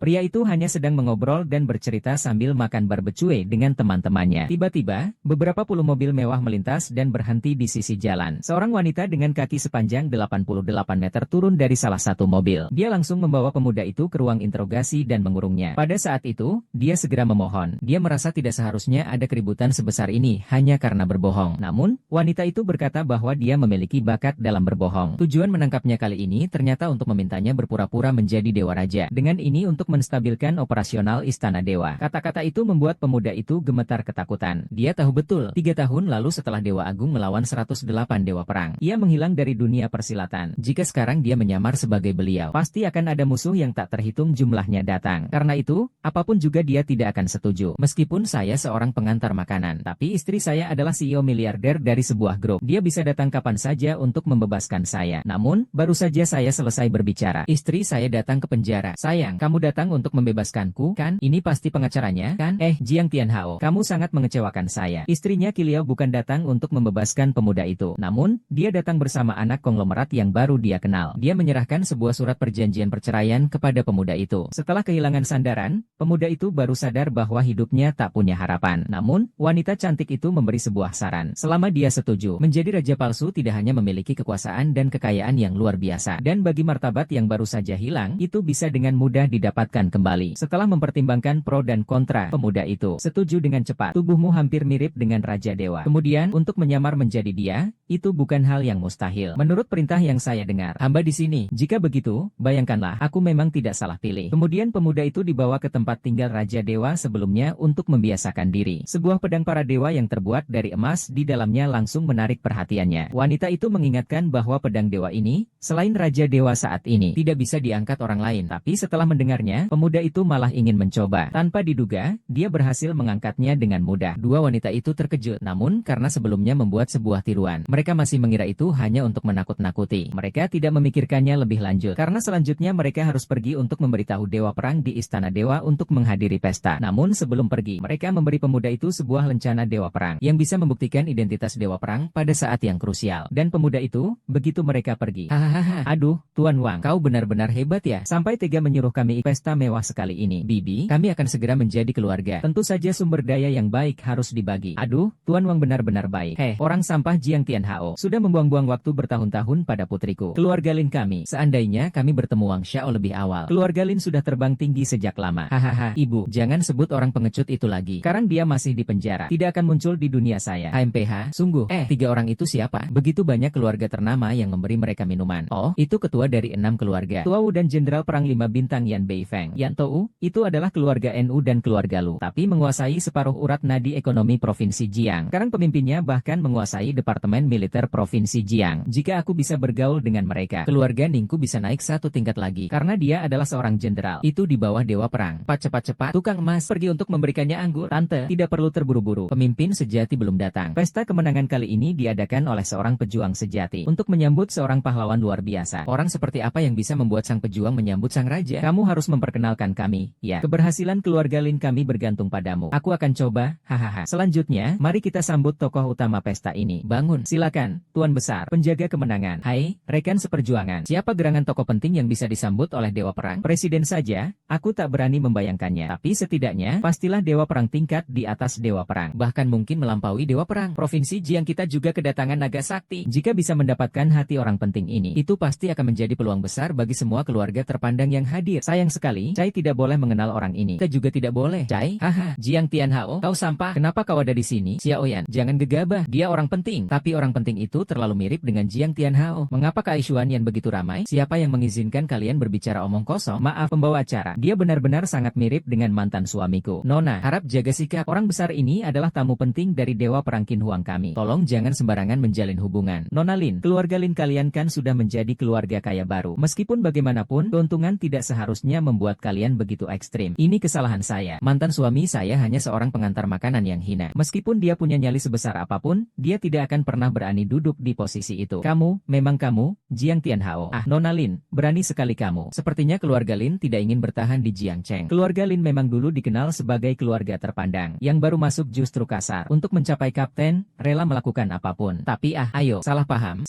Pria itu hanya sedang mengobrol dan bercerita sambil makan barbecue dengan teman-temannya. Tiba-tiba, beberapa puluh mobil mewah melintas dan berhenti di sisi jalan. Seorang wanita dengan kaki sepanjang 88 meter turun dari salah satu mobil. Dia langsung membawa pemuda itu ke ruang interogasi dan mengurungnya. Pada saat itu, dia segera memohon. Dia merasa tidak seharusnya ada keributan sebesar ini hanya karena berbohong. Namun, wanita itu berkata bahwa dia memiliki bakat dalam berbohong. Tujuan menangkapnya kali ini ternyata untuk memintanya berpura-pura menjadi Dewa Raja. Dengan ini untuk menstabilkan operasional Istana Dewa. Kata-kata itu membuat pemuda itu gemetar ketakutan. Dia tahu betul, 3 tahun lalu setelah Dewa Agung melawan 108 Dewa Perang, ia menghilang dari dunia persilatan. Jika sekarang dia menyamar sebagai beliau, pasti akan ada musuh yang tak terhitung jumlahnya datang. Karena itu, apapun juga dia tidak akan setuju. Meskipun saya seorang pengantar makanan, tapi istri saya adalah CEO miliarder dari sebuah grup. Dia bisa datang kapan saja untuk membebaskan saya. Namun, baru saja saya selesai berbicara, istri saya datang ke penjara. Sayang, kamu datang untuk membebaskanku, kan? Ini pasti pengacaranya, kan? Jiang Tianhao, kamu sangat mengecewakan saya. Istrinya Qiliao bukan datang untuk membebaskan pemuda itu. Namun, dia datang bersama anak konglomerat yang baru dia kenal. Dia menyerahkan sebuah surat perjanjian perceraian kepada pemuda itu. Setelah kehilangan sandaran, pemuda itu baru sadar bahwa hidupnya tak punya harapan. Namun, wanita cantik itu memberi sebuah saran. Selama dia setuju, menjadi raja palsu tidak hanya memiliki kekuasaan dan kekayaan yang luar biasa. Dan bagi martabat yang baru saja hilang, itu bisa dengan mudah didapatkan kembali. Setelah mempertimbangkan pro dan kontra, pemuda itu setuju dengan cepat. Tubuhmu hampir mirip dengan Raja Dewa. Kemudian, untuk menyamar menjadi dia, itu bukan hal yang mustahil. Menurut perintah yang saya dengar, hamba di sini. Jika begitu, bayangkanlah, aku memang tidak salah pilih. Kemudian pemuda itu dibawa ke tempat tinggal Raja Dewa sebelumnya untuk membiasakan diri. Sebuah pedang para dewa yang terbuat dari emas di dalamnya langsung menarik perhatiannya. Wanita itu mengingatkan bahwa pedang dewa ini, selain Raja Dewa saat ini, tidak bisa diangkat orang lain. Tapi setelah mendengarnya, pemuda itu malah ingin mencoba. Tanpa diduga, dia berhasil mengangkatnya dengan mudah. Dua wanita itu terkejut, namun karena sebelumnya membuat sebuah tiruan, mereka masih mengira itu hanya untuk menakut-nakuti. Mereka tidak memikirkannya lebih lanjut, karena selanjutnya mereka harus pergi untuk memberitahu Dewa Perang di Istana Dewa untuk menghadiri pesta. Namun sebelum pergi, mereka memberi pemuda itu sebuah lencana Dewa Perang, yang bisa membuktikan identitas Dewa Perang pada saat yang krusial. Dan pemuda itu, begitu mereka pergi, hahaha, aduh, Tuan Wang, kau benar-benar hebat ya, sampai tega menyuruh kami pesta mewah sekali ini. Bibi, kami akan segera menjadi keluarga. Tentu saja sumber daya yang baik harus dibagi. Aduh, Tuan Wang benar-benar baik. Orang sampah Jiang Tianhao sudah membuang-buang waktu bertahun-tahun pada putriku. Keluarga Lin kami. Seandainya kami bertemu Wang Xiao lebih awal. Keluarga Lin sudah terbang tinggi sejak lama. Hahaha, ibu, jangan sebut orang pengecut itu lagi. Sekarang dia masih di penjara. Tidak akan muncul di dunia saya. HMPH, sungguh. 3 orang itu siapa? Begitu banyak keluarga ternama yang memberi mereka minuman. Oh, itu ketua dari 6 keluarga. Tua Wu dan Jenderal Perang 5 bintang Yan Beifeng. Yan Tou, itu adalah keluarga NU dan keluarga Lu, tapi menguasai separuh urat nadi ekonomi Provinsi Jiang. Sekarang pemimpinnya bahkan menguasai Departemen Militer Provinsi Jiang. Jika aku bisa bergaul dengan mereka, keluarga Ningku bisa naik 1 tingkat lagi, karena dia adalah seorang jenderal. Itu di bawah Dewa Perang. Cepat-cepat, tukang emas, pergi untuk memberikannya anggur. Tante, tidak perlu terburu-buru. Pemimpin sejati belum datang. Pesta kemenangan kali ini diadakan oleh seorang pejuang sejati, untuk menyambut seorang pahlawan luar biasa. Orang seperti apa yang bisa membuat sang pejuang menyambut sang raja? Kamu harus memperkenalkan kami. Ya, keberhasilan keluarga Lin kami bergantung padamu. Aku akan coba, hahaha. Selanjutnya, mari kita sambut tokoh utama pesta ini. Bangun, silakan, Tuan Besar, penjaga kemenangan. Hai, rekan seperjuangan. Siapa gerangan tokoh penting yang bisa disambut oleh Dewa Perang? Presiden saja, aku tak berani membayangkannya. Tapi setidaknya, pastilah Dewa Perang tingkat di atas Dewa Perang. Bahkan mungkin melampaui Dewa Perang. Provinsi Jiang kita juga kedatangan naga sakti. Jika bisa mendapatkan hati orang penting ini, itu pasti akan menjadi peluang besar bagi semua keluarga terpandang yang hadir. Sayang sekali, Cai tidak boleh mengenal orang ini. Kita juga tidak boleh. Cai, haha, Jiang Tianhao, kau sampah. Kenapa kau ada di sini? Xiaoyan, jangan gegabah. Dia orang penting. Tapi orang penting itu terlalu mirip dengan Jiang Tianhao. Mengapa Kaishuan yang begitu ramai? Siapa yang mengizinkan kalian berbicara omong kosong? Maaf pembawa acara. Dia benar-benar sangat mirip dengan mantan suamiku. Nona, harap jaga sikap. Orang besar ini adalah tamu penting dari Dewa Perang Qin Huang kami. Tolong jangan sembarangan menjalin hubungan. Nona Lin, keluarga Lin kalian kan sudah menjadi keluarga kaya baru. Meskipun bagaimanapun, keuntungan tidak seharusnya membuat kalian begitu ekstrim. Ini kesalahan saya. Mantan suami saya hanya seorang pengantar makanan yang hina. Meskipun dia punya nyali sebesar apapun, dia tidak akan pernah berani duduk di posisi itu. Memang kamu, Jiang Tianhao. Ah, Nona Lin, berani sekali kamu. Sepertinya keluarga Lin tidak ingin bertahan di Jiangcheng. Keluarga Lin memang dulu dikenal sebagai keluarga terpandang. Yang baru masuk justru kasar. Untuk mencapai kapten, rela melakukan apapun. Tapi ayo, salah paham.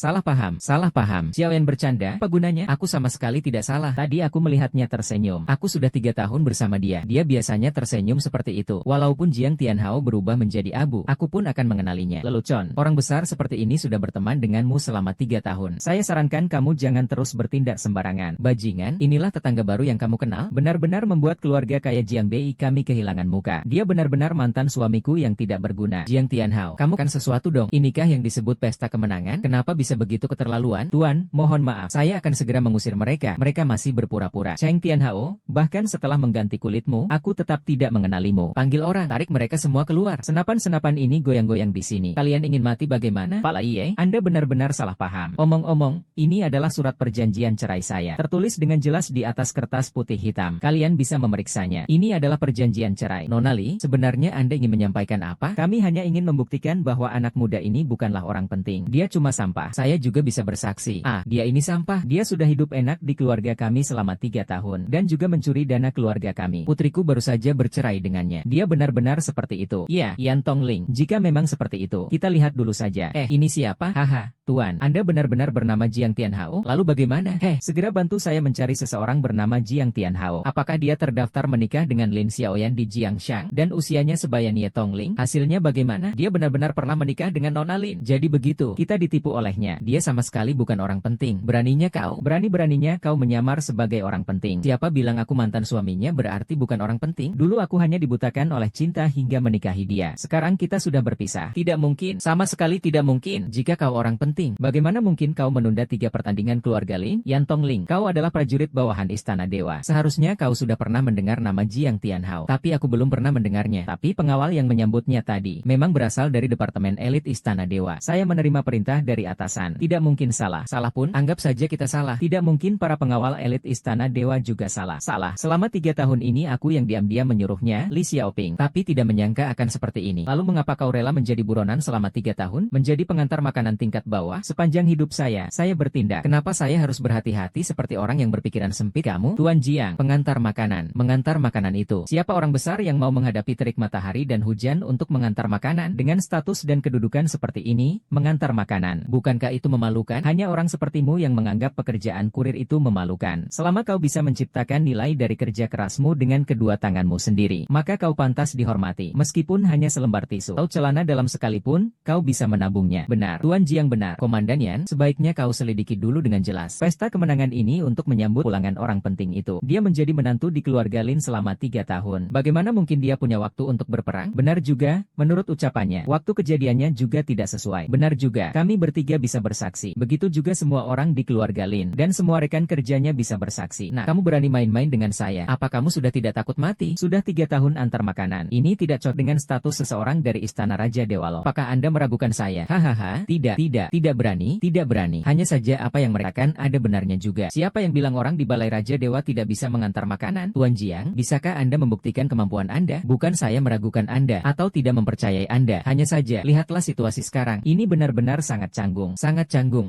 Xiao Yan bercanda, apa gunanya? Aku sama sekali tidak salah. Tadi aku melihatnya tersenyum. Aku sudah 3 tahun bersama dia. Dia biasanya tersenyum seperti itu. Walaupun Jiang Tianhao berubah menjadi abu, aku pun akan mengenalinya. Lelucon, orang besar seperti ini sudah berteman denganmu selama 3 tahun. Saya sarankan kamu jangan terus bertindak sembarangan. Bajingan, inilah tetangga baru yang kamu kenal? Benar-benar membuat keluarga kaya Jiang Bei kami kehilangan muka. Dia benar-benar mantan suamiku yang tidak berguna. Jiang Tianhao, kamu kan sesuatu dong. Inikah yang disebut pesta kemenangan? Kenapa bisa begitu keterlaluan? Tuan, mohon maaf. Saya akan segera mengusir mereka. Mereka masih berpura-pura. Cheng Tianhao, bahkan setelah mengganti kulitmu, aku tetap tidak mengenalimu. Panggil orang, tarik mereka semua keluar. Senapan-senapan ini goyang-goyang di sini. Kalian ingin mati bagaimana? Pak Lai, Anda benar-benar salah paham. Omong-omong, ini adalah surat perjanjian cerai saya. Tertulis dengan jelas di atas kertas putih hitam. Kalian bisa memeriksanya. Ini adalah perjanjian cerai. Nona Li, sebenarnya Anda ingin menyampaikan apa? Kami hanya ingin membuktikan bahwa anak muda ini bukanlah orang penting. Dia cuma sampah. Saya juga bisa bersaksi. Dia ini sampah. Dia sudah hidup enak di keluarga kami selama 3 tahun. Dan juga mencuri dana keluarga kami. Putriku baru saja bercerai dengannya. Dia benar-benar seperti itu. Ya, Yan Tongling. Jika memang seperti itu, kita lihat dulu saja. Ini siapa? Haha, Tuan. Anda benar-benar bernama Jiang Tianhao? Lalu bagaimana? Segera bantu saya mencari seseorang bernama Jiang Tianhao. Apakah dia terdaftar menikah dengan Lin Xiaoyan di Jiangshang? Dan usianya sebaya Ye Tongling? Hasilnya bagaimana? Dia benar-benar pernah menikah dengan Nona Lin. Jadi begitu, kita ditipu olehnya. Dia sama sekali bukan orang penting. Berani-beraninya kau menyamar sebagai orang penting. Siapa bilang aku mantan suaminya berarti bukan orang penting? Dulu aku hanya dibutakan oleh cinta hingga menikahi dia. Sekarang kita sudah berpisah. Tidak mungkin, sama sekali tidak mungkin. Jika kau orang penting, bagaimana mungkin kau menunda 3 pertandingan keluarga Lin? Yan Tongling, kau adalah prajurit bawahan Istana Dewa. Seharusnya kau sudah pernah mendengar nama Jiang Tianhao. Tapi aku belum pernah mendengarnya. Tapi pengawal yang menyambutnya tadi memang berasal dari Departemen Elit Istana Dewa. Saya menerima perintah dari atasan. Tidak mungkin salah. Salah pun, anggap saja kita salah. Tidak mungkin para pengawal elit Istana Dewa juga salah. Selama 3 tahun ini aku yang diam-diam menyuruhnya, Li Xiaoping. Tapi tidak menyangka akan seperti ini. Lalu mengapa kau rela menjadi buronan selama 3 tahun? Menjadi pengantar makanan tingkat bawah? Sepanjang hidup saya bertindak. Kenapa saya harus berhati-hati seperti orang yang berpikiran sempit? Kamu, Tuan Jiang, pengantar makanan. Mengantar makanan itu. Siapa orang besar yang mau menghadapi terik matahari dan hujan untuk mengantar makanan? Dengan status dan kedudukan seperti ini, mengantar makanan. Bukankah itu memalukan? Hanya orang sepertimu yang menganggap pekerjaan kurir itu memalukan. Selama kau bisa menciptakan nilai dari kerja kerasmu dengan kedua tanganmu sendiri, maka kau pantas dihormati. Meskipun hanya selembar tisu atau celana dalam sekalipun, kau bisa menabungnya. Benar, Tuan Jiang benar. Komandan Yan, sebaiknya kau selidiki dulu dengan jelas. Pesta kemenangan ini untuk menyambut pulangan orang penting itu. Dia menjadi menantu di keluarga Lin selama 3 tahun. Bagaimana mungkin dia punya waktu untuk berperang? Benar juga, menurut ucapannya, waktu kejadiannya juga tidak sesuai. Benar juga, kami bertiga bisa bersaksi. Begitu juga semua orang di keluarga Lin. Dan semua rekan kerjanya bisa bersaksi. Nah, kamu berani main-main dengan saya. Apa kamu sudah tidak takut mati? Sudah 3 tahun antar makanan. Ini tidak cocok dengan status seseorang dari Istana Raja Dewalo. Apakah Anda meragukan saya? Hahaha, tidak berani. Hanya saja apa yang mereka kan ada benarnya juga. Siapa yang bilang orang di Balai Raja Dewa tidak bisa mengantar makanan? Tuan Jiang, bisakah Anda membuktikan kemampuan Anda? Bukan saya meragukan Anda atau tidak mempercayai Anda. Hanya saja, lihatlah situasi sekarang. Ini benar-benar sangat canggung.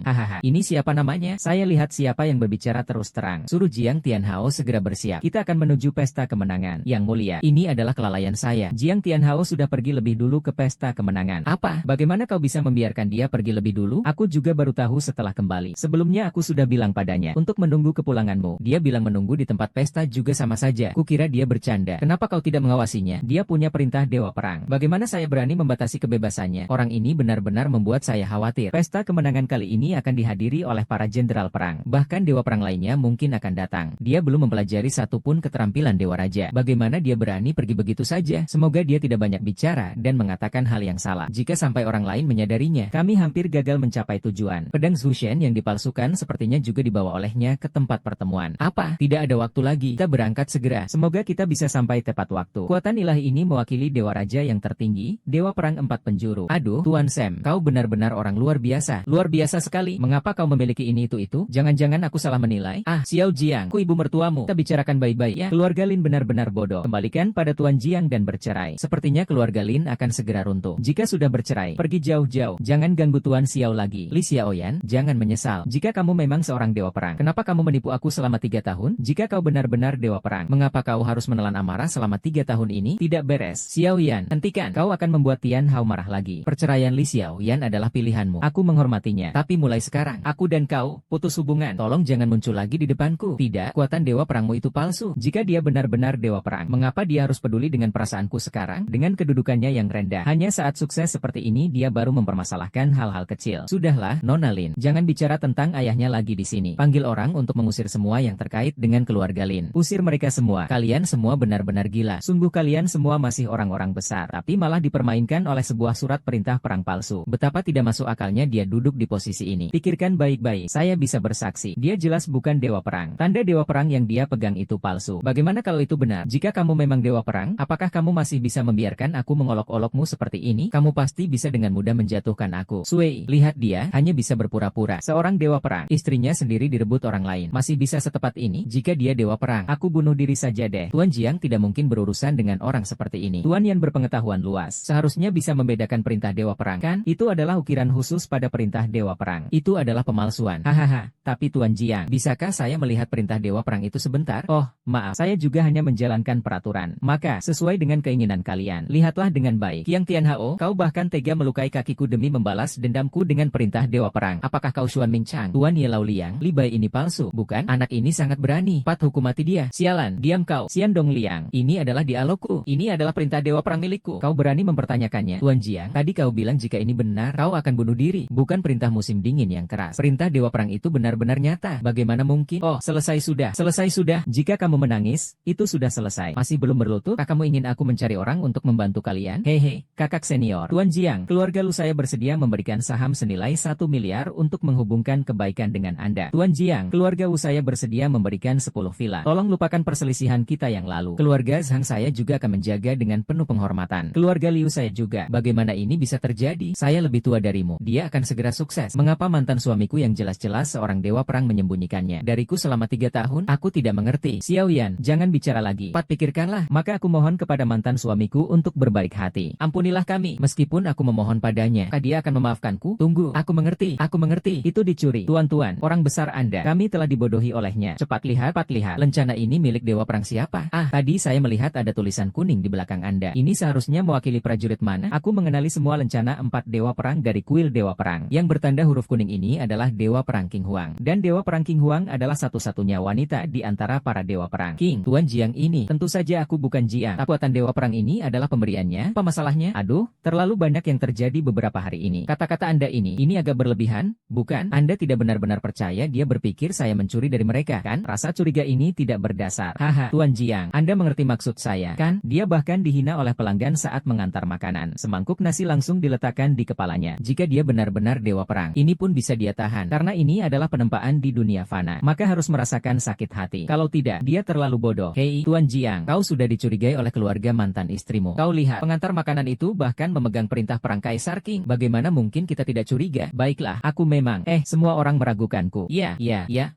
Hahaha, ini siapa namanya? Saya lihat siapa yang berbicara terus terang. Suruh Jiang Tianhao segera bersiap. Kita akan menuju pesta kemenangan. Yang mulia, ini adalah kelalaian saya. Jiang Tianhao sudah pergi lebih dulu ke pesta kemenangan. Apa? Bagaimana kau bisa membiarkan dia pergi lebih dulu? Aku juga baru tahu setelah kembali. Sebelumnya aku sudah bilang padanya untuk menunggu kepulanganmu. Dia bilang menunggu di tempat pesta juga sama saja. Kukira dia bercanda. Kenapa kau tidak mengawasinya? Dia punya perintah Dewa Perang. Bagaimana saya berani membatasi kebebasannya? Orang ini benar-benar membuat saya khawatir. Pesta kemenangan kali ini akan dihadiri oleh para jenderal perang. Bahkan Dewa Perang lainnya mungkin akan datang. Dia belum mempelajari satupun keterampilan Dewa Raja. Bagaimana dia berani pergi begitu saja? Semoga dia tidak banyak bicara dan mengatakan hal yang salah. Jika sampai orang lain menyadarinya, kami hampir gagal mencapai tujuan. Pedang Zushen yang dipalsukan sepertinya juga dibawa olehnya ke tempat pertemuan. Apa? Tidak ada waktu lagi. Kita berangkat segera. Semoga kita bisa sampai tepat waktu. Kekuatan ilahi ini mewakili Dewa Raja yang tertinggi, Dewa Perang 4 penjuru. Aduh, Tuan Sam, kau benar-benar orang luar biasa. Luar biasa sekali. Mengapa kau memiliki ini itu? Jangan-jangan aku salah menilai? Xiao Jiang, ku ibu mertuamu. Kita bicarakan baik-baik ya. Keluarga Lin benar-benar bodoh. Kembalikan pada Tuan Jiang dan bercerai. Sepertinya keluarga Lin akan segera runtuh. Jika sudah bercerai, pergi jauh-jauh. Jangan ganggu Tuan Xiao lagi. Li Xiaoyan, jangan menyesal. Jika kamu memang seorang dewa perang, kenapa kamu menipu aku selama 3 tahun? Jika kau benar-benar dewa perang, mengapa kau harus menelan amarah selama 3 tahun ini? Tidak beres. Xiaoyan, hentikan. Kau akan membuat Tian Hao marah lagi. Perceraian Li Xiaoyan adalah pilihanmu. Aku menghormatinya. Tapi mulai sekarang, aku dan kau putus hubungan. Tolong jangan muncul lagi di depanku. Tidak, kekuatan dewa perangmu itu palsu. Jika dia benar-benar dewa perang, mengapa dia harus peduli dengan perasaanku sekarang? Dengan kedudukannya yang rendah, hanya saat sukses seperti ini dia baru mempermasalahkan hal-hal kecil. Sudahlah, Nona Lin. Jangan bicara tentang ayahnya lagi di sini. Panggil orang untuk mengusir semua yang terkait dengan keluarga Lin. Usir mereka semua. Kalian semua benar-benar gila. Sungguh kalian semua masih orang-orang besar, tapi malah dipermainkan oleh sebuah surat perintah perang palsu. Betapa tidak masuk akalnya dia duduk di posisi ini. Pikirkan baik-baik. Saya bisa bersaksi. Dia jelas bukan dewa perang. Tanda dewa perang yang dia pegang itu palsu. Bagaimana kalau itu benar? Jika kamu memang dewa perang, apakah kamu masih bisa membiarkan aku mengolok-olokmu seperti ini? Kamu pasti bisa dengan mudah menjatuhkan aku. Sui, lihat dia, hanya bisa berpura-pura. Seorang dewa perang, istrinya sendiri direbut orang lain. Masih bisa setepat ini? Jika dia dewa perang, aku bunuh diri saja deh. Tuan Jiang tidak mungkin berurusan dengan orang seperti ini. Tuan yang berpengetahuan luas, seharusnya bisa membedakan perintah dewa perang, kan? Itu adalah ukiran khusus pada perintah dewa perang. Itu adalah pemalsuan. Hahaha, tapi Tuan Jiang, bisakah saya melihat perintah dewa perang itu sebentar? Oh, maaf, saya juga hanya menjalankan peraturan. Maka, sesuai dengan keinginan kalian, lihatlah dengan baik. Yang Tian Hao, kau bahkan tega melukai kakiku demi membalas dendamku dengan perintah dewa perang. Apakah kau Xuan Ming Chang? Tuan Ye Lao Liang, Li Bai ini palsu, bukan? Anak ini sangat berani. Pat hukum mati dia. Sialan, diam kau. Xian Dong Liang, ini adalah dialogku. Ini adalah perintah dewa perang milikku. Kau berani mempertanyakannya? Tuan Jiang, tadi kau bilang jika ini benar, kau akan bunuh diri. Bukan perintah musim dingin yang keras. Perintah dewa perang itu benar-benar nyata. Bagaimana mungkin? Oh, selesai sudah. Selesai sudah. Jika kamu menangis, itu sudah selesai. Masih belum berlutut? Kamu ingin aku mencari orang untuk membantu kalian? Hehe, kakak senior. Tuan Jiang, keluarga lu saya bersedia memberikan saham senilai 1 miliar untuk menghubungkan kebaikan dengan Anda. Tuan Jiang, keluarga U saya bersedia memberikan 10 villa. Tolong lupakan perselisihan kita yang lalu. Keluarga Zhang saya juga akan menjaga dengan penuh penghormatan. Keluarga Liu saya juga. Bagaimana ini bisa terjadi? Saya lebih tua darimu. Dia akan segera sukses. Mengapa mantan suamiku yang jelas-jelas seorang dewa perang menyembunyikannya dariku selama 3 tahun? Aku tidak mengerti. Xiaoyan, jangan bicara lagi. Pat pikirkanlah. Maka aku mohon kepada mantan suamiku untuk berbaik hati. Ampunilah kami. Meskipun aku memohon padanya, dia akan memaafkanku? Tunggu. Aku mengerti. Aku mengerti. Itu dicuri. Tuan-tuan, orang besar Anda. Kami telah dibodohi olehnya. Cepat lihat, Pat lihat. Lencana ini milik dewa perang siapa? Ah, tadi saya melihat ada tulisan kuning di belakang Anda. Ini seharusnya mewakili prajurit mana? Aku mengenali semua lencana 4 dewa perang dari kuil dewa perang. Yang bertanda huruf kuning ini adalah dewa perang King Huang. Dan dewa perang King Huang adalah satu-satunya wanita di antara para dewa perang. King, Tuan Jiang ini. Tentu saja aku bukan Jiang. Kekuatan dewa perang ini adalah pemberiannya. Apa masalahnya? Aduh, terlalu banyak yang terjadi beberapa hari ini. Kata-kata Anda ini agak berlebihan, bukan? Anda tidak benar-benar percaya dia berpikir saya mencuri dari mereka, kan? Rasa curiga ini tidak berdasar. Haha, Tuan Jiang, Anda mengerti maksud saya, kan? Dia bahkan dihina oleh pelanggan saat mengantar makanan. Semangkuk nasi langsung diletakkan di kepalanya. Jika dia benar-benar dewa perang, ini pun bisa dia tahan. Karena ini adalah penempaan di dunia fana. Maka harus merasakan sakit hati. Kalau tidak, dia terlalu bodoh. Hei, Tuan Jiang, kau sudah dicurigai oleh keluarga mantan istrimu. Kau lihat, pengantar makanan itu bahkan memegang perintah perang Kaisar King. Bagaimana mungkin kita tidak curiga? Baiklah, aku memang. Semua orang meragukanku. Ya.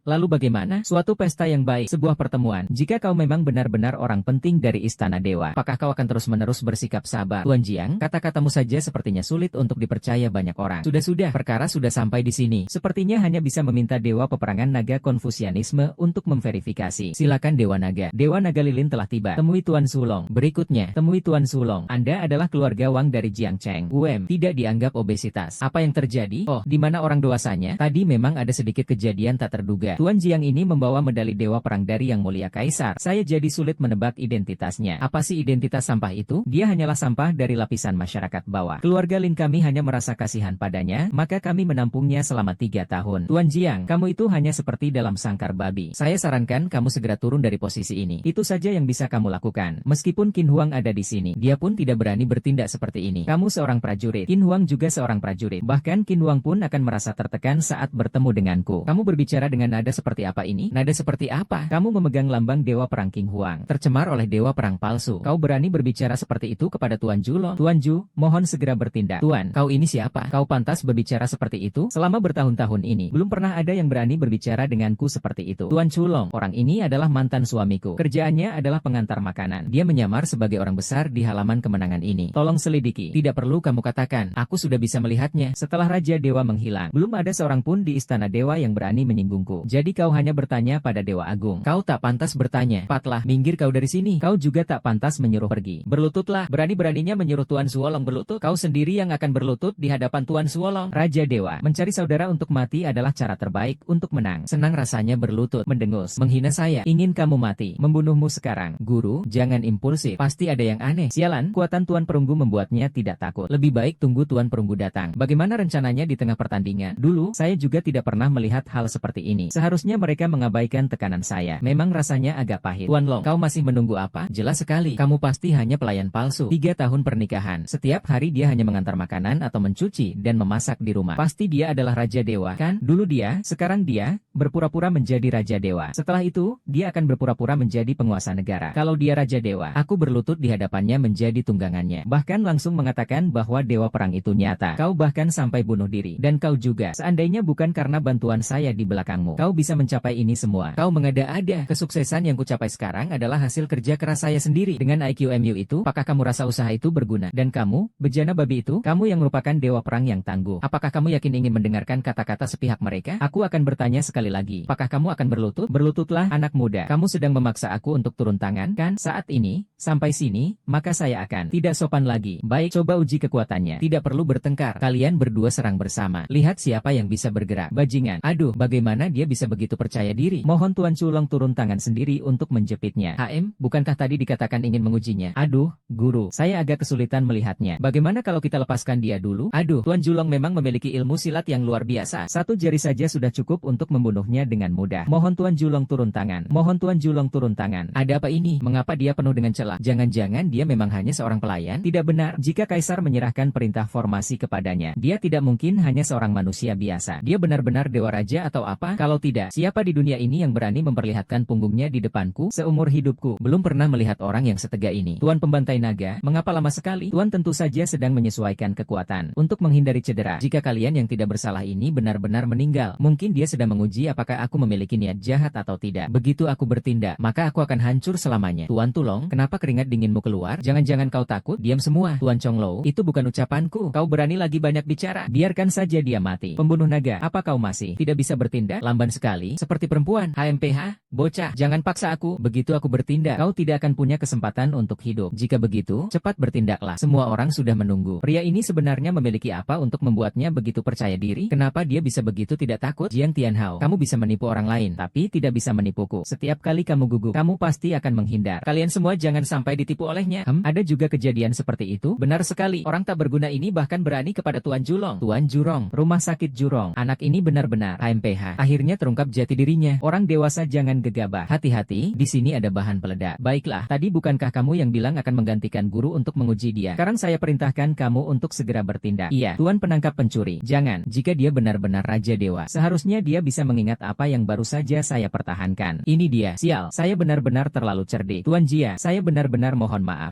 Lalu bagaimana? Suatu pesta yang baik, sebuah pertemuan. Jika kau memang benar-benar orang penting dari Istana Dewa, apakah kau akan terus-menerus bersikap sabar? Tuan Jiang, kata-katamu saja sepertinya sulit untuk dipercaya banyak orang. Sudah, perkara sudah sampai di sini. Sepertinya hanya bisa meminta Dewa Peperangan Naga Konfusianisme untuk memverifikasi. Silakan Dewa Naga. Dewa Naga Lilin telah tiba. Temui Tuan Sulong. Berikutnya, temui Tuan Sulong. Anda adalah keluarga Wang dari Jiang Cheng. Tidak dianggap obesitas. Apa yang terjadi? Oh, di mana orang dewasanya? Tadi memang ada sedikit kejadian tak terduga. Tuan Jiang ini membawa medali Dewa Perang dari Yang Mulia Kaisar. Saya jadi sulit menebak identitasnya. Apa sih identitas sampah itu? Dia hanyalah sampah dari lapisan masyarakat bawah. Keluarga Lin kami hanya merasa kasihan padanya, maka kami menampungnya selama 3 tahun. Tuan Jiang, kamu itu hanya seperti dalam sangkar babi. Saya sarankan kamu segera turun dari posisi ini. Itu saja yang bisa kamu lakukan. Meskipun Qin Huang ada di sini, dia pun tidak berani bertindak seperti ini. Kamu seorang prajurit. Qin Huang juga seorang prajurit. Bahkan Qin Huang pun akan merasa tertekan saat bertemu denganku. Kamu berbicara dengan nada seperti apa ini? Nada seperti apa? Kamu memegang lambang Dewa Perang Qin Huang, tercemar oleh Dewa Perang palsu. Kau berani berbicara seperti itu kepada Tuan Julo? Tuan Ju, mohon segera bertindak. Tuan, kau ini siapa? Kau pantas berbicara seperti itu? Selama bertahun-tahun ini, belum pernah ada yang berani berbicara denganku seperti itu. Tuan Chulong, orang ini adalah mantan suamiku. Kerjaannya adalah pengantar makanan. Dia menyamar sebagai orang besar di halaman kemenangan ini. Tolong selidiki. Tidak perlu kamu katakan, aku sudah bisa melihatnya. Setelah Raja Dewa menghilang, belum ada seorang pun di istana dewa yang berani menyinggungku. Jadi kau hanya bertanya pada Dewa Agung. Kau tak pantas bertanya. Cepatlah, minggir kau dari sini. Kau juga tak pantas menyuruh pergi. Berlututlah, berani-beraninya menyuruh Tuan Suolong berlutut. Kau sendiri yang akan berlutut di hadapan Tuan Suolong. Raja Dewa, mencari saudara untuk mati adalah cara terbaik untuk menang. Senang rasanya berlutut, mendengus, menghina saya. Ingin kamu mati, membunuhmu sekarang. Guru, jangan impulsif. Pasti ada yang aneh. Sialan, kuatan Tuan Perunggu membuatnya tidak takut. Lebih baik tunggu Tuan Perunggu datang. Bagaimana rencananya di tengah pertandingan? Dulu, saya juga tidak pernah melihat hal seperti ini. Seharusnya mereka mengabaikan tekanan saya. Memang rasanya agak pahit. Tuan Long, kau masih menunggu apa? Jelas sekali. Kamu pasti hanya pelayan palsu. 3 tahun pernikahan. Setiap hari dia hanya mengantar makanan atau mencuci dan memasak di rumah. Pasti dia adalah Raja Dewa, kan? Dulu dia, sekarang dia, berpura-pura menjadi Raja Dewa. Setelah itu, dia akan berpura-pura menjadi penguasa negara. Kalau dia Raja Dewa, aku berlutut di hadapannya menjadi tunggangannya. Bahkan langsung mengatakan bahwa dewa perang itu nyata. Kau bahkan sampai bunuh diri. Dan kau juga. Seandainya bukan karena bantuan saya di belakangmu, kau bisa mencapai ini semua. Kau mengada-ada. Kesuksesan yang kucapai sekarang adalah hasil kerja keras saya sendiri. Dengan IQMU itu, apakah kamu rasa usaha itu berguna? Dan kamu, bejana babi itu, kamu yang merupakan dewa perang yang tangguh. Apakah kamu yakin ingin mendengarkan kata-kata sepihak mereka? Aku akan bertanya sekali lagi. Apakah kamu akan berlutut? Berlututlah, anak muda. Kamu sedang memaksa aku untuk turun tangan, kan? Saat ini, sampai sini, maka saya akan tidak sopan lagi. Baik, coba uji kekuatannya. Tidak perlu bertengkar. Kalian berdua serang bersama. Lihat siapa yang bisa bergerak. Bajingan. Aduh, bagaimana dia bisa begitu percaya diri? Mohon Tuan Culong turun tangan sendiri untuk menjepitnya. Bukankah tadi dikatakan ingin mengujinya? Aduh, guru, saya agak kesulitan melihatnya. Bagaimana kalau kita lepaskan dia dulu? Aduh, Tuan Culong memang memiliki ilmu silat yang luar biasa. 1 jari saja sudah cukup untuk membunuhnya dengan mudah. Mohon Tuan Culong turun tangan. Mohon Tuan Culong turun tangan. Ada apa ini? Mengapa dia penuh dengan celah? Jangan-jangan dia memang hanya seorang pelayan? Tidak benar. Jika Kaisar menyerahkan perintah formasi kepadanya, dia tidak mungkin hanya seorang manusia biasa. Dia benar-benar dewa raja atau apa? Kalau tidak, siapa di dunia ini yang berani memperlihatkan punggungnya di depanku? Seumur hidupku, belum pernah melihat orang yang setegak ini. Tuan Pembantai Naga, mengapa lama sekali? Tuan tentu saja sedang menyesuaikan kekuatan untuk menghindari cedera. Jika kalian yang tidak bersalah ini benar-benar meninggal, mungkin dia sedang menguji apakah aku memiliki niat jahat atau tidak. Begitu aku bertindak, maka aku akan hancur selamanya. Tuan Tulong, kenapa keringat dinginmu keluar? Jangan-jangan kau takut? Diam semua. Tuan Chonglo, itu bukan ucapanku. Kau berani lagi banyak bicara. Biarkan saja dia mati. Pembunuh naga, apa kau masih tidak bisa bertindak? Lamban sekali, seperti perempuan. HMPH, bocah, jangan paksa aku. Begitu aku bertindak, kau tidak akan punya kesempatan untuk hidup. Jika begitu, cepat bertindaklah. Semua orang sudah menunggu. Pria ini sebenarnya memiliki apa untuk membuatnya begitu percaya diri? Kenapa dia bisa begitu tidak takut? Jiang Tianhao, kamu bisa menipu orang lain, tapi tidak bisa menipuku. Setiap kali kamu gugup, kamu pasti akan menghindar. Kalian semua jangan sampai ditipu olehnya. Ada juga kejadian seperti itu? Benar sekali. Orang tak berguna ini bahkan berani kepada Tuan Julong. Tuan Jurong, rumah sakit Jurong. Anak ini benar-benar HMPH. Akhirnya terungkap jati dirinya. Orang dewasa jangan gegabah. Hati-hati, di sini ada bahan peledak. Baiklah, tadi bukankah kamu yang bilang akan menggantikan guru untuk menguji dia? Sekarang saya perintahkan kamu untuk segera bertindak. Iya, Tuan penangkap pencuri. Jangan, jika dia benar-benar Raja Dewa, seharusnya dia bisa mengingat apa yang baru saja saya pertahankan. Ini dia, sial, saya benar-benar terlalu cerdik. Tuan Jia, saya benar-benar mohon maaf.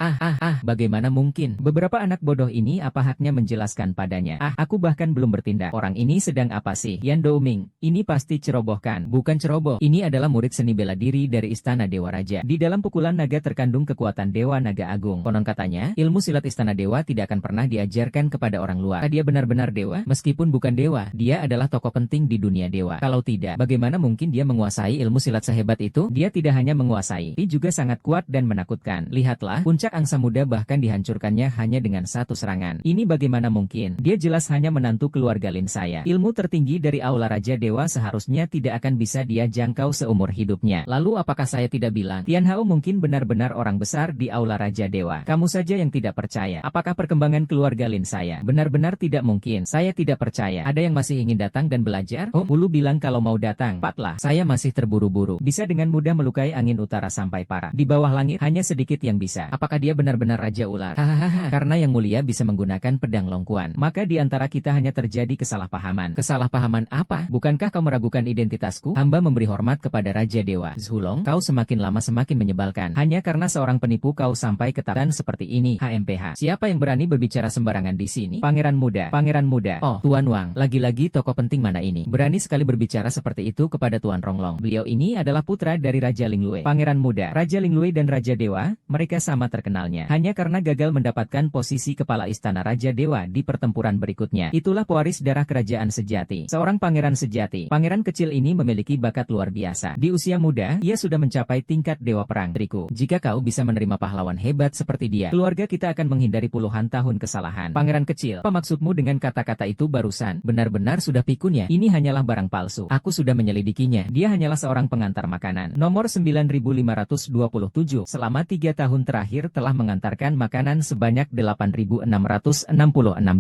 Bagaimana mungkin? Beberapa anak bodoh ini apa haknya menjelaskan padanya? Aku bahkan belum bertindak. Orang ini sedang apa sih? Yan Douming, ini pasti cerobohkan. Bukan ceroboh, ini adalah murid seni bela diri dari Istana Dewa Raja. Di dalam pukulan naga terkandung kekuatan Dewa Naga Agung. Konon katanya, ilmu silat Istana Dewa tidak akan pernah diajarkan kepada orang luar. Dia benar-benar dewa? Meskipun bukan dewa, dia adalah tokoh penting di dunia dewa. Kalau tidak, bagaimana mungkin dia menguasai ilmu silat sehebat itu? Dia tidak hanya menguasai, dia juga sangat kuat dan menakutkan. Lihatlah, puncak angsa muda bahkan dihancurkannya hanya dengan satu serangan. Ini bagaimana mungkin? Dia jelas hanya menantu keluarga Lin saya. Ilmu tertinggi dari Aula Raja Dewa seharusnya tidak akan bisa dia jangkau seumur hidupnya. Lalu apakah saya tidak bilang? Tianhao mungkin benar-benar orang besar di Aula Raja Dewa. Kamu saja yang tidak percaya. Apakah perkembangan keluarga Lin saya? Benar-benar tidak mungkin. Saya tidak percaya. Ada yang masih ingin datang dan belajar? Ulu bilang kalau mau datang. Cepatlah. Saya masih terburu-buru. Bisa dengan mudah melukai angin utara sampai parah. Di bawah langit hanya sedikit yang bisa. Apakah dia benar-benar Raja Ular? Hahaha. Karena yang mulia bisa menggunakan pedang longkuan. Maka di antara kita hanya terjadi kesalahpahaman. Kesalahpahaman apa? Bukankah kau meragukan identitasku? Hamba memberi hormat kepada Raja Dewa. Zhulong, kau semakin lama semakin menyebalkan. Hanya karena seorang penipu kau sampai ke tahanan seperti ini. HMPH. Siapa yang berani berbicara sembarangan di sini? Pangeran muda. Pangeran muda. Oh, Tuan Wang. Lagi-lagi tokoh penting mana ini? Berani sekali berbicara seperti itu kepada Tuan Ronglong. Beliau ini adalah putra dari Raja Linglue. Pangeran muda. Raja Linglue dan Raja Dewa, mereka sama terkenalnya. Hanya karena gagal mendapatkan posisi kepala istana Raja Dewa di menghadapi pertempuran berikutnya. Itulah pewaris darah kerajaan sejati. Seorang pangeran sejati. Pangeran kecil ini memiliki bakat luar biasa. Di usia muda, ia sudah mencapai tingkat dewa perang. Triku, jika kau bisa menerima pahlawan hebat seperti dia, keluarga kita akan menghindari puluhan tahun kesalahan. Pangeran kecil, apa maksudmu dengan kata-kata itu barusan? Benar-benar sudah pikun ya? Ini hanyalah barang palsu. Aku sudah menyelidikinya. Dia hanyalah seorang pengantar makanan. Nomor 9527. Selama 3 tahun terakhir telah mengantarkan makanan sebanyak 8.666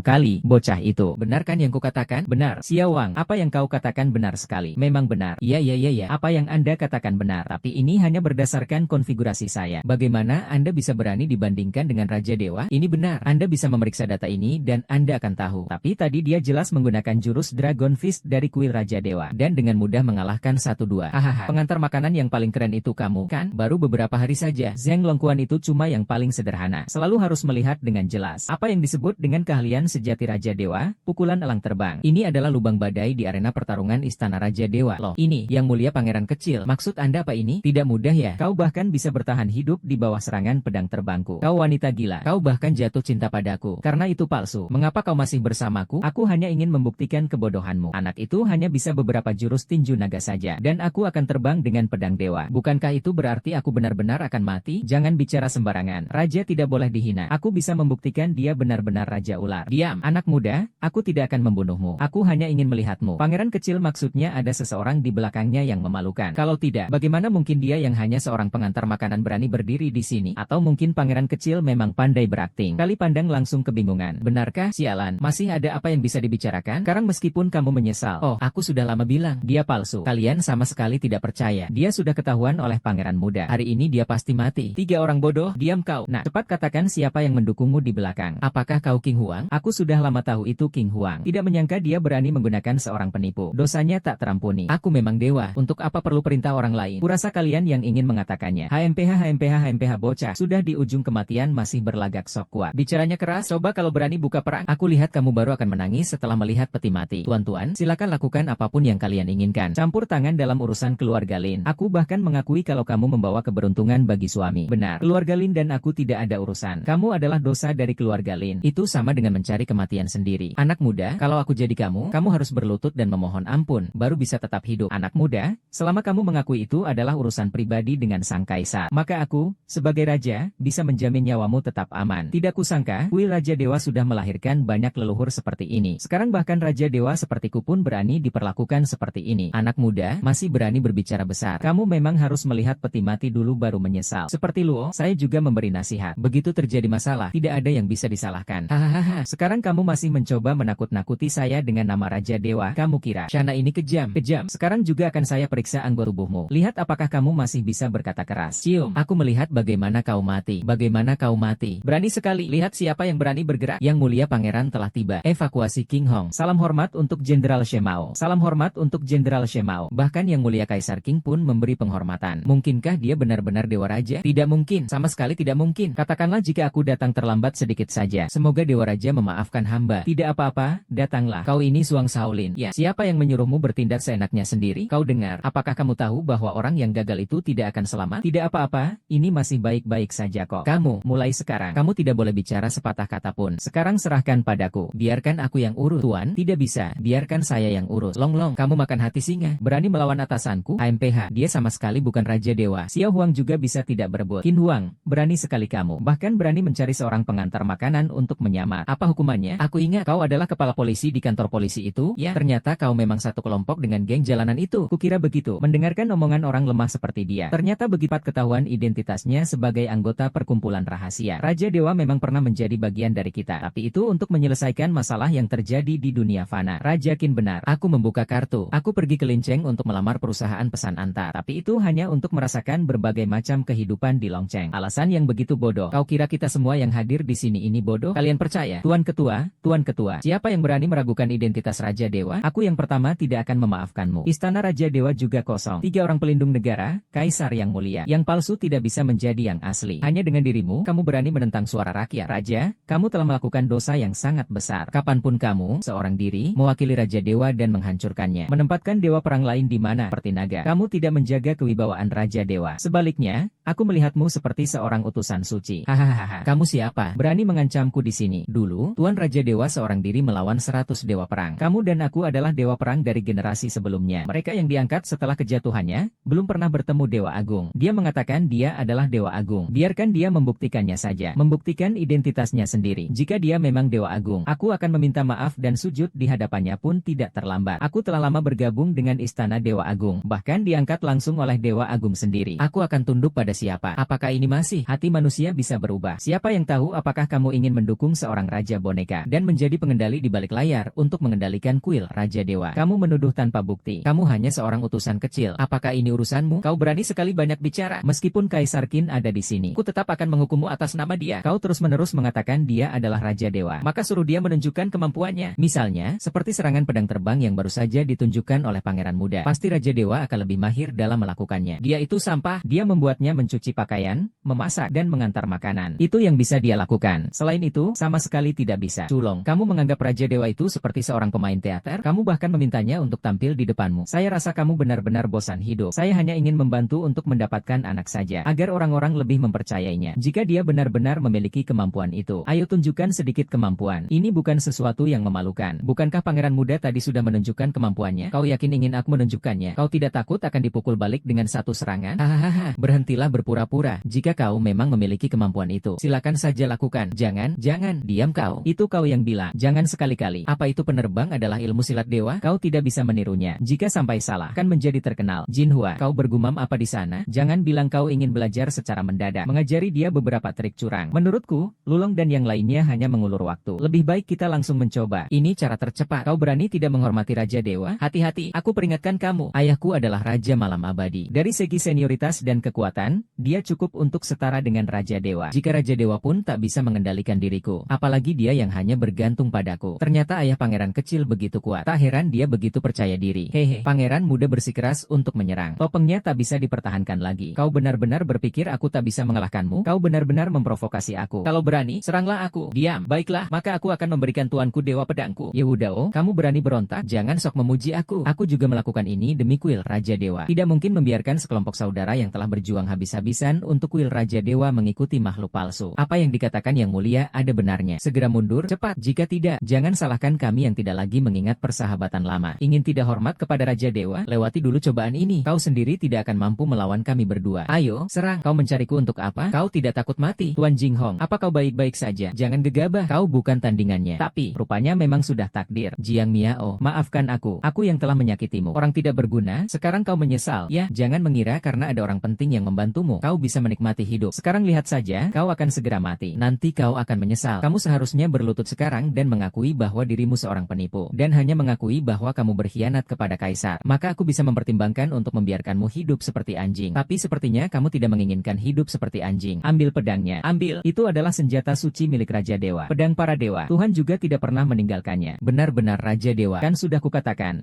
kali. Bocah itu. Benar kan yang kukatakan? Benar. Xiao Wang, apa yang kau katakan benar sekali. Memang benar. Iya. Apa yang Anda katakan benar. Tapi ini hanya berdasarkan konfigurasi saya. Bagaimana Anda bisa berani dibandingkan dengan Raja Dewa? Ini benar. Anda bisa memeriksa data ini dan Anda akan tahu. Tapi tadi dia jelas menggunakan jurus Dragon Fist dari kuil Raja Dewa. Dan dengan mudah mengalahkan 1-2. Hahaha. Pengantar makanan yang paling keren itu kamu, kan? Baru beberapa hari saja. Zheng Longquan itu cuma yang paling sederhana. Selalu harus melihat dengan jelas. Apa yang disebut dengan keahlian sejati Raja Dewa? Pukulan elang terbang. Ini adalah lubang badai di arena pertarungan Istana Raja Dewa. Loh, ini, yang mulia pangeran kecil. Maksud Anda apa ini? Tidak mudah ya? Kau bahkan bisa bertahan hidup di bawah serangan pedang terbangku. Kau wanita gila. Kau bahkan jatuh cinta padaku. Karena itu palsu. Mengapa kau masih bersamaku? Aku hanya ingin membuktikan kebodohanmu. Anak itu hanya bisa beberapa jurus tinju naga saja. Dan aku akan terbang dengan pedang dewa. Bukankah itu berarti aku benar-benar akan mati? Jangan bicara sembarangan. Raja tidak boleh dihina. Aku bisa membuktikan dia benar-benar Raja Ular. Diam, anak muda. Aku tidak akan membunuhmu. Aku hanya ingin melihatmu. Pangeran kecil maksudnya ada seseorang di belakangnya yang memalukan. Kalau tidak, bagaimana mungkin dia yang hanya seorang pengantar makanan berani berdiri di sini? Atau mungkin pangeran kecil memang pandai berakting? Kali pandang langsung kebingungan. Benarkah? Sialan. Masih ada apa yang bisa dibicarakan? Sekarang meskipun kamu menyesal. Oh, aku sudah lama bilang. Dia palsu. Kalian sama sekali tidak percaya. Dia sudah ketahuan oleh pangeran muda. Hari ini dia pasti mati. 3 orang bodoh. Diam kau. Nah, cepat katakan siapa yang mendukungmu di belakang. Apakah kau King Huang? Aku sudah lama tahu itu King Huang. Tidak menyangka dia berani menggunakan seorang penipu. Dosanya tak terampuni. Aku memang dewa. Untuk apa perlu perintah orang lain? Kurasa kalian yang ingin mengatakannya. HMPH bocah. Sudah di ujung kematian masih berlagak sok kuat. Bicaranya keras. Coba kalau berani buka perang. Aku lihat kamu baru akan menangis setelah melihat peti mati. Tuan-tuan, silakan lakukan apapun yang kalian inginkan. Campur tangan dalam urusan keluarga Lin. Aku bahkan mengakui kalau kamu membawa keberuntungan bagi suami. Benar. Keluarga Lin dan aku tidak ada urusan. Kamu adalah dosa dari keluarga Lin. Itu sama dengan mencari kematian sendiri. Anak muda, kalau aku jadi kamu harus berlutut dan memohon ampun, baru bisa tetap hidup. Anak muda, selama kamu mengakui itu adalah urusan pribadi dengan sang kaisar, maka aku, sebagai raja, bisa menjamin nyawamu tetap aman. Tidak kusangka, kuil Raja Dewa sudah melahirkan banyak leluhur seperti ini. Sekarang bahkan Raja Dewa sepertiku pun berani diperlakukan seperti ini. Anak muda, masih berani berbicara besar. Kamu memang harus melihat peti mati dulu baru menyesal. Seperti Luo, saya juga memberi nasihat. Begitu terjadi masalah, tidak ada yang bisa disalahkan. Hahaha, sekarang kamu masih mencoba menakut-nakuti saya dengan nama Raja Dewa. Kamu kira Shana ini kejam? Kejam. Sekarang juga akan saya periksa anggota tubuhmu. Lihat apakah kamu masih bisa berkata keras. Cium, aku melihat bagaimana kau mati. Bagaimana kau mati. Berani sekali. Lihat siapa yang berani bergerak. Yang mulia pangeran telah tiba. Evakuasi King Hong. Salam hormat untuk Jenderal Shemao. Salam hormat untuk Jenderal Shemao. Bahkan yang mulia Kaisar King pun memberi penghormatan. Mungkinkah dia benar-benar Dewa Raja? Tidak mungkin. Sama sekali tidak mungkin. Katakanlah jika aku datang terlambat sedikit saja. Semoga Dewa Raja memaafkan hamba. Tidak apa-apa, datanglah. Kau ini Suang Shaolin. Ya, siapa yang menyuruhmu bertindak seenaknya sendiri? Kau dengar. Apakah kamu tahu bahwa orang yang gagal itu tidak akan selamat? Tidak apa-apa, ini masih baik-baik saja kok. Kamu, mulai sekarang, kamu tidak boleh bicara sepatah kata pun. Sekarang serahkan padaku. Biarkan aku yang urus. Tuan, tidak bisa. Biarkan saya yang urus. Long, kamu makan hati singa. Berani melawan atasanku? HMPH, dia sama sekali bukan Raja Dewa. Xiao Huang juga bisa tidak berebut. Qin Huang, berani sekali kamu. Bahkan berani mencari seorang pengantar makanan untuk menyamar. Apa hukumannya? Aku ingat kau adalah kepala polisi di kantor polisi itu. Ya, ternyata kau memang satu kelompok dengan geng jalanan itu. Kukira begitu. Mendengarkan omongan orang lemah seperti dia. Ternyata begitu ketahuan identitasnya sebagai anggota perkumpulan rahasia. Raja Dewa memang pernah menjadi bagian dari kita. Tapi itu untuk menyelesaikan masalah yang terjadi di dunia fana. Raja Qin benar. Aku membuka kartu. Aku pergi ke Linceng untuk melamar perusahaan pesan antar. Tapi itu hanya untuk merasakan berbagai macam kehidupan di Longcheng. Alasan yang begitu bodoh. Kau kira kita semua yang hadir di sini ini bodoh? Kalian percaya? Tuan Ketua, siapa yang berani meragukan identitas Raja Dewa? Aku yang pertama tidak akan memaafkanmu. Istana Raja Dewa juga kosong. 3 orang pelindung negara, Kaisar yang mulia. Yang palsu tidak bisa menjadi yang asli. Hanya dengan dirimu, kamu berani menentang suara rakyat. Raja, kamu telah melakukan dosa yang sangat besar. Kapanpun kamu, seorang diri, mewakili Raja Dewa dan menghancurkannya. Menempatkan dewa perang lain di mana? Seperti naga. Kamu tidak menjaga kewibawaan Raja Dewa. Sebaliknya, Aku melihatmu seperti seorang utusan suci. Hahaha, kamu siapa? Berani mengancamku di sini? Dulu, Tuan Raja Dewa seorang diri melawan 100 dewa perang. Kamu dan aku adalah dewa perang dari generasi sebelumnya. Mereka yang diangkat setelah kejatuhannya, belum pernah bertemu Dewa Agung. Dia mengatakan dia adalah Dewa Agung. Biarkan dia membuktikannya saja. Membuktikan identitasnya sendiri. Jika dia memang Dewa Agung, aku akan meminta maaf dan sujud di hadapannya pun tidak terlambat. Aku telah lama bergabung dengan Istana Dewa Agung. Bahkan diangkat langsung oleh Dewa Agung sendiri. Aku akan tunduk pada siapa? Apakah ini masih hati manusia bisa berubah? Siapa yang tahu apakah kamu ingin mendukung seorang raja boneka dan menjadi pengendali di balik layar untuk mengendalikan kuil Raja Dewa? Kamu menuduh tanpa bukti. Kamu hanya seorang utusan kecil. Apakah ini urusanmu? Kau berani sekali banyak bicara. Meskipun Kaisar Qin ada di sini, aku tetap akan menghukummu atas nama dia. Kau terus-menerus mengatakan dia adalah Raja Dewa. Maka suruh dia menunjukkan kemampuannya. Misalnya, seperti serangan pedang terbang yang baru saja ditunjukkan oleh Pangeran Muda. Pasti Raja Dewa akan lebih mahir dalam melakukannya. Dia itu sampah. Dia membuatnya mencuci pakaian, memasak, dan mengantar makanan. Itu yang bisa dia lakukan. Selain itu, sama sekali tidak bisa. Culong, kamu menganggap Raja Dewa itu seperti seorang pemain teater? Kamu bahkan memintanya untuk tampil di depanmu. Saya rasa kamu benar-benar bosan hidup. Saya hanya ingin membantu untuk mendapatkan anak saja, agar orang-orang lebih mempercayainya. Jika dia benar-benar memiliki kemampuan itu, ayo tunjukkan sedikit kemampuan. Ini bukan sesuatu yang memalukan. Bukankah Pangeran Muda tadi sudah menunjukkan kemampuannya? Kau yakin ingin aku menunjukkannya? Kau tidak takut akan dipukul balik dengan satu serangan? Hahaha, berhentilah berpura-pura. Jika kau memang memiliki kemampuan itu, silakan saja lakukan. Jangan, diam kau. Itu kau yang bilang. Jangan sekali-kali. Apa itu penerbang adalah ilmu silat dewa? Kau tidak bisa menirunya. Jika sampai salah, akan menjadi terkenal. Jinhua, kau bergumam apa di sana? Jangan bilang kau ingin belajar secara mendadak. Mengajari dia beberapa trik curang. Menurutku, Lulong dan yang lainnya hanya mengulur waktu. Lebih baik kita langsung mencoba. Ini cara tercepat. Kau berani tidak menghormati Raja Dewa? Hati-hati, aku peringatkan kamu. Ayahku adalah Raja Malam Abadi. Dari segi senioritas dan kekuatan, dia cukup untuk setara dengan Raja Dewa. Jika Raja Dewa pun tak bisa mengendalikan diriku, apalagi dia yang hanya bergantung padaku. Ternyata ayah pangeran kecil begitu kuat. Tak heran dia begitu percaya diri. Hehe, Pangeran Muda bersikeras untuk menyerang. Topengnya tak bisa dipertahankan lagi. Kau benar-benar berpikir aku tak bisa mengalahkanmu? Kau benar-benar memprovokasi aku. Kalau berani, seranglah aku. Diam. Baiklah, maka aku akan memberikan tuanku Dewa Pedangku. Yehudao, kamu berani berontak? Jangan sok memuji aku. Aku juga melakukan ini demi kuil Raja Dewa. Tidak mungkin membiarkan sekelompok saudara yang telah berjuang habis-habisan untuk kuil Raja Dewa mengikuti makhluk palsu. Apa yang dikatakan Yang Mulia ada benarnya. Segera mundur, cepat. Jika tidak, jangan salahkan kami yang tidak lagi mengingat persahabatan lama. Ingin tidak hormat kepada Raja Dewa? Lewati dulu cobaan ini. Kau sendiri tidak akan mampu melawan kami berdua. Ayo, serang. Kau mencariku untuk apa? Kau tidak takut mati? Tuan Jinghong, apa kau baik-baik saja? Jangan gegabah. Kau bukan tandingannya. Tapi, rupanya memang sudah takdir. Jiang Miao, maafkan aku. Aku yang telah menyakitimu. Orang tidak berguna, sekarang kau menyesal. Ya, jangan mengira karena ada orang penting yang membantumu, kau bisa menikmati hidup. Sekarang lihat saja, kau akan segera mati. Nanti kau akan menyesal. Kamu seharusnya berlutut sekarang dan mengakui bahwa dirimu seorang penipu. Dan hanya mengakui bahwa kamu berkhianat kepada Kaisar. Maka aku bisa mempertimbangkan untuk membiarkanmu hidup seperti anjing. Tapi sepertinya kamu tidak menginginkan hidup seperti anjing. Ambil pedangnya. Ambil. Itu adalah senjata suci milik Raja Dewa. Pedang para dewa. Tuhan juga tidak pernah meninggalkannya. Benar-benar Raja Dewa. Kan sudah kukatakan.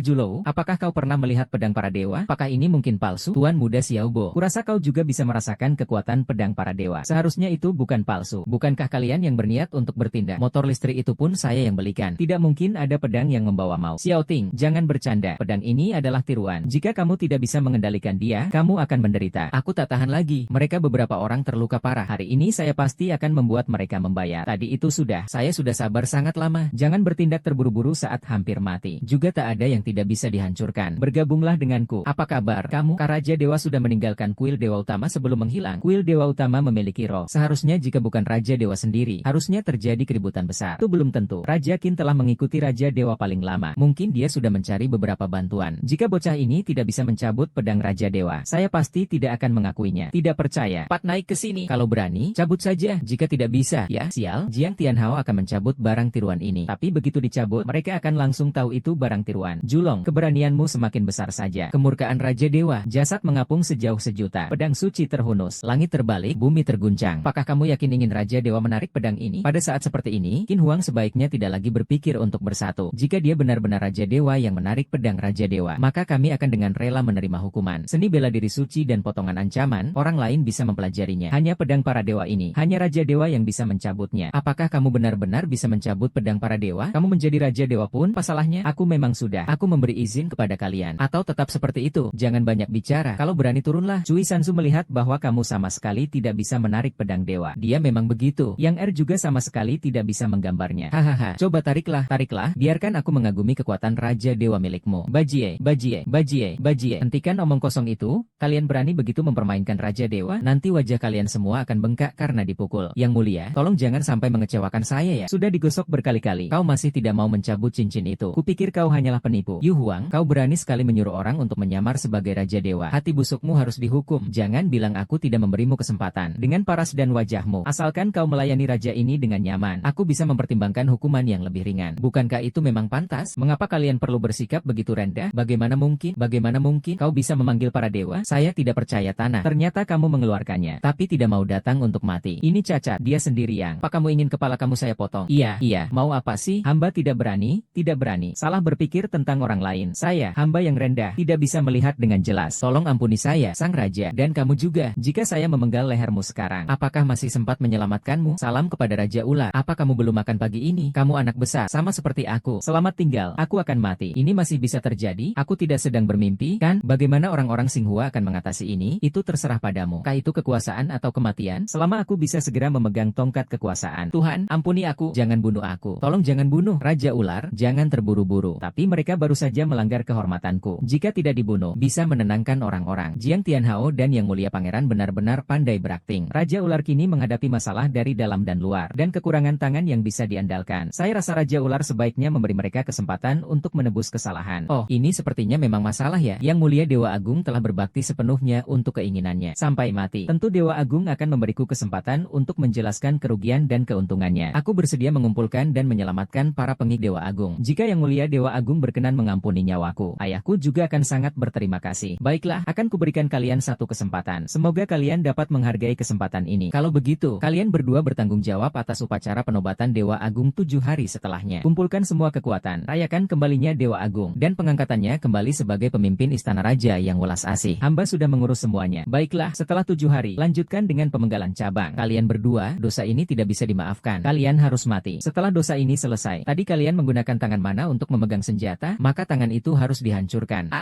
Julou, apakah kau pernah melihat pedang para dewa? Apakah ini mungkin palsu? Tuan Muda Xiaobo, kurasa kau juga bisa merasakan kekuatan pedang para dewa. Seharusnya itu bukan palsu. Bukankah kalian yang berniat untuk bertindak? Motor listrik itu pun saya yang belikan. Tidak mungkin ada pedang yang membawa mau. Xiao Ting, jangan bercanda. Pedang ini adalah tiruan. Jika kamu tidak bisa mengendalikan dia, kamu akan menderita. Aku tak tahan lagi. Mereka beberapa orang terluka parah. Hari ini saya pasti akan membuat mereka membayar. Tadi itu sudah. Saya sudah sabar sangat lama. Jangan bertindak terburu-buru saat hampir mati. Juga tak ada yang tidak bisa dihancurkan. Bergabunglah denganku. Apa kabar kamu? Raja Dewa sudah meninggalkan kuil Dewa Utama sebelum menghilang. Kuil Dewa Utama memiliki roh. Seharusnya jika bukan Raja Dewa sendiri, harusnya terjadi keributan besar. Itu belum tentu. Raja Qin telah mengikuti Raja Dewa paling lama. Mungkin dia sudah mencari beberapa bantuan. Jika bocah ini tidak bisa mencabut pedang Raja Dewa, saya pasti tidak akan mengakuinya. Tidak percaya? Pat naik ke sini. Kalau berani, cabut saja. Jika tidak bisa, ya, sial, Jiang Tianhao akan mencabut barang tiruan ini. Tapi begitu dicabut, mereka akan langsung tahu itu barang tiruan. Julong, keberanianmu semakin besar saja. Kemurkaan Raja Dewa, jasad mengapung sejauh sejuta. Pedang suci terhunus, langit terbalik, bumi terguncang. Apakah kamu yakin ingin Raja Dewa menarik pedang ini? Pada saat seperti ini, Qin Huang sebaiknya tidak lagi berpikir untuk bersatu. Jika dia benar-benar Raja Dewa yang menarik pedang Raja Dewa, maka kami akan dengan rela menerima hukuman. Seni bela diri suci dan potongan ancaman, orang lain bisa mempelajarinya. Hanya pedang para dewa ini, hanya Raja Dewa yang bisa mencabutnya. Apakah kamu benar-benar bisa mencabut pedang para dewa? Kamu menjadi Raja Dewa pun, pasalahnya, aku memang sudah. Aku memberi izin kepada kalian. Atau tetap seperti itu, jangan banyak bicara. Kalau berani turunlah. Cui Sansu melihat bahwa kamu sama sekali tidak bisa menarik pedang dewa. Dia memang begitu. Yang Er juga sama sekali tidak bisa menggambarnya. Hahaha, coba tariklah, biarkan aku mengagumi kekuatan Raja Dewa milikmu. Bajie. Hentikan omong kosong itu, kalian berani begitu mempermainkan Raja Dewa? Nanti wajah kalian semua akan bengkak karena dipukul. Yang mulia, tolong jangan sampai mengecewakan saya ya. Sudah digosok berkali-kali, kau masih tidak mau mencabut cincin itu. Kupikir kau hanyalah penipu. Yu Huang, kau berani sekali menyuruh orang untuk menyamar sebagai Raja Dewa. Hati busukmu harus dihukum. Jangan bilang aku tidak memberimu kesempatan. Dengan paras dan wajahmu, asalkan kau melayani raja ini dengan nyaman, aku bisa mempertimbangkan hukuman yang lebih ringan. Bukankah itu memang pantas? Mengapa kalian perlu bersikap begitu rendah? Bagaimana mungkin kau bisa memanggil para dewa? Saya tidak percaya tanah. Ternyata kamu mengeluarkannya, tapi tidak mau datang untuk mati. Ini cacat, dia sendiri yang. Apa kamu ingin kepala kamu saya potong? Iya, mau apa sih? Hamba tidak berani. Salah berpikir tentang orang lain. Saya, hamba yang rendah, tidak bisa melihat dengan jelas. Tolong ampuni saya, sang raja, dan kamu juga. Jika saya memenggal lehermu sekarang, apakah masih sempat menyelamatkanmu? Salam kepada Raja Ular. Apa kamu belum makan pagi ini? Kamu anak besar, sama seperti aku. Selamat tinggal, aku akan mati. Ini masih bisa terjadi? Aku tidak sedang bermimpi, kan? Bagaimana orang-orang Xinghua akan mengatasi ini? Itu terserah padamu. Kah itu kekuasaan atau kematian? Selama aku bisa segera memegang tongkat kekuasaan. Tuhan, ampuni aku. Jangan bunuh aku. Tolong jangan bunuh. Raja Ular, jangan terburu-buru. Tapi mereka baru saja melanggar kehormatanku. Jika tidak dibunuh, bisa menenangkan orang-orang. Jiang Tianhao dan Yang Mulia Pangeran benar-benar pandai berakting. Raja Ular kini menghadapi masalah dari dalam dan luar, dan kekurangan tangan yang bisa diandalkan. Saya rasa Raja Ular sebaiknya memberi mereka kesempatan untuk menebus kesalahan. Oh, ini sepertinya memang masalah ya. Yang Mulia Dewa Agung telah berbakti sepenuhnya untuk keinginannya. Sampai mati. Tentu Dewa Agung akan memberiku kesempatan untuk menjelaskan kerugian dan keuntungannya. Aku bersedia mengumpulkan dan menyelamatkan para pengik Dewa Agung. Jika Yang Mulia Dewa Agung berkenan mengampuni nyawaku, ayahku juga akan sangat berterima kasih. Baiklah, akan kuberikan kalian satu kesempatan. Semoga kalian dapat menghargai kesempatan ini. Kalau begitu, kalian berdua bertanggung jawab atas upacara penobatan Dewa Agung 7 hari setelahnya. Kumpulkan semua kekuatan, rayakan kembalinya Dewa Agung, dan pengangkatannya kembali sebagai pemimpin Istana Raja yang welas asih. Hamba sudah mengurus semuanya. Baiklah, setelah 7 hari, lanjutkan dengan pemenggalan cabang. Kalian berdua, dosa ini tidak bisa dimaafkan. Kalian harus mati. Setelah dosa ini selesai, tadi kalian menggunakan tangan mana untuk memegang senjata? Maka tangan itu harus dihancurkan.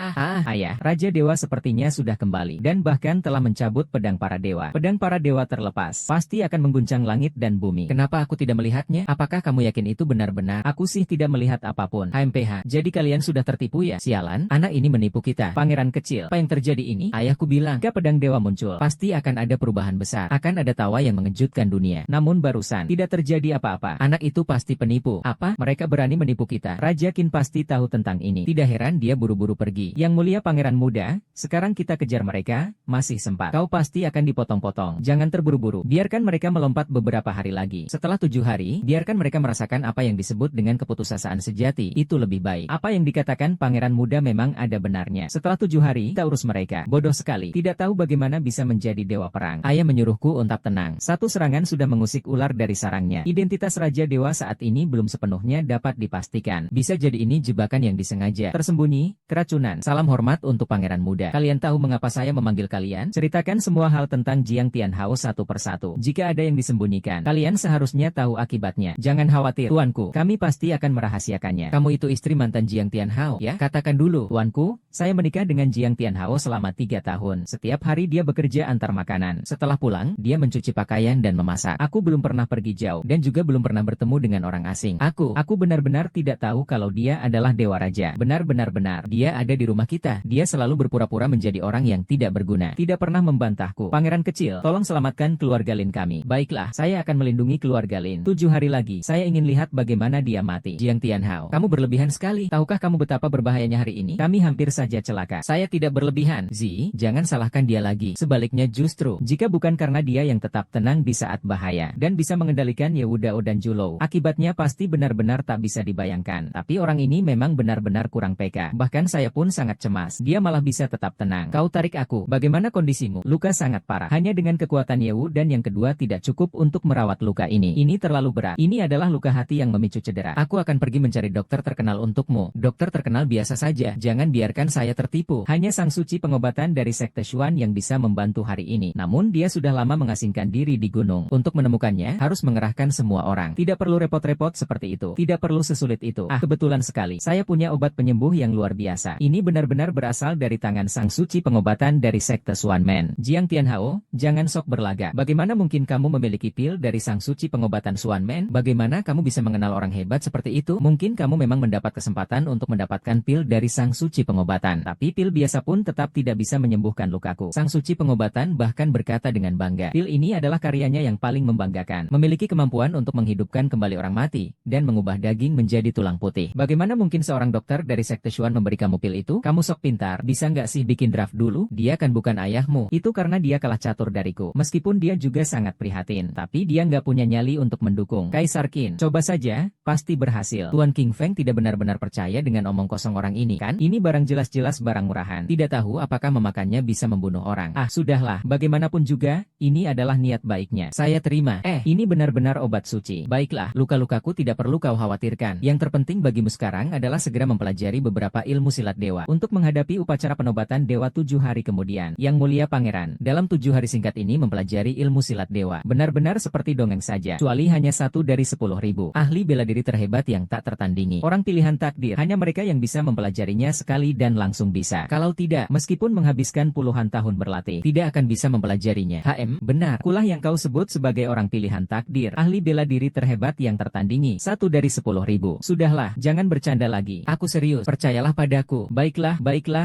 Ayah, Raja Dewa sepertinya sudah kembali, dan bahkan telah mencabut pedang para dewa. Pedang para dewa terlepas, pasti akan mengguncang langit dan bumi. Kenapa aku tidak melihatnya? Apakah kamu yakin itu benar-benar? Aku sih tidak melihat apapun. HMPH, jadi kalian sudah tertipu ya? Sialan, anak ini menipu kita. Pangeran kecil, apa yang terjadi ini? Ayahku bilang, jika pedang dewa muncul, pasti akan ada perubahan besar. Akan ada tawa yang mengejutkan dunia. Namun barusan, tidak terjadi apa-apa. Anak itu pasti penipu. Apa? Mereka berani menipu kita. Raja Qin pasti tahu tentang ini. Tidak heran dia buru-buru pergi. Yang Mulia Pangeran Muda, sekarang kita kejar mereka. Masih sempat. Kau pasti akan dipotong-potong. Jangan terburu-buru. Biarkan mereka melompat beberapa hari lagi. Setelah 7 hari, biarkan mereka merasakan apa yang disebut dengan keputusasaan sejati. Itu lebih baik. Apa yang dikatakan Pangeran Muda memang ada benarnya. Setelah 7 hari, kita urus mereka. Bodoh sekali. Tidak tahu bagaimana bisa menjadi dewa perang. Ayah menyuruhku untuk tenang. Satu serangan sudah mengusik ular dari sarangnya. Identitas Raja Dewa saat ini belum sepenuhnya dapat dipastikan. Bisa jadi ini jebakan yang disengaja. Tersembunyi, keracunan. Salam hormat untuk Pangeran Muda. Kalian tahu mengapa saya memanggil kalian? Ceritakan semua hal tentang Jiang Tianhao satu persatu. Jika ada yang disembunyikan, kalian seharusnya tahu akibatnya. Jangan khawatir, tuanku. Kami pasti akan merahasiakannya. Kamu itu istri mantan Jiang Tianhao, ya? Katakan dulu, tuanku. Saya menikah dengan Jiang Tianhao selama 3 tahun. Setiap hari dia bekerja antar makanan. Setelah pulang, dia mencuci pakaian dan memasak. Aku belum pernah pergi jauh, dan juga belum pernah bertemu dengan orang asing. Aku benar-benar tidak tahu kalau dia adalah Dewa Raja. Benar-benar, dia ada di rumah kita. Dia selalu berpura-pura menjadi orang yang tidak berguna. Tidak pernah membantahku. Pangeran kecil, tolong selamatkan keluarga Lin kami. Baiklah, saya akan melindungi keluarga Lin. 7 hari lagi, saya ingin lihat bagaimana dia mati. Jiang Tianhao, kamu berlebihan sekali. Tahukah kamu betapa berbahayanya hari ini? Kami hampir saja celaka. Saya tidak berlebihan. Jangan salahkan dia lagi. Sebaliknya justru, jika bukan karena dia yang tetap tenang di saat bahaya, dan bisa mengendalikan Yewu Dao dan Julou, akibatnya pasti benar-benar tak bisa dibayangkan. Tapi orang ini memang benar-benar kurang peka. Bahkan saya pun sangat cemas. Dia malah bisa tetap tenang. Kau tarik aku. Bagaimana kondisimu? Luka sangat parah. Hanya dengan kekuatan Yewu dan yang kedua tidak cukup untuk merawat luka ini. Ini terlalu berat. Ini adalah luka hati yang memicu cedera. Aku akan pergi mencari dokter terkenal untukmu. Dokter terkenal biasa saja. Jangan biarkan saya tertipu. Hanya sang suci pengobatan dari Sekte Xuan yang bisa membantu hari ini. Namun dia sudah lama mengasingkan diri di gunung. Untuk menemukannya, harus mengerahkan semua orang. Tidak perlu repot-repot seperti itu. Tidak perlu sesulit itu. Kebetulan sekali. Saya punya obat penyembuh yang luar biasa. Ini benar-benar berasal dari tangan sang suci pengobatan pengobatan dari sekte Xuanmen. Jiang Tianhao, jangan sok berlagak. Bagaimana mungkin kamu memiliki pil dari sang suci pengobatan Xuanmen? Bagaimana kamu bisa mengenal orang hebat seperti itu? Mungkin kamu memang mendapat kesempatan untuk mendapatkan pil dari sang suci pengobatan. Tapi pil biasa pun tetap tidak bisa menyembuhkan lukaku. Sang suci pengobatan bahkan berkata dengan bangga, pil ini adalah karyanya yang paling membanggakan. Memiliki kemampuan untuk menghidupkan kembali orang mati, dan mengubah daging menjadi tulang putih. Bagaimana mungkin seorang dokter dari sekte Xuan memberi kamu pil itu? Kamu sok pintar, bisa nggak sih bikin draft dulu? Dia kan bukan ayahmu. Itu karena dia kalah catur dariku. Meskipun dia juga sangat prihatin, tapi dia nggak punya nyali untuk mendukung. Kaisar Qin, coba saja, pasti berhasil. Tuan King Feng tidak benar-benar percaya dengan omong kosong orang ini kan? Ini barang jelas-jelas barang murahan. Tidak tahu apakah memakannya bisa membunuh orang. Ah, sudahlah, bagaimanapun juga, ini adalah niat baiknya. Saya terima. Ini benar-benar obat suci. Baiklah, luka-lukaku tidak perlu kau khawatirkan. Yang terpenting bagimu sekarang adalah segera mempelajari beberapa ilmu silat dewa untuk menghadapi upacara penobatan dewa 7 hari kemudian. Yang mulia pangeran, dalam 7 hari singkat ini mempelajari ilmu silat dewa benar-benar seperti dongeng saja. Kecuali hanya 1 dari 10.000 ahli bela diri terhebat yang tak tertandingi. Orang pilihan takdir, hanya mereka yang bisa mempelajarinya sekali dan langsung bisa. Kalau tidak, meskipun menghabiskan puluhan tahun berlatih, tidak akan bisa mempelajarinya. Benar, kulah yang kau sebut sebagai orang pilihan takdir, ahli bela diri terhebat yang tertandingi. 1 dari 10.000. Sudahlah, jangan bercanda lagi. Aku serius, percayalah padaku. Baiklah,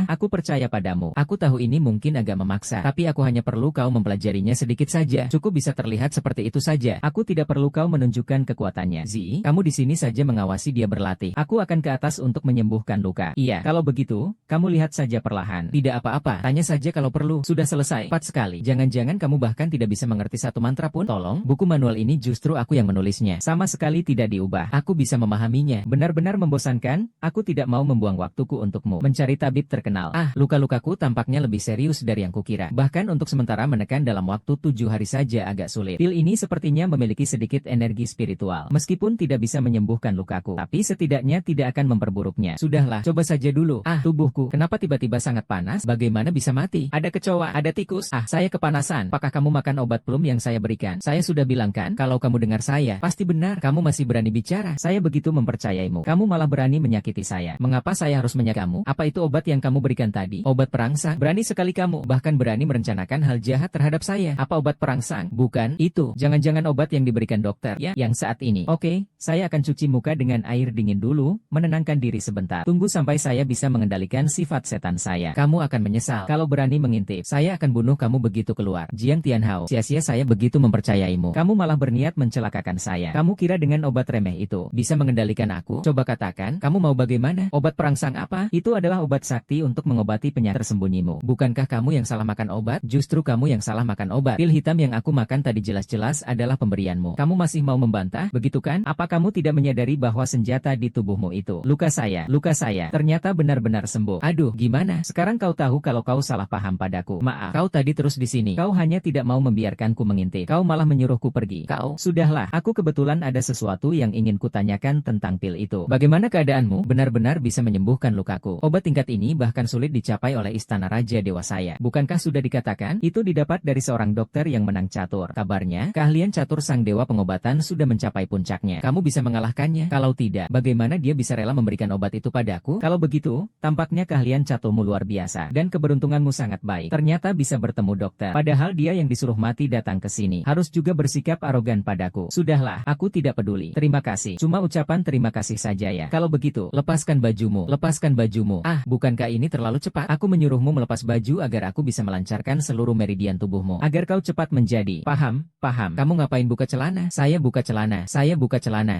aku percaya padamu. Aku tahu ini mungkin agak memaksa, tapi aku hanya perlu kau mempelajarinya sedikit saja. Cukup bisa terlihat seperti itu saja. Aku tidak perlu kau menunjukkan kekuatannya. Zi, kamu di sini saja mengawasi dia berlatih. Aku akan ke atas untuk menyembuhkan luka. Iya, kalau begitu, kamu lihat saja perlahan. Tidak apa-apa, tanya saja kalau perlu. Sudah selesai. Cepat sekali. Jangan-jangan kamu bahkan tidak bisa mengerti satu mantra pun. Tolong, buku manual ini justru aku yang menulisnya. Sama sekali tidak diubah. Aku bisa memahaminya. Benar-benar membosankan. Aku tidak mau membuang waktuku untukmu mencari tabib terkenal. Luka-lukaku tampaknya lebih serius dari yang kukira. Bahkan untuk sementara menekan dalam waktu 7 hari saja agak sulit. Pil ini sepertinya memiliki sedikit energi spiritual. Meskipun tidak bisa menyembuhkan lukaku, tapi setidaknya tidak akan memperburuknya. Sudahlah, coba saja dulu. Tubuhku, kenapa tiba-tiba sangat panas? Bagaimana bisa mati? Ada kecoa, ada tikus. Saya kepanasan. Apakah kamu makan obat plum yang saya berikan? Saya sudah bilang kan, kalau kamu dengar saya, pasti benar. Kamu masih berani bicara. Saya begitu mempercayaimu. Kamu malah berani menyakiti saya. Mengapa saya harus menyakiti kamu? Apa itu obat yang kamu berikan tadi? Obat perangsang? Berani sekali kamu. Bahkan berani merencanakan hal jahat terhadap saya. Apa obat perangsang? Bukan, itu. Jangan-jangan obat yang diberikan dokter, ya? Yang saat ini. Oke, saya akan cuci muka dengan air dingin dulu, menenangkan diri sebentar. Tunggu sampai saya bisa mengendalikan sifat setan saya. Kamu akan menyesal. Kalau berani mengintip, saya akan bunuh kamu begitu keluar. Jiang Tianhao, sia-sia saya begitu mempercayaimu. Kamu malah berniat mencelakakan saya. Kamu kira dengan obat remeh itu bisa mengendalikan aku? Coba katakan, kamu mau bagaimana? Obat perangsang apa? Itu adalah obat sakti untuk mengobati penyakit tersembunyimu. Bukankah kamu yang salah makan obat? Justru kamu yang salah makan obat. Pil hitam yang aku makan tadi jelas-jelas adalah pemberianmu. Kamu masih mau membantah? Begitu kan? Apa kamu tidak menyadari bahwa senjata di tubuhmu itu? Luka saya, ternyata benar-benar sembuh. Aduh, gimana? Sekarang kau tahu kalau kau salah paham padaku. Maaf, kau tadi terus di sini. Kau hanya tidak mau membiarkanku mengintip. Kau malah menyuruhku pergi. Sudahlah, aku kebetulan ada sesuatu yang ingin kutanyakan tentang pil itu. Bagaimana keadaanmu? Benar-benar bisa menyembuhkan lukaku. Obat tingkat ini bahkan sulit dicapai oleh istana Raja Dewa saya. Bukankah sudah dikatakan? Itu didapat dari seorang dokter yang menang catur. Kabarnya, keahlian catur sang dewa pengobatan sudah mencapai puncaknya. Kamu bisa mengalahkannya? Kalau tidak, bagaimana dia bisa rela memberikan obat itu padaku? Kalau begitu, tampaknya keahlian caturmu luar biasa. Dan keberuntunganmu sangat baik. Ternyata bisa bertemu dokter. Padahal dia yang disuruh mati datang ke sini. Harus juga bersikap arogan padaku. Sudahlah, aku tidak peduli. Terima kasih. Cuma ucapan terima kasih saja ya. Kalau begitu, lepaskan bajumu. Bukankah ini terlalu cepat? Aku menyuruhmu melepas baju agar aku bisa melancarkan seluruh meridian tubuhmu. Agar kau cepat menjadi. Paham? Kamu ngapain buka celana? Saya buka celana.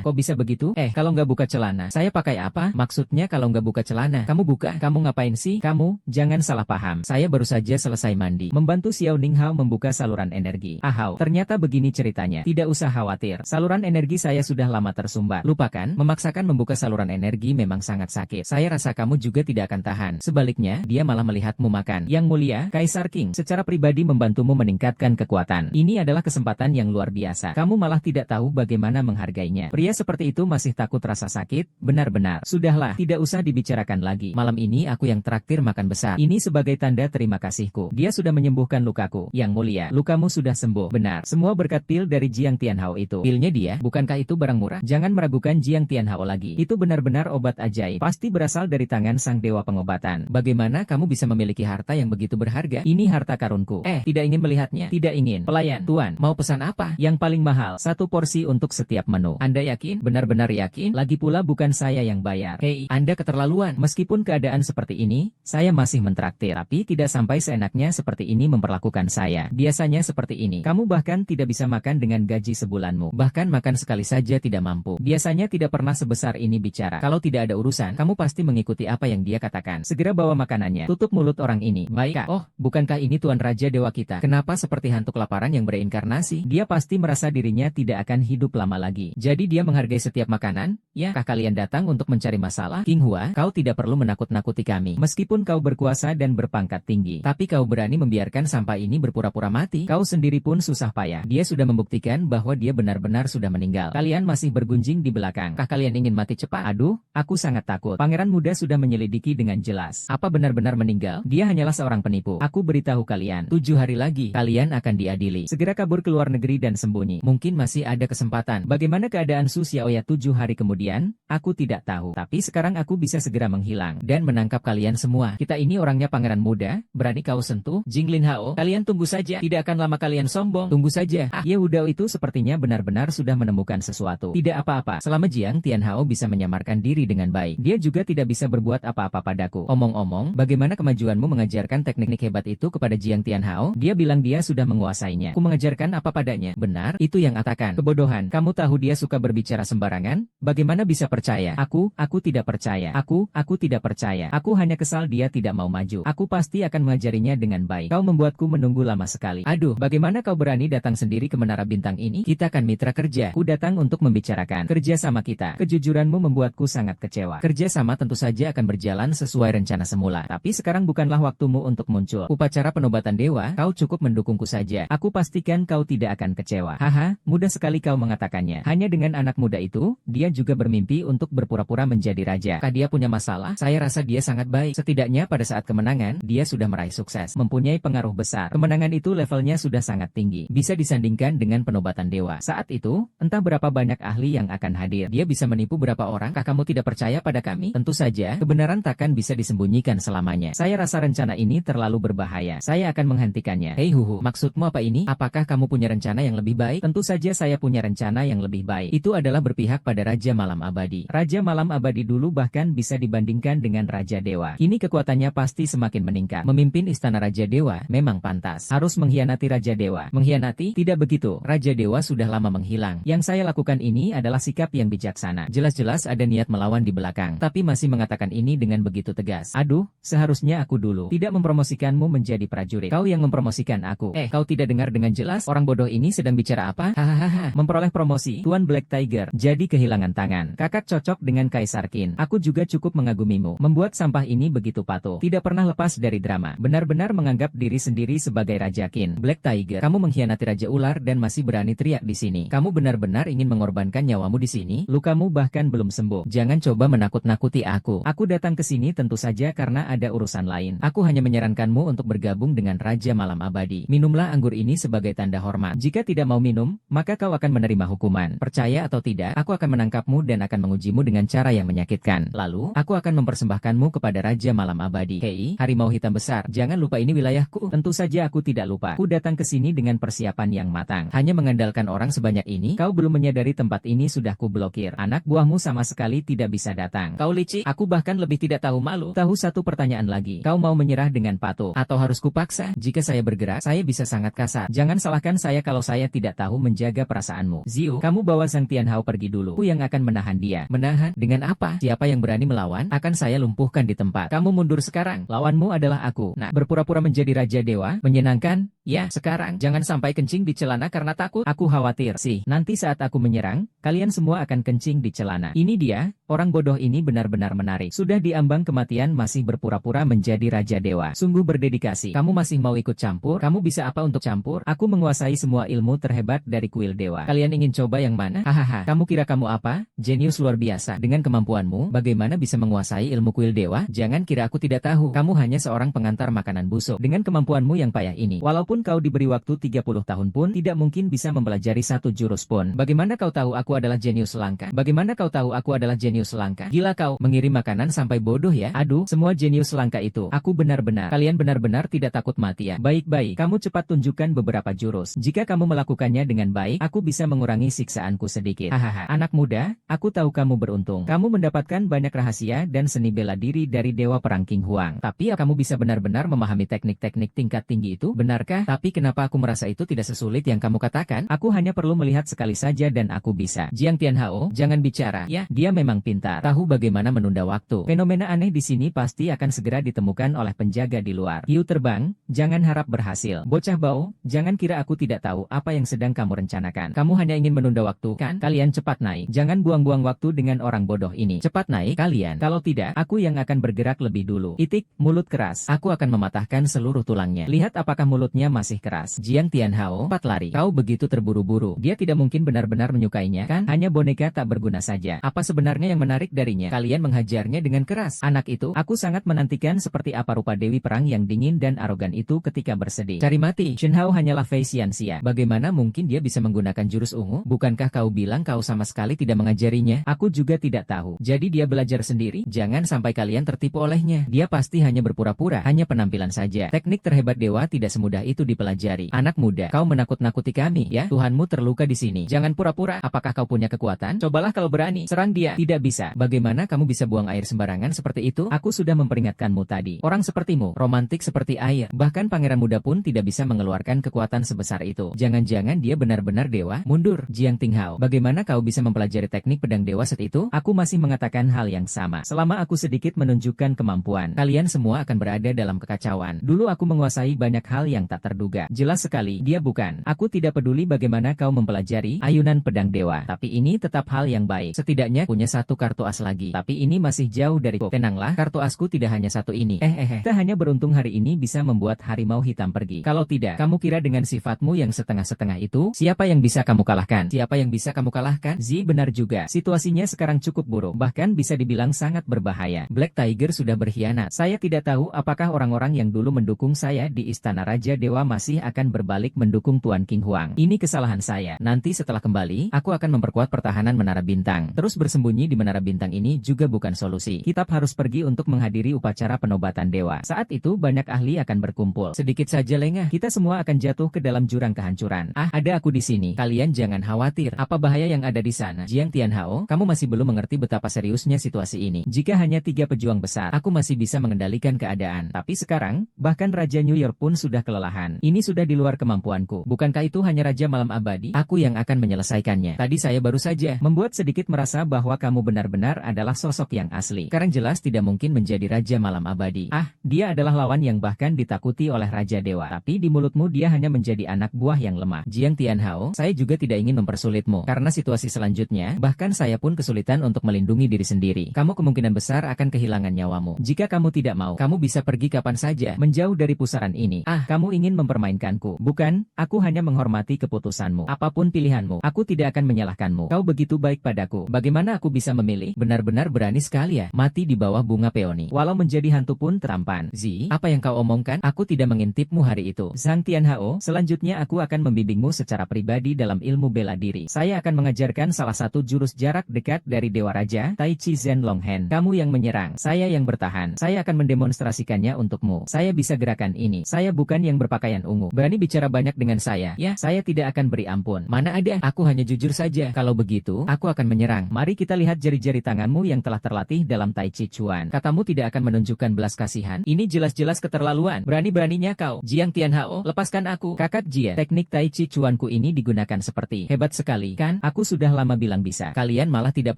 Kok bisa begitu? Kalau nggak buka celana, saya pakai apa? Maksudnya kalau nggak buka celana, kamu buka. Kamu ngapain sih? Kamu, jangan salah paham. Saya baru saja selesai mandi. Membantu Xiao Ninghao membuka saluran energi. Ternyata begini ceritanya. Tidak usah khawatir. Saluran energi saya sudah lama tersumbat. Lupakan, memaksakan membuka saluran energi memang sangat sakit. Saya rasa kamu juga tidak akan tahan. Sebaliknya, dia malah melihatmu makan. Yang mulia, Kaisar King, secara pribadi membantumu meningkatkan kekuatan. Ini adalah kesempatan yang luar biasa. Kamu malah tidak tahu bagaimana menghargainya. Pria seperti itu masih takut rasa sakit? Benar-benar. Sudahlah, tidak usah dibicarakan lagi. Malam ini aku yang traktir makan besar. Ini sebagai tanda terima kasihku. Dia sudah menyembuhkan lukaku. Yang mulia, lukamu sudah sembuh. Benar. Semua berkat pil dari Jiang Tianhao itu. Pilnya dia, bukankah itu barang murah? Jangan meragukan Jiang Tianhao lagi. Itu benar-benar obat ajaib. Pasti berasal dari tangan sang dewa pengobatan. Bagaimana kamu bisa memiliki harta yang begitu berharga. Ini harta karunku. Tidak ingin melihatnya. Tidak ingin. Pelayan, tuan, mau pesan apa? Yang paling mahal, satu porsi untuk setiap menu. Anda yakin? Benar-benar yakin? Lagi pula bukan saya yang bayar. Hei, Anda keterlaluan. Meskipun keadaan seperti ini, saya masih mentraktir. Tapi tidak sampai seenaknya seperti ini memperlakukan saya. Biasanya seperti ini. Kamu bahkan tidak bisa makan dengan gaji sebulanmu. Bahkan makan sekali saja tidak mampu. Biasanya tidak pernah sebesar ini bicara. Kalau tidak ada urusan, kamu pasti mengikuti apa yang dia katakan. Segera bawa makanannya. Tutup mulut orang ini. Baik, Kak. Oh, bukankah ini Tuan Raja Dewa kita? Kenapa seperti hantu kelaparan yang bereinkarnasi? Dia pasti merasa dirinya tidak akan hidup lama lagi. Jadi dia menghargai setiap makanan? Ya, kah kalian datang untuk mencari masalah? King Hua, kau tidak perlu menakut-nakuti kami. Meskipun kau berkuasa dan berpangkat tinggi, tapi kau berani membiarkan sampah ini berpura-pura mati? Kau sendiri pun susah payah. Dia sudah membuktikan bahwa dia benar-benar sudah meninggal. Kalian masih bergunjing di belakang. Kah kalian ingin mati cepat? Aduh, aku sangat takut. Pangeran muda sudah menyelidiki dengan jelas. Apa benar-benar meninggal? Dia hanyalah seorang penipu. Aku beritahu kalian, 7 hari lagi, kalian akan diadili. Segera kabur ke luar negeri dan sembunyi. Mungkin masih ada kesempatan. Bagaimana keadaan Su Xiaoya 7 hari kemudian? Aku tidak tahu. Tapi sekarang aku bisa segera menghilang dan menangkap kalian semua. Kita ini orangnya pangeran muda. Berani kau sentuh? Jinglin Hao, kalian tunggu saja. Tidak akan lama kalian sombong. Tunggu saja. Ye Wudao itu sepertinya benar-benar sudah menemukan sesuatu. Tidak apa-apa. Selama Jiang Tianhao bisa menyamarkan diri dengan baik, dia juga tidak bisa berbuat apa-apa padaku. Omong-omong, bagaimana kemajuanmu mengajarkan teknik hebat itu kepada Jiang Tianhao? Dia bilang dia sudah menguasainya. Aku mengajarkan apa padanya? Benar, itu yang katakan. Kebodohan. Kamu tahu dia suka berbicara sembarangan? Bagaimana bisa percaya? Aku tidak percaya. Aku tidak percaya. Aku hanya kesal dia tidak mau maju. Aku pasti akan mengajarinya dengan baik. Kau membuatku menunggu lama sekali. Aduh, bagaimana kau berani datang sendiri ke Menara Bintang ini? Kita kan mitra kerja. Ku datang untuk membicarakan kerja sama kita. Kejujuranmu membuatku sangat kecewa. Kerja sama tentu saja akan berjalan sesuai rencana semula. Tapi sekarang bukanlah waktumu untuk muncul. Upacara penobatan dewa, kau cukup mendukungku saja. Aku pastikan kau tidak akan kecewa. Haha, mudah sekali kau mengatakannya. Hanya dengan anak muda itu, dia juga bermimpi untuk berpura-pura menjadi raja. Kah dia punya masalah? Saya rasa dia sangat baik. Setidaknya pada saat kemenangan, dia sudah meraih sukses. Mempunyai pengaruh besar. Kemenangan itu levelnya sudah sangat tinggi. Bisa disandingkan dengan penobatan dewa. Saat itu, entah berapa banyak ahli yang akan hadir. Dia bisa menipu berapa orang? Kah kamu tidak percaya pada kami? Tentu saja, kebenaran takkan bisa disembunyikan selamanya. Saya rasa rencana ini terlalu berbahaya. Saya akan menghentikannya. Hei Huhu, maksudmu apa ini? Apakah kamu punya rencana yang lebih baik? Tentu saja saya punya rencana yang lebih baik. Itu adalah berpihak pada Raja Malam Abadi. Raja Malam Abadi dulu bahkan bisa dibandingkan dengan Raja Dewa. Kini kekuatannya pasti semakin meningkat. Memimpin Istana Raja Dewa memang pantas. Harus mengkhianati Raja Dewa. Mengkhianati? Tidak begitu. Raja Dewa sudah lama menghilang. Yang saya lakukan ini adalah sikap yang bijaksana. Jelas-jelas ada niat melawan di belakang. Tapi masih mengatakan ini dengan begitu tegas. Aduh, seharusnya aku dulu tidak mempromosikanmu menjadi prajurit. Kau yang mempromosikan aku. Kau tidak dengar dengan jelas? Orang bodoh ini sedang bicara apa? Hahaha. Memperoleh promosi, Tuan Black Tiger. Jadi kehilangan tangan. Kakak cocok dengan Kaisar Qin. Aku juga cukup mengagumimu. Membuat sampah ini begitu patuh. Tidak pernah lepas dari drama. Benar-benar menganggap diri sendiri sebagai Raja Qin. Black Tiger, kamu mengkhianati Raja Ular dan masih berani teriak di sini. Kamu benar-benar ingin mengorbankan nyawamu di sini? Lukamu bahkan belum sembuh. Jangan coba menakut-nakuti aku. Aku datang ke sini tentu saja karena ada urusan lain. Aku hanya menyarankanmu untuk bergabung dengan Raja Malam Abadi. Minumlah anggur ini sebagai tanda hormat. Jika tidak mau minum, maka kau akan menerima hukuman. Percaya atau tidak, aku akan menangkapmu dan akan mengujimu dengan cara yang menyakitkan. Lalu, aku akan mempersembahkanmu kepada Raja Malam Abadi. Hei, harimau hitam besar, jangan lupa ini wilayahku. Tentu saja aku tidak lupa. Aku datang ke sini dengan persiapan yang matang. Hanya mengandalkan orang sebanyak ini, kau belum menyadari tempat ini sudah kublokir. Anak buahmu sama sekali tidak bisa datang. Kau licik, aku bahkan lebih tidak tahu malu. Tahu satu pertanyaan lagi, kau mau menyerah dengan patuh, atau harus kupaksa? Jika saya bergerak, saya bisa sangat kasar. Jangan salahkan saya kalau saya tidak tahu menjaga perasaanmu. Ziu, kamu bawa Sang Tianhao pergi dulu. Aku yang akan menahan dia. Menahan? Dengan apa? Siapa yang berani melawan, akan saya lumpuhkan di tempat. Kamu mundur sekarang. Lawanmu adalah aku. Nah, berpura-pura menjadi Raja Dewa, menyenangkan? Ya, sekarang. Jangan sampai kencing di celana karena takut. Aku khawatir sih. Nanti saat aku menyerang, kalian semua akan kencing di celana. Ini dia, orang bodoh ini benar-benar menarik. Sudah diambang kematian masih berpura-pura menjadi Raja Dewa. Sungguh berdedikasi. Kamu masih mau ikut campur? Kamu bisa apa untuk campur? Aku menguasai semua ilmu terhebat dari kuil dewa. Kalian ingin coba yang mana? Hahaha. Kamu kira kamu apa? Jenius luar biasa. Dengan kemampuanmu, bagaimana bisa menguasai ilmu kuil dewa? Jangan kira aku tidak tahu. Kamu hanya seorang pengantar makanan busuk. Dengan kemampuanmu yang payah ini, walaupun kau diberi waktu 30 tahun pun, tidak mungkin bisa mempelajari satu jurus pun. Bagaimana kau tahu aku adalah jenius langka? Bagaimana kau tahu aku adalah jenius langka? Gila kau, mengirim makanan sampai bodoh ya? Aduh, semua jenius langka itu. Aku Kalian benar-benar tidak takut mati ya? Baik-baik, kamu cepat tunjukkan beberapa jurus. Jika kamu melakukannya dengan baik, aku bisa mengurangi siksaanku sedikit. Hahaha, anak muda, aku tahu kamu beruntung. Kamu mendapatkan banyak rahasia dan seni bela diri dari Dewa Perang King Huang. Tapi kamu bisa benar-benar memahami teknik-teknik tingkat tinggi itu, benarkah? Tapi kenapa aku merasa itu tidak sesulit yang kamu katakan? Aku hanya perlu melihat sekali saja dan aku bisa. Jiang Tianhao, jangan bicara. Ya, dia memang pintar. Tahu bagaimana menunda waktu. Fenomena aneh di sini pasti akan segera ditemukan oleh penjaga di luar. Hiu terbang, jangan harap berhasil. Bocah bau, jangan kira aku tidak tahu apa yang sedang kamu rencanakan. Kamu hanya ingin menunda waktu, kan? Kalian cepat naik. Jangan buang-buang waktu dengan orang bodoh ini. Cepat naik kalian. Kalau tidak, aku yang akan bergerak lebih dulu. Itik, mulut keras. Aku akan mematahkan seluruh tulangnya. Lihat apakah mulutnya masih keras. Jiang Tianhao, cepat lari. Kau begitu terburu-buru. Dia tidak mungkin benar-benar menyukainya, kan? Hanya boneka tak berguna saja. Apa sebenarnya yang menarik darinya? Kalian menghajarnya dengan keras. Anak itu, aku sangat menantikan seperti apa rupa Dewi Perang yang dingin dan arogan itu ketika bersedih. Cari mati. Shen Hao hanyalah Fei Xianxia. Bagaimana mungkin dia bisa menggunakan jurus ungu? Bukankah kau bilang kau sama sekali tidak mengajarinya? Aku juga tidak tahu. Jadi dia belajar sendiri? Jangan sampai kalian tertipu olehnya. Dia pasti hanya berpura-pura, hanya penampilan saja. Teknik terhebat dewa tidak semudah itu dipelajari. Anak muda, kau menakut-nakuti kami, ya? Tuhanmu terluka di sini. Jangan pura-pura. Apakah kau punya kekuatan? Cobalah kalau berani. Serang dia. Tidak bisa. Bagaimana kamu bisa buang air sembarangan seperti itu? Aku sudah memperingatkanmu tadi. Orang sepertimu, romantik seperti air. Bahkan pangeran muda pun tidak bisa mengeluarkan kekuatan sebesar itu. Jangan-jangan dia benar-benar dewa? Mundur, Jiang Tinghao. Bagaimana kau bisa mempelajari teknik pedang dewa set itu? Aku masih mengatakan hal yang sama. Selama aku sedikit menunjukkan kemampuan, kalian semua akan berada dalam kekacauan. Dulu aku menguasai banyak hal yang tak terduga. Jelas sekali, dia bukan. Aku tidak peduli bagaimana kau mempelajari ayunan pedang dewa. Tapi ini tetap hal yang baik. Setidaknya punya satu kartu as lagi. Tapi ini masih jauh dari cukup. Tenanglah, kartu asku tidak hanya satu ini. Kita hanya beruntung hari ini bisa membuat harimau hitam pergi. Kalau tidak, kamu kira dengan sifatmu yang setengah-setengah itu, siapa yang bisa kamu kalahkan? Siapa yang bisa kamu kalahkan? Zi, benar juga. Situasinya sekarang cukup buruk. Bahkan bisa dibilang sangat berbahaya. Black Tiger sudah berkhianat. Saya tidak tahu apakah orang-orang yang dulu mendukung saya di Istana Raja Dewa masih akan berbalik mendukung Tuan King Huang. Ini kesalahan saya. Nanti setelah kembali, aku akan memperkuat pertahanan Menara Bintang. Terus bersembunyi di Menara Bintang ini juga bukan solusi. Kitab harus pergi untuk menghadiri upacara penobatan dewa. Saat itu banyak ahli akan berkumpul. Sedikit saja lengah, kita semua akan jatuh ke dalam jurang kehancuran. Ada aku di sini. Kalian jangan khawatir. Apa bahaya yang ada di sana? Jiang Tianhao, kamu masih belum mengerti betapa seriusnya situasi ini. Jika hanya 3 pejuang besar, aku masih bisa mengendalikan keadaan. Tapi sekarang, bahkan Raja New York pun sudah kelelahan. Ini sudah di luar kemampuanku. Bukankah itu hanya Raja Malam Abadi? Aku yang akan menyelesaikannya. Tadi saya baru saja membuat sedikit merasa bahwa kamu benar-benar adalah sosok yang asli. Sekarang jelas tidak mungkin menjadi Raja Malam Abadi. Dia adalah lawan yang bahkan ditakuti oleh Raja Dewa. Tapi di mulutmu dia hanya menjadi anak buah yang lemah. Jiang Tianhao, saya juga tidak ingin mempersulitmu. Karena situasi selanjutnya, bahkan saya pun kesulitan untuk melindungi diri sendiri. Kamu kemungkinan besar akan kehilangan nyawamu. Jika kamu tidak mau, kamu bisa pergi kapan saja, menjauh dari pusaran ini. Kamu ingin mempermainkanku. Bukan, aku hanya menghormati keputusanmu. Apapun pilihanmu, aku tidak akan menyalahkanmu. Kau begitu baik padaku. Bagaimana aku bisa memilih? Benar-benar berani sekali ya. Mati di bawah bunga peoni. Walau menjadi hantu pun tampan. Zi, apa yang kau omongkan? Aku tidak mengintipmu hari itu. Zhang Tianhao, selanjutnya aku akan membimbingmu secara pribadi dalam ilmu bela diri. Saya akan mengajarkan salah satu jurus jarak dekat dari Dewa Raja, Tai Chi Zen Long Hand. Kamu yang menyerang, saya yang bertahan. Saya akan mendemonstrasikannya untukmu. Saya bisa gerakan ini. Saya bukan yang berpakaian ungu. Berani bicara banyak dengan saya. Ya, saya tidak akan beri ampun. Mana ada, aku hanya jujur saja. Kalau begitu, aku akan menyerang. Mari kita lihat jari-jari tanganmu yang telah terlatih dalam Tai Chi Chuan. Katamu tidak akan menunjukkan belas kasihan. Ini jelas-jelas keterlaluan. Berani-beraninya kau. Jiang Tianhao, lepaskan aku. Kakak Jia, teknik Tai Chi Chuanku ini digunakan seperti hebat sekali, kan? Aku sudah lama bilang bisa. Kalian malah tidak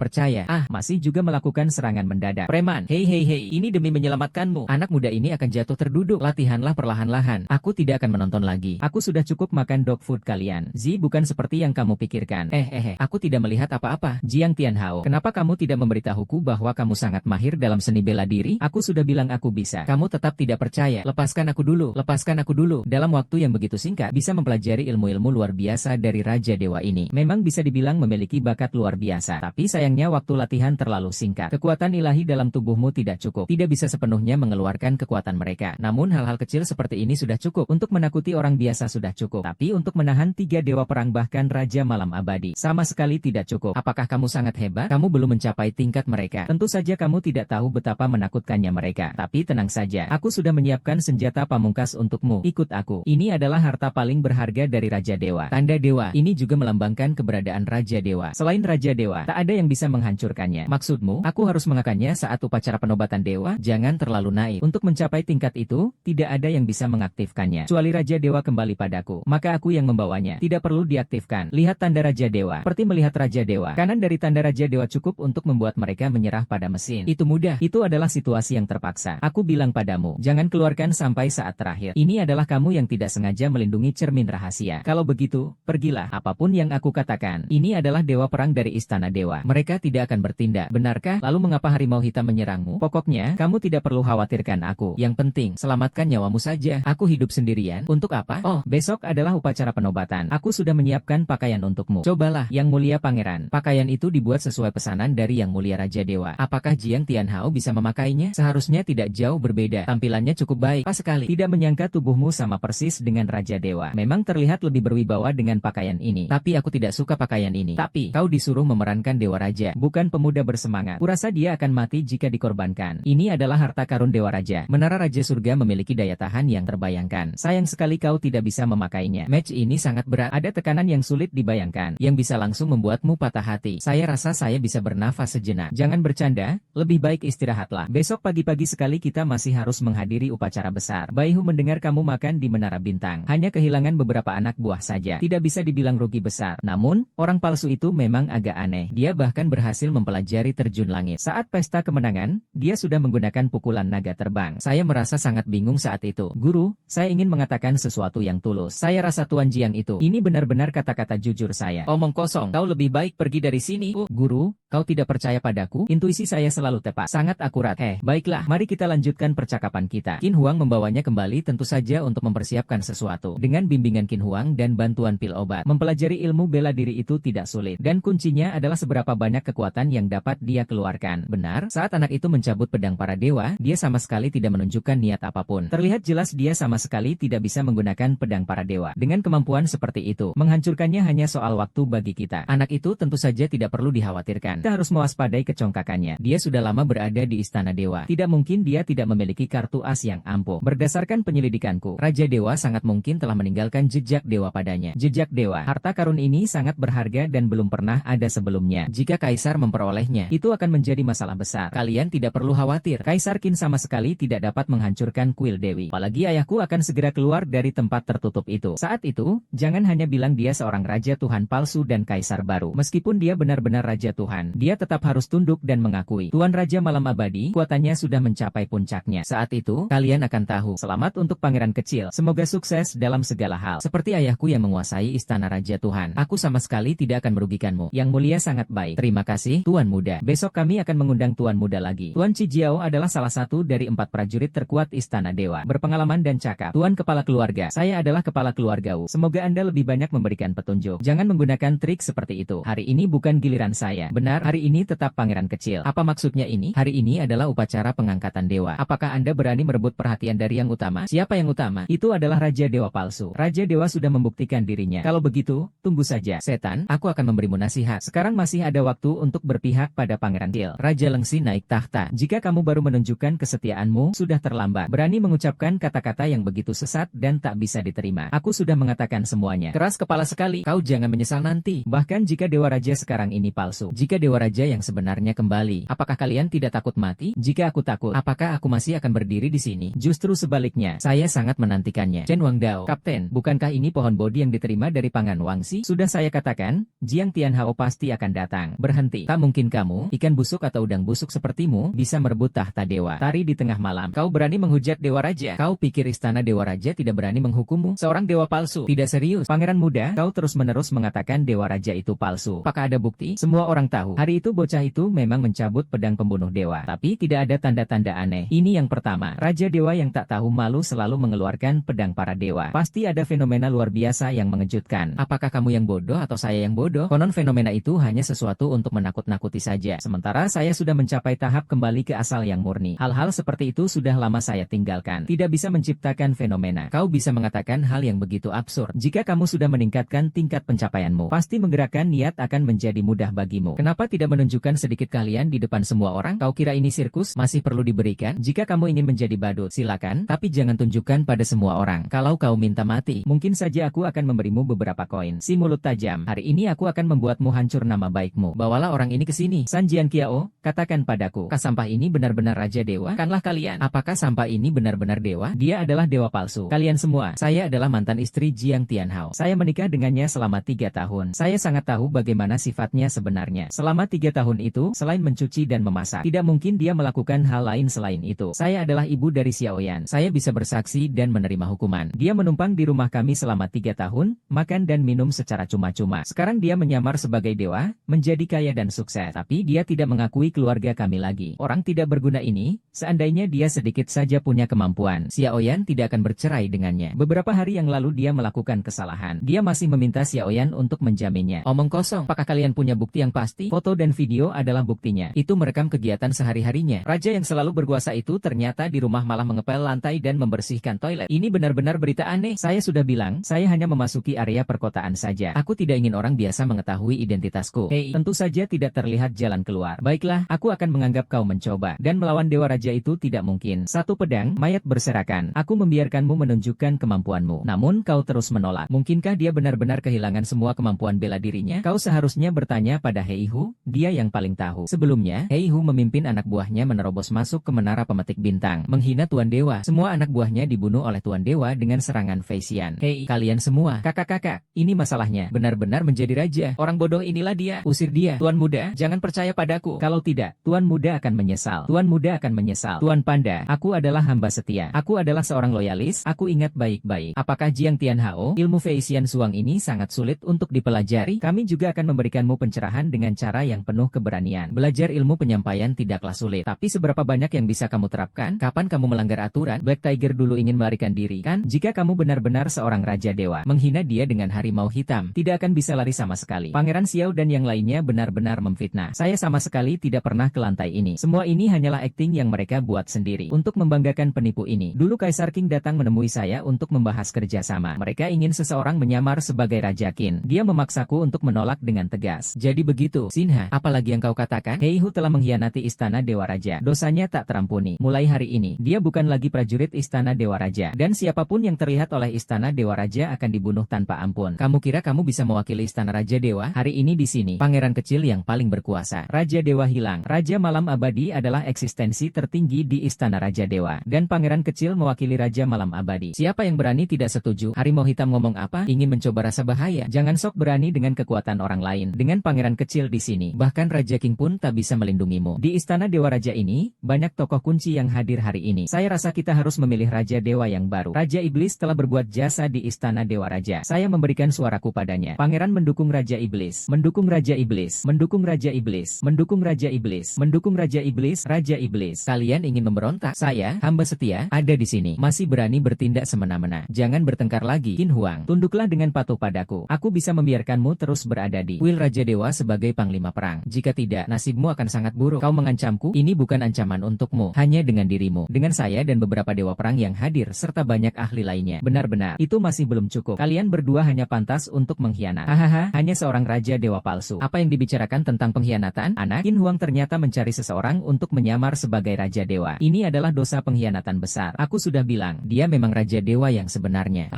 percaya. Masih juga melakukan serangan mendadak. Preman, hei, ini demi menyelamatkanmu. Anak muda ini akan jatuh terduduk. Latihanlah perlahan-lahan. Aku tidak akan menonton lagi. Aku sudah cukup makan dog food kalian. Zi, bukan seperti yang kamu pikirkan. Aku tidak melihat apa-apa. Jiang Tianhao, kenapa kamu tidak memberitahuku bahwa kamu sangat mahir dalam seni bela diri? Aku sudah bilang aku bisa. Kamu tetap tidak percaya. Lepaskan aku dulu. Lepaskan aku dulu. Dalam waktu yang begitu singkat, bisa mempelajari ilmu-ilmu luar biasa dari Raja Dewa ini. Memang bisa dibilang memiliki bakat luar biasa. Tapi sayangnya waktu latihan terlalu singkat. Kekuatan ilahi dalam tubuhmu tidak cukup. Tidak bisa sepenuhnya mengeluarkan kekuatan mereka. Namun hal-hal kecil seperti ini sudah cukup. Untuk menakuti orang biasa sudah cukup. Tapi untuk menahan 3 dewa perang bahkan Raja Malam Abadi, sama sekali tidak cukup. Apakah kamu sangat hebat? Kamu belum mencapai tingkat mereka. Tentu saja kamu tidak tahu betapa menakutkannya mereka. Tapi tenang Tenang saja, aku sudah menyiapkan senjata pamungkas untukmu. Ikut aku. Ini adalah harta paling berharga dari Raja Dewa. Tanda dewa, ini juga melambangkan keberadaan Raja Dewa. Selain Raja Dewa, tak ada yang bisa menghancurkannya. Maksudmu, aku harus mengakannya saat upacara penobatan dewa? Jangan terlalu naif. Untuk mencapai tingkat itu, tidak ada yang bisa mengaktifkannya. Kecuali Raja Dewa kembali padaku, maka aku yang membawanya. Tidak perlu diaktifkan. Lihat tanda Raja Dewa. Seperti melihat Raja Dewa. Kanan dari tanda Raja Dewa cukup untuk membuat mereka menyerah pada mesin. Itu mudah. Itu adalah situasi yang terpaksa. Aku bilang padamu, jangan keluarkan sampai saat terakhir. Ini adalah kamu yang tidak sengaja melindungi cermin rahasia. Kalau begitu, pergilah. Apapun yang aku katakan, ini adalah dewa perang dari istana dewa. Mereka tidak akan bertindak. Benarkah? Lalu mengapa harimau hitam menyerangmu? Pokoknya, kamu tidak perlu khawatirkan aku. Yang penting, selamatkan nyawamu saja. Aku hidup sendirian. Untuk apa? Oh, besok adalah upacara penobatan. Aku sudah menyiapkan pakaian untukmu. Cobalah, Yang Mulia Pangeran. Pakaian itu dibuat sesuai pesanan dari Yang Mulia Raja Dewa. Apakah Jiang Tianhao bisa memakainya? Seharusnya tidak jauh berbeda. Tampilannya cukup baik. Pas sekali. Tidak menyangka tubuhmu sama persis dengan Raja Dewa. Memang terlihat lebih berwibawa dengan pakaian ini. Tapi aku tidak suka pakaian ini. Tapi, kau disuruh memerankan Dewa Raja, bukan pemuda bersemangat. Kurasa dia akan mati jika dikorbankan. Ini adalah harta karun Dewa Raja. Menara Raja Surga memiliki daya tahan yang terbayangkan. Sayang sekali kau tidak bisa memakainya. Match ini sangat berat. Ada tekanan yang sulit dibayangkan, yang bisa langsung membuatmu patah hati. Saya rasa saya bisa bernafas sejenak. Jangan bercanda, lebih baik istirahatlah. Besok pagi-pagi sekali kita masih harus menghadiri upacara besar. Baihu mendengar kamu makan di Menara Bintang. Hanya kehilangan beberapa anak buah saja. Tidak bisa dibilang rugi besar. Namun, orang palsu itu memang agak aneh. Dia bahkan berhasil mempelajari terjun langit. Saat pesta kemenangan, dia sudah menggunakan pukulan naga terbang. Saya merasa sangat bingung saat itu. Guru, saya ingin mengatakan sesuatu yang tulus. Saya rasa Tuan Jiang itu. Ini benar-benar kata-kata jujur saya. Omong kosong. Kau lebih baik pergi dari sini. Guru, kau tidak percaya padaku? Intuisi saya selalu tepat. Sangat akurat. Baiklah, mari kita lanjutkan percakapan kita. Qin Huang membawanya kembali tentu saja untuk mempersiapkan sesuatu. Dengan bimbingan Qin Huang dan bantuan pil obat, mempelajari ilmu bela diri itu tidak sulit. Dan kuncinya adalah seberapa banyak kekuatan yang dapat dia keluarkan. Benar, saat anak itu mencabut pedang para dewa, dia sama sekali tidak menunjukkan niat apapun. Terlihat jelas dia sama sekali tidak bisa menggunakan pedang para dewa. Dengan kemampuan seperti itu, menghancurkannya hanya soal waktu bagi kita. Anak itu tentu saja tidak perlu dikhawatirkan. Kita harus mewaspadai kecongkakannya. Dia sudah lama berada di istana dewa. Tidak mungkin dia tidak memiliki kartu as yang ampuh. Berdasarkan penyelidikanku, Raja Dewa sangat mungkin telah meninggalkan jejak dewa padanya. Jejak dewa. Harta karun ini sangat berharga dan belum pernah ada sebelumnya. Jika Kaisar memperolehnya, itu akan menjadi masalah besar. Kalian tidak perlu khawatir. Kaisar Qin sama sekali tidak dapat menghancurkan kuil Dewi. Apalagi ayahku akan segera keluar dari tempat tertutup itu. Saat itu, jangan hanya bilang dia seorang Raja Tuhan palsu dan Kaisar baru. Meskipun dia benar-benar Raja Tuhan, dia tetap harus tunduk dan mengakui. Tuan Raja Malam Abadi, kuatannya sudah mencapai puncaknya. Saat itu, kalian akan tahu. Selamat untuk pangeran kecil. Semoga sukses dalam segala hal. Seperti ayahku yang menguasai istana Raja Tuhan. Aku sama sekali tidak akan merugikanmu. Yang Mulia sangat baik. Terima kasih, Tuan Muda. Besok kami akan mengundang Tuan Muda lagi. Tuan Cijiao adalah salah satu dari 4 prajurit terkuat istana dewa. Berpengalaman dan cakap. Tuan Kepala Keluarga. Saya adalah kepala keluarga. Semoga Anda lebih banyak memberikan petunjuk. Jangan menggunakan trik seperti itu. Hari ini bukan giliran saya. Benar, hari ini tetap pangeran kecil. Apa maksudnya ini? Hari ini adalah upacara pengangkatan dewa. Apakah Anda berani merebut perhatian dari yang utama? Siapa yang utama? Itu adalah Raja Dewa palsu. Raja Dewa sudah membuktikan dirinya. Kalau begitu, tunggu saja. Setan, aku akan memberimu nasihat. Sekarang masih ada waktu untuk berpihak pada pangeran kecil. Raja Lengsi naik tahta. Jika kamu baru menunjukkan kesetiaanmu, sudah terlambat. Berani mengucapkan kata-kata yang begitu sesat dan tak bisa diterima. Aku sudah mengatakan semuanya. Keras kepala sekali. Kau jangan menyesal nanti. Bahkan jika Dewa Raja sekarang ini palsu. Jika Dewa Raja yang sebenarnya kembali, apakah kalian tidak takut mati? Jika aku takut, apakah aku masih akan berdiri di sini? Justru sebaliknya, saya sangat menantikannya. Chen Wangdao, Kapten, bukankah ini pohon bodi yang diterima dari Pangan Wangsi? Sudah saya katakan, Jiang Tianhao pasti akan datang. Berhenti. Tak mungkin kamu, ikan busuk atau udang busuk sepertimu, bisa merebut tahta dewa. Tari di tengah malam. Kau berani menghujat Dewa Raja? Kau pikir istana Dewa Raja tidak berani menghukummu? Seorang dewa palsu. Tidak serius. Pangeran muda, kau terus-menerus mengatakan Dewa Raja itu palsu. Apakah ada bukti? Semua orang tahu. Hari itu bocah itu memang mencabut pedang pembunuh dewa. Tapi tidak ada tanda-tanda aneh. Ini yang pertama. Raja Dewa yang tak tahu malu selalu mengeluarkan pedang para dewa. Pasti ada fenomena luar biasa yang mengejutkan. Apakah kamu yang bodoh atau saya yang bodoh? Konon fenomena itu hanya sesuatu untuk menakut-nakuti saja. Sementara saya sudah mencapai tahap kembali ke asal yang murni. Hal-hal seperti itu sudah lama saya tinggalkan. Tidak bisa menciptakan fenomena. Kau bisa mengatakan hal yang begitu absurd. Jika kamu sudah meningkatkan tingkat pencapaianmu, pasti menggerakkan niat akan menjadi mudah bagimu. Kenapa Kenapa tidak menunjukkan sedikit kalian di depan semua orang? Kau kira ini sirkus? Masih perlu diberikan? Jika kamu ingin menjadi badut, silakan, tapi jangan tunjukkan pada semua orang. Kalau kau minta mati, mungkin saja aku akan memberimu beberapa koin. Si mulut tajam, hari ini aku akan membuatmu hancur nama baikmu. Bawalah orang ini ke sini. San Jianqiao, katakan padaku, apakah sampah ini benar-benar Raja Dewa? Kanlah kalian. Apakah sampah ini benar-benar dewa? Dia adalah dewa palsu. Kalian semua, saya adalah mantan istri Jiang Tianhao. Saya menikah dengannya selama 3 tahun. Saya sangat tahu bagaimana sifatnya sebenarnya. Selama 3 tahun itu, selain mencuci dan memasak, tidak mungkin dia melakukan hal lain selain itu. Saya adalah ibu dari Xiaoyan. Saya bisa bersaksi dan menerima hukuman. Dia menumpang di rumah kami selama 3 tahun, makan dan minum secara cuma-cuma. Sekarang dia menyamar sebagai dewa, menjadi kaya dan sukses. Tapi dia tidak mengakui keluarga kami lagi. Orang tidak berguna ini, seandainya dia sedikit saja punya kemampuan, Xiaoyan tidak akan bercerai dengannya. Beberapa hari yang lalu dia melakukan kesalahan. Dia masih meminta Xiaoyan untuk menjaminnya. Omong kosong, apakah kalian punya bukti yang pasti? Foto dan video adalah buktinya. Itu merekam kegiatan sehari-harinya. Raja yang selalu berkuasa itu ternyata di rumah malah mengepel lantai dan membersihkan toilet. Ini benar-benar berita aneh. Saya sudah bilang, saya hanya memasuki area perkotaan saja. Aku tidak ingin orang biasa mengetahui identitasku. Hei, tentu saja tidak terlihat jalan keluar. Baiklah, aku akan menganggap kau mencoba. Dan melawan dewa raja itu tidak mungkin. Satu pedang, mayat berserakan. Aku membiarkanmu menunjukkan kemampuanmu. Namun kau terus menolak. Mungkinkah dia benar-benar kehilangan semua kemampuan bela dirinya? Kau seharusnya bertanya pada Heihu, dia yang paling tahu. Sebelumnya, Heihu memimpin anak buahnya menerobos masuk ke menara pemetik bintang, menghina Tuan Dewa. Semua anak buahnya dibunuh oleh Tuan Dewa dengan serangan Feisian. Hei, kalian semua, kakak-kakak, ini masalahnya. Benar-benar menjadi raja. Orang bodoh inilah dia. Usir dia. Tuan muda, jangan percaya padaku. Kalau tidak, Tuan muda akan menyesal. Tuan muda akan menyesal. Tuan Panda, aku adalah hamba setia. Aku adalah seorang loyalis. Aku ingat baik-baik. Apakah Jiang Tianhao, ilmu Feisian Suang ini sangat sulit untuk dipelajari? Kami juga akan memberikanmu pencerahan dengan cara yang penuh keberanian. Belajar ilmu penyampaian tidaklah sulit. Tapi seberapa banyak yang bisa kamu terapkan? Kapan kamu melanggar aturan? Black Tiger dulu ingin melarikan diri, kan? Jika kamu benar-benar seorang raja dewa, menghina dia dengan harimau hitam, tidak akan bisa lari sama sekali. Pangeran Xiao dan yang lainnya benar-benar memfitnah. Saya sama sekali tidak pernah ke lantai ini. Semua ini hanyalah akting yang mereka buat sendiri untuk membanggakan penipu ini. Dulu Kaisar Qing datang menemui saya untuk membahas kerjasama. Mereka ingin seseorang menyamar sebagai Raja Qin. Dia memaksaku untuk menolak dengan tegas. Jadi begitu, Sinha, apalagi yang kau katakan? Heihu telah mengkhianati Istana Dewa Raja. Dosanya tak terampuni. Mulai hari ini, dia bukan lagi prajurit Istana Dewa Raja. Dan siapapun yang terlihat oleh Istana Dewa Raja akan dibunuh tanpa ampun. Kamu kira kamu bisa mewakili Istana Raja Dewa? Hari ini di sini, pangeran kecil yang paling berkuasa. Raja Dewa hilang. Raja Malam Abadi adalah eksistensi tertinggi di Istana Raja Dewa. Dan pangeran kecil mewakili Raja Malam Abadi. Siapa yang berani tidak setuju? Harimau hitam ngomong apa? Ingin mencoba rasa bahaya? Jangan sok berani dengan kekuatan orang lain. Dengan pangeran kecil di sini, bahkan Raja King pun tak bisa melindungimu. Di Istana Dewa Raja ini, banyak tokoh kunci yang hadir hari ini. Saya rasa kita harus memilih Raja Dewa yang baru. Raja Iblis telah berbuat jasa di Istana Dewa Raja. Saya memberikan suaraku padanya. Pangeran mendukung Raja Iblis. Mendukung Raja Iblis. Mendukung Raja Iblis. Mendukung Raja Iblis. Mendukung Raja Iblis. Raja Iblis. Kalian ingin memberontak? Saya, hamba setia, ada di sini. Masih berani bertindak semena-mena. Jangan bertengkar lagi, Qin Huang. Tunduklah dengan patuh padaku. Aku bisa membiarkanmu terus berada di kuil Raja Dewa sebagai panglima perang. Jika tidak, nasibmu akan sangat buruk. Kau mengancamku? Ini bukan ancaman untukmu. Hanya dengan dirimu. Dengan saya dan beberapa dewa perang yang hadir serta banyak ahli lainnya. Benar-benar, itu masih belum cukup. Kalian berdua hanya pantas untuk mengkhianat. Hahaha, hanya seorang raja dewa palsu. Apa yang dibicarakan tentang pengkhianatan? Anak, Qin Huang ternyata mencari seseorang untuk menyamar sebagai raja dewa. Ini adalah dosa pengkhianatan besar. Aku sudah bilang, dia memang raja dewa yang sebenarnya.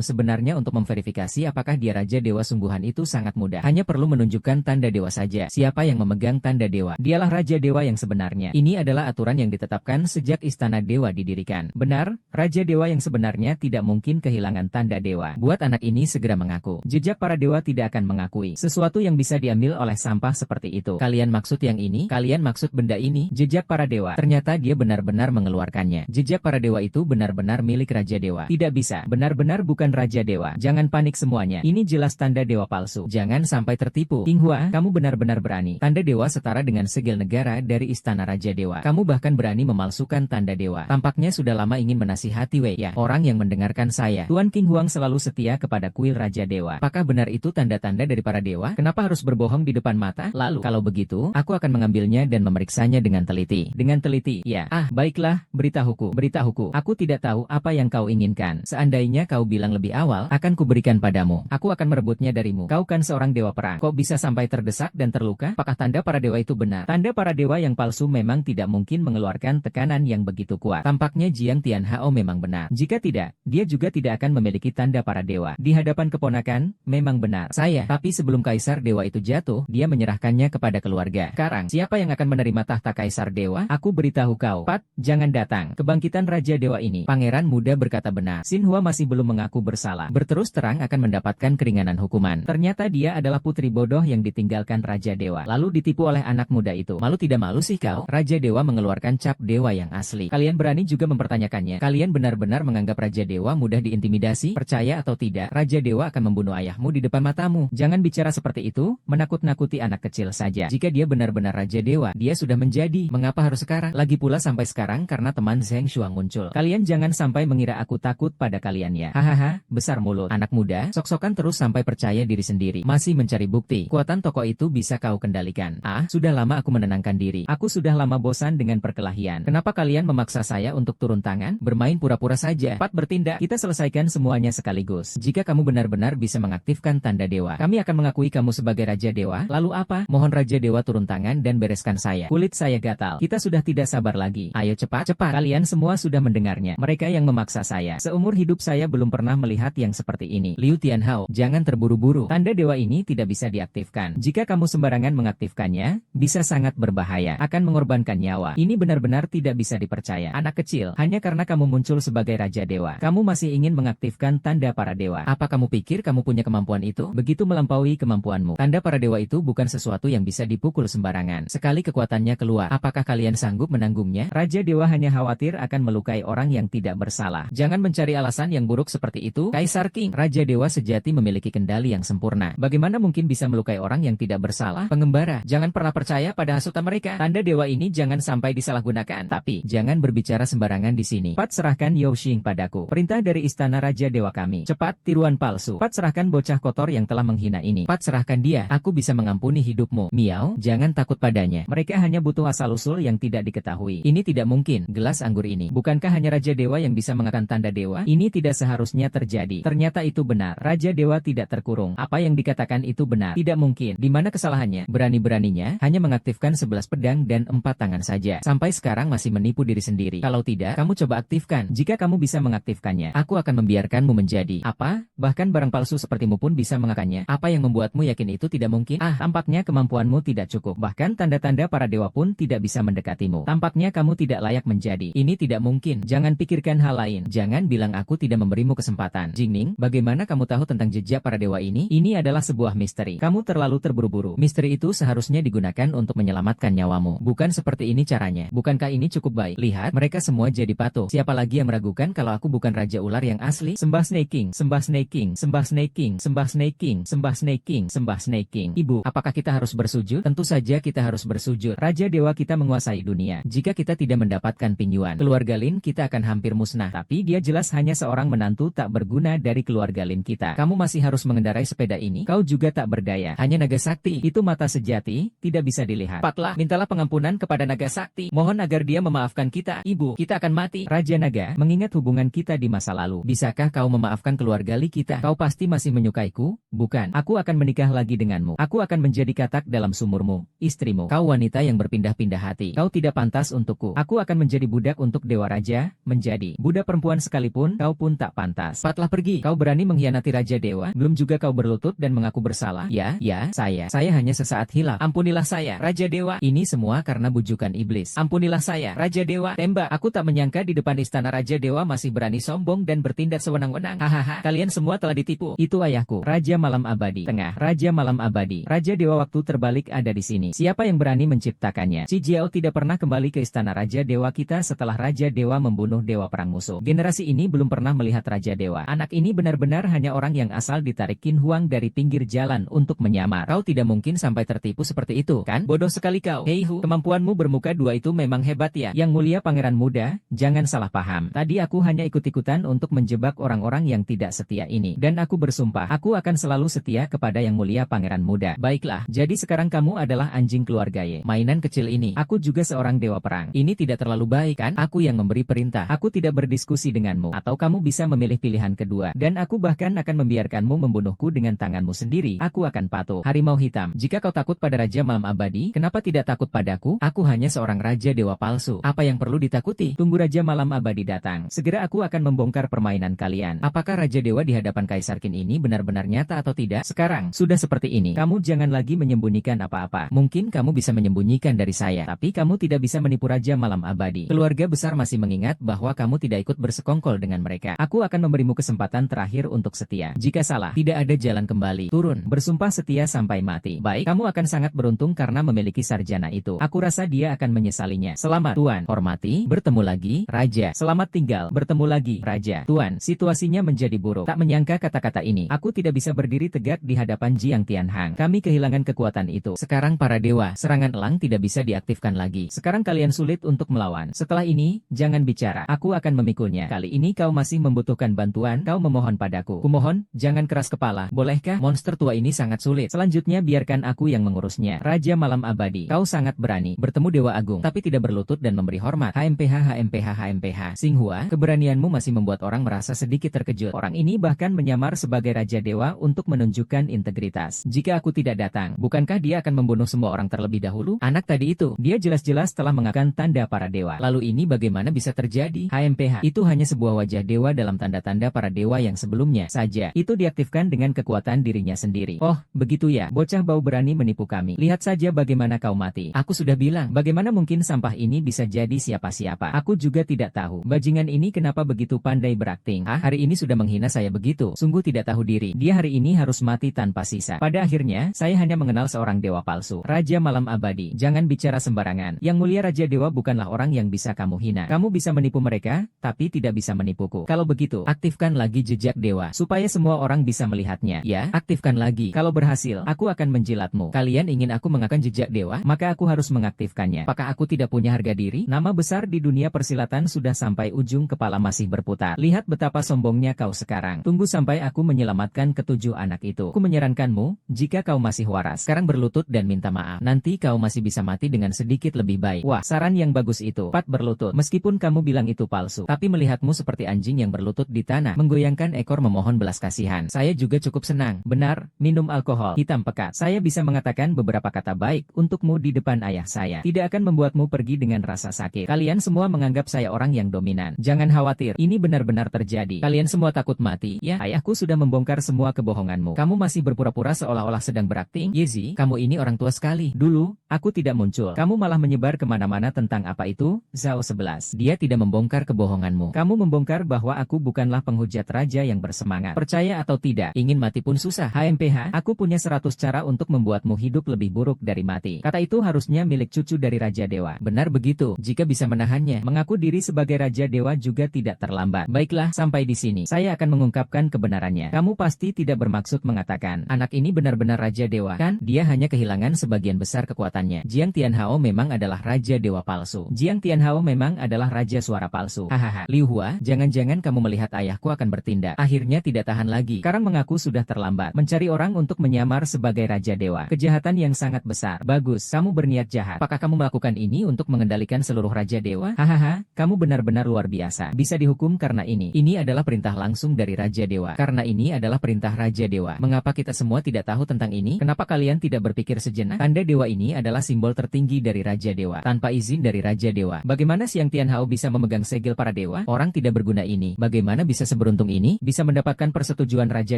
Sebenarnya untuk memverifikasi apakah dia raja dewa sungguhan itu sangat mudah. Hanya perlu menunjukkan tanda dewa saja. Siapa yang memegang tanda dewa? Dialah raja dewa yang sebenarnya. Ini adalah aturan yang ditetapkan sejak Istana Dewa didirikan. Benar, raja dewa yang sebenarnya tidak mungkin kehilangan tanda dewa. Buat anak ini segera mengaku. Jejak para dewa tidak akan mengakui sesuatu yang bisa diambil oleh sampah seperti itu. Kalian maksud yang ini? Kalian maksud benda ini? Jejak para dewa. Ternyata dia benar-benar mengeluarkannya. Jejak para dewa itu benar-benar milik raja dewa. Tidak bisa. Benar-benar bukan raja dewa. Jangan panik semuanya. Ini jelas tanda dewa palsu. Jangan sampai tertipu. Qin Hua, kamu benar-benar berani. Tanda dewa setara dengan segel negara dari Istana Raja Dewa. Kamu bahkan berani memalsukan tanda dewa. Tampaknya sudah lama ingin menasihati Wei ya. Orang yang mendengarkan saya. Tuan Qin Huang selalu setia kepada kuil Raja Dewa. Apakah benar itu tanda-tanda dari para dewa? Kenapa harus berbohong di depan mata? Lalu, kalau begitu, aku akan mengambilnya dan memeriksanya dengan teliti. Dengan teliti, ya. Baiklah, beritahuku. Beritahuku. Aku tidak tahu apa yang kau inginkan. Seandainya kau bilang lebih awal, akan kuberikan padamu. Aku akan merebutnya darimu. Kau kan seorang dewa perang. Kok bisa sampai terdesak? terdesak dan terluka? Apakah tanda para dewa itu benar? Tanda para dewa yang palsu memang tidak mungkin mengeluarkan tekanan yang begitu kuat. Tampaknya Jiang Tianhao memang benar. Jika tidak, dia juga tidak akan memiliki tanda para dewa. Di hadapan keponakan, memang benar. Saya. Tapi sebelum kaisar dewa itu jatuh, dia menyerahkannya kepada keluarga. Sekarang, siapa yang akan menerima tahta kaisar dewa? Aku beritahu kau. Pat, jangan datang. Kebangkitan Raja Dewa ini. Pangeran muda berkata benar. Xinhua masih belum mengaku bersalah. Berterus terang akan mendapatkan keringanan hukuman. Ternyata dia adalah putri bodoh yang ditinggalkan Raja Dewa. Lalu ditipu oleh anak muda itu. Malu tidak malu sih kau? Raja Dewa mengeluarkan cap dewa yang asli. Kalian berani juga mempertanyakannya. Kalian benar-benar menganggap Raja Dewa mudah diintimidasi? Percaya atau tidak, Raja Dewa akan membunuh ayahmu di depan matamu. Jangan bicara seperti itu, menakut-nakuti anak kecil saja. Jika dia benar-benar Raja Dewa, dia sudah menjadi. Mengapa harus sekarang? Lagi pula sampai sekarang karena teman Zheng Shuang muncul. Kalian jangan sampai mengira aku takut pada kalian ya. Hahaha, besar mulut. Anak muda, sok-sokan terus sampai percaya diri sendiri. Masih mencari bukti. Kekuatan tokoh itu bisa kau kendalikan. Ah, sudah lama aku menenangkan diri. Aku sudah lama bosan dengan perkelahian. Kenapa kalian memaksa saya untuk turun tangan? Bermain pura-pura saja. Pat bertindak. Kita selesaikan semuanya sekaligus. Jika kamu benar-benar bisa mengaktifkan tanda dewa, kami akan mengakui kamu sebagai Raja Dewa. Lalu apa? Mohon Raja Dewa turun tangan dan bereskan saya. Kulit saya gatal. Kita sudah tidak sabar lagi. Ayo cepat. Kalian semua sudah mendengarnya. Mereka yang memaksa saya. Seumur hidup saya belum pernah melihat yang seperti ini. Liu Tianhao, jangan terburu-buru. Tanda dewa ini tidak bisa diaktifkan. Jika kamu sembarangan mengaktifkannya, bisa sangat berbahaya. Akan mengorbankan nyawa. Ini benar-benar tidak bisa dipercaya. Anak kecil, hanya karena kamu muncul sebagai Raja Dewa, kamu masih ingin mengaktifkan tanda para dewa. Apa kamu pikir kamu punya kemampuan itu? Begitu melampaui kemampuanmu. Tanda para dewa itu bukan sesuatu yang bisa dipukul sembarangan. Sekali kekuatannya keluar, apakah kalian sanggup menanggungnya? Raja Dewa hanya khawatir akan melukai orang yang tidak bersalah. Jangan mencari alasan yang buruk seperti itu. Kaisar King, Raja Dewa sejati memiliki kendali yang sempurna. Bagaimana mungkin bisa melukai orang yang tidak bersalah? Pengembara, jangan pernah percaya pada hasutan mereka. Tanda dewa ini jangan sampai disalahgunakan. Tapi, jangan berbicara sembarangan di sini. Pat, serahkan Yao Xing padaku. Perintah dari istana Raja Dewa kami. Cepat, tiruan palsu. Pat, serahkan bocah kotor yang telah menghina ini. Pat, serahkan dia. Aku bisa mengampuni hidupmu. Miao, jangan takut padanya. Mereka hanya butuh asal-usul yang tidak diketahui. Ini tidak mungkin. Gelas anggur ini. Bukankah hanya Raja Dewa yang bisa menggunakan tanda dewa? Ini tidak seharusnya terjadi. Ternyata itu benar. Raja Dewa tidak terkurung. Apa yang dikatakan itu benar. Tidak mungkin. Di mana kesalahannya? Berani-beraninya hanya mengaktifkan 11 pedang dan 4 tangan saja. Sampai sekarang masih menipu diri sendiri. Kalau tidak, kamu coba aktifkan. Jika kamu bisa mengaktifkannya, aku akan membiarkanmu menjadi apa? Bahkan barang palsu sepertimu pun bisa mengakannya. Apa yang membuatmu yakin itu tidak mungkin? Ah, tampaknya kemampuanmu tidak cukup. Bahkan tanda-tanda para dewa pun tidak bisa mendekatimu. Tampaknya kamu tidak layak menjadi. Ini tidak mungkin. Jangan pikirkan hal lain. Jangan bilang aku tidak memberimu kesempatan. Jingning, bagaimana kamu tahu tentang jejak para dewa ini? Ini adalah sebuah misteri. Kamu terlalu terburu-buru. Misteri itu seharusnya digunakan untuk menyelamatkan nyawamu. Bukan seperti ini caranya. Bukankah ini cukup baik? Lihat, mereka semua jadi patuh. Siapa lagi yang meragukan kalau aku bukan Raja Ular yang asli? Sembah Snake King, sembah Snake King, sembah Snake King, sembah Snake King, sembah Snake King, sembah Snake King. Ibu, apakah kita harus bersujud? Tentu saja kita harus bersujud. Raja Dewa kita menguasai dunia. Jika kita tidak mendapatkan pinjuan, keluarga Lin kita akan hampir musnah. Tapi dia jelas hanya seorang menantu tak berguna dari keluarga Lin kita. Kamu masih harus mengendarai sepeda ini. Kau juga tak berdaya. Hanya naga sakti. Itu mata sejati, tidak bisa dilihat. Cepatlah, mintalah pengampunan kepada naga sakti. Mohon agar dia memaafkan kita. Ibu, kita akan mati. Raja Naga, mengingat hubungan kita di masa lalu, bisakah kau memaafkan keluarga Li kita? Kau pasti masih menyukaiku, bukan? Aku akan menikah lagi denganmu. Aku akan menjadi katak dalam sumurmu, istrimu. Kau wanita yang berpindah-pindah hati. Kau tidak pantas untukku. Aku akan menjadi budak untuk Dewa Raja, menjadi budak perempuan sekalipun, kau pun tak pantas. Cepatlah pergi. Kau berani mengkhianati Raja Dewa, belum juga kau berlutut dan mengaku bersalah. Ya, saya hanya sesaat hilaf. Ampunilah saya, Raja Dewa. Ini semua karena bujukan iblis. Ampunilah saya, Raja Dewa. Tembak. Aku tak menyangka di depan istana Raja Dewa masih berani sombong dan bertindak sewenang-wenang. Hahaha, kalian semua telah ditipu. Itu ayahku, Raja Malam Abadi. Tengah, Raja Malam Abadi. Raja Dewa waktu terbalik ada di sini. Siapa yang berani menciptakannya? Si Jiao tidak pernah kembali ke istana Raja Dewa kita setelah Raja Dewa membunuh Dewa Perang musuh. Generasi ini belum pernah melihat Raja Dewa. Anak ini benar-benar hanya orang yang asal ditarik Qin Huang dari pinggir jalan untuk menyamar. Kau tidak mungkin sampai tertipu seperti itu, kan? Bodoh sekali kau. Hei Hu, kemampuanmu bermuka dua itu memang hebat ya. Yang mulia pangeran muda, jangan salah paham. Tadi aku hanya ikut-ikutan untuk menjebak orang-orang yang tidak setia ini. Dan aku bersumpah, aku akan selalu setia kepada yang mulia pangeran muda. Baiklah, jadi sekarang kamu adalah anjing keluarga Ye. Mainan kecil ini, aku juga seorang dewa perang. Ini tidak terlalu baik kan? Aku yang memberi perintah. Aku tidak berdiskusi denganmu. Atau kamu bisa memilih pilihan kedua. Dan aku bahkan akan membiarkanmu membunuhku dengan tanganmu sendiri. Aku akan patuh. Harimau hitam. Jika kau takut pada Raja Malam Abadi, kenapa tidak takut padaku? Aku hanya seorang Raja Dewa palsu. Apa yang perlu ditakuti? Tunggu Raja Malam Abadi datang. Segera aku akan membongkar permainan kalian. Apakah Raja Dewa di hadapan Kaisar Qin ini benar-benar nyata atau tidak? Sekarang, sudah seperti ini. Kamu jangan lagi menyembunyikan apa-apa. Mungkin kamu bisa menyembunyikan dari saya, tapi kamu tidak bisa menipu Raja Malam Abadi. Keluarga besar masih mengingat bahwa kamu tidak ikut bersekongkol dengan mereka. Aku akan memberimu kesempatan terakhir untuk setia. Jika salah, tidak ada jalan kembali. Turun, bersumpah setia sampai mati. Baik, kamu akan sangat beruntung karena memiliki sarjana itu. Aku rasa dia akan menyesalinya. Selamat, Tuan. Hormati, bertemu lagi, Raja. Selamat tinggal, bertemu lagi, Raja. Tuan, situasinya menjadi buruk. Tak menyangka kata-kata ini. Aku tidak bisa berdiri tegak di hadapan Jiang Tianhang. Kami kehilangan kekuatan itu. Sekarang para dewa, serangan elang tidak bisa diaktifkan lagi. Sekarang kalian sulit untuk melawan. Setelah ini, jangan bicara. Aku akan memikulnya. Kali ini kau masih membutuhkan bantuan, kau memohon padaku. Kumohon, jangan keras kepala. Bolehkah? Monster tua ini sangat sulit. Selanjutnya biarkan aku yang mengurusnya. Raja Malam Abadi, kau sangat berani bertemu Dewa Agung, tapi tidak berlutut dan memberi hormat. HMPH. Xinghua, keberanianmu masih membuat orang merasa sedikit terkejut. Orang ini bahkan menyamar sebagai Raja Dewa untuk menunjukkan integritas. Jika aku tidak datang, bukankah dia akan membunuh semua orang terlebih dahulu? Anak tadi itu, dia jelas-jelas telah mengakan tanda para dewa. Lalu ini bagaimana bisa terjadi? HMPH, itu hanya sebuah wajah dewa dalam tanda-tanda para dewa yang sebelumnya saja. Itu diaktifkan dengan kekuatan dirinya sendiri. Oh, begitu ya, bocah bau berani menipu kami. Lihat saja bagaimana kau mati. Aku sudah bilang, bagaimana mungkin sampah ini bisa jadi siapa-siapa? Aku juga tidak tahu. Bajingan ini kenapa begitu pandai berakting? Hari ini sudah menghina saya begitu. Sungguh tidak tahu diri. Dia hari ini harus mati tanpa sisa. Pada akhirnya, saya hanya mengenal seorang dewa palsu. Raja Malam Abadi, jangan bicara sembarangan. Yang mulia Raja Dewa bukanlah orang yang bisa kamu hina. Kamu bisa menipu mereka, tapi tidak bisa menipuku. Kalau begitu, aktifkan lagi jejak dewa, supaya semua orang bisa melihatnya. Ya, aktifkan lagi. Kalau berhasil, aku akan menjilatmu. Kalian ingin aku mengakan jejak dewa, maka aku harus mengaktifkannya. Apakah aku tidak punya harga diri? Nama besar di dunia persilatan sudah sampai ujung kepala masih berputar. Lihat betapa sombongnya kau sekarang. Tunggu sampai aku menyelamatkan ketujuh anak itu. Aku menyarankanmu, jika kau masih waras, sekarang berlutut dan minta maaf. Nanti kau masih bisa mati dengan sedikit lebih baik. Wah, saran yang bagus itu. Pat berlutut. Meskipun kamu bilang itu palsu, tapi melihatmu seperti anjing yang berlutut di tanah, menggoyangkan ekor memohon belas kasihan. Saya juga cukup senang. Benar, minum alkohol. Hitam pekat. Saya bisa mengatakan beberapa kata baik untukmu di depan ayah saya. Tidak akan membuatmu pergi dengan rasa sakit. Kalian semua menganggap saya orang yang dominan. Jangan khawatir, ini benar-benar terjadi. Kalian semua takut mati, ya? Ayahku sudah membongkar semua kebohonganmu. Kamu masih berpura-pura seolah-olah sedang berakting? Yezi, kamu ini orang tua sekali. Dulu, aku tidak muncul. Kamu malah menyebar kemana-mana tentang apa itu? Zhao 11. Dia tidak membongkar kebohonganmu. Kamu membongkar bahwa aku bukanlah penghujat raja yang bersemangat. Percaya atau tidak, ingin mati pun susah. HMPH, aku punya 100 cara untuk membuatmu hidup lebih buruk dari mati. Kata itu harusnya milik cucu dari Raja Dewa. Benar begitu. Jika bisa menahannya, mengaku diri sebagai Raja Dewa juga tidak terlambat. Baiklah, sampai di sini. Saya akan mengungkapkan kebenarannya. Kamu pasti tidak bermaksud mengatakan, anak ini benar-benar Raja Dewa, kan? Dia hanya kehilangan sebagian besar kekuatannya. Jiang Tianhao memang adalah Raja Dewa palsu. Jiang Tianhao memang adalah Raja Suara palsu. Hahaha. Liu Hua, jangan-jangan kamu melihat ayahku akan bertindak. Akhirnya tidak tahan lagi. Sekarang mengaku sudah terlambat. Mencari orang untuk menyamar sebagai Raja Dewa. Kejahatan yang sangat besar. Bagus, kamu berniat jahat. Apakah kamu melakukan ini untuk mengendalikan seluruh Raja Dewa? Hahaha, kamu benar-benar luar biasa. Bisa dihukum karena ini. Ini adalah perintah langsung dari Raja Dewa. Karena ini adalah perintah Raja Dewa. Mengapa kita semua tidak tahu tentang ini? Kenapa kalian tidak berpikir sejenak? Tanda dewa ini adalah simbol tertinggi dari Raja Dewa. Tanpa izin dari Raja Dewa, bagaimana Jiang Tianhao bisa memegang segel para dewa? Orang tidak berguna ini. Bagaimana bisa seberuntung ini? Bisa mendapatkan persetujuan Raja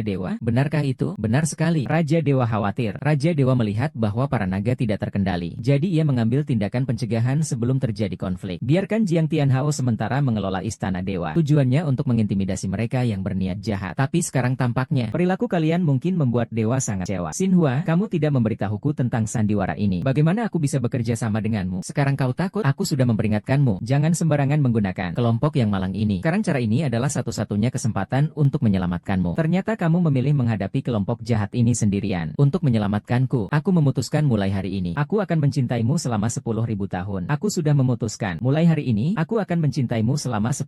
Dewa? Benarkah itu? Benar sekali. Raja Dewa khawatir. Raja Dewa melihat bahwa para naga tidak terkendali. Jadi ia mengambil tindakan pencegahan sebelum terjadi konflik. Biarkan Jiang Tianhao sementara mengelola istana dewa. Tujuannya untuk mengintimidasi mereka yang berniat jahat. Tapi sekarang tampaknya perilaku kalian mungkin membuat dewa sangat kecewa. Xinhua, kamu tidak memberitahuku tentang sandiwara ini. Bagaimana aku bisa bekerja sama denganmu? Sekarang kau takut? Aku sudah memperingatkanmu. Jangan sembarangan menggunakan kelompok yang malang ini. Sekarang cara ini adalah satu-satunya kesempatan untuk menyelamatkanmu. Ternyata kamu memilih menghadapi kelompok jahat ini sendirian. Untuk menyelamatkanku, aku memutuskan mulai hari ini. Aku akan mencintaimu selama 10.000 tahun. Aku sudah memutuskan. Mulai hari ini, aku akan mencintaimu selama 10.000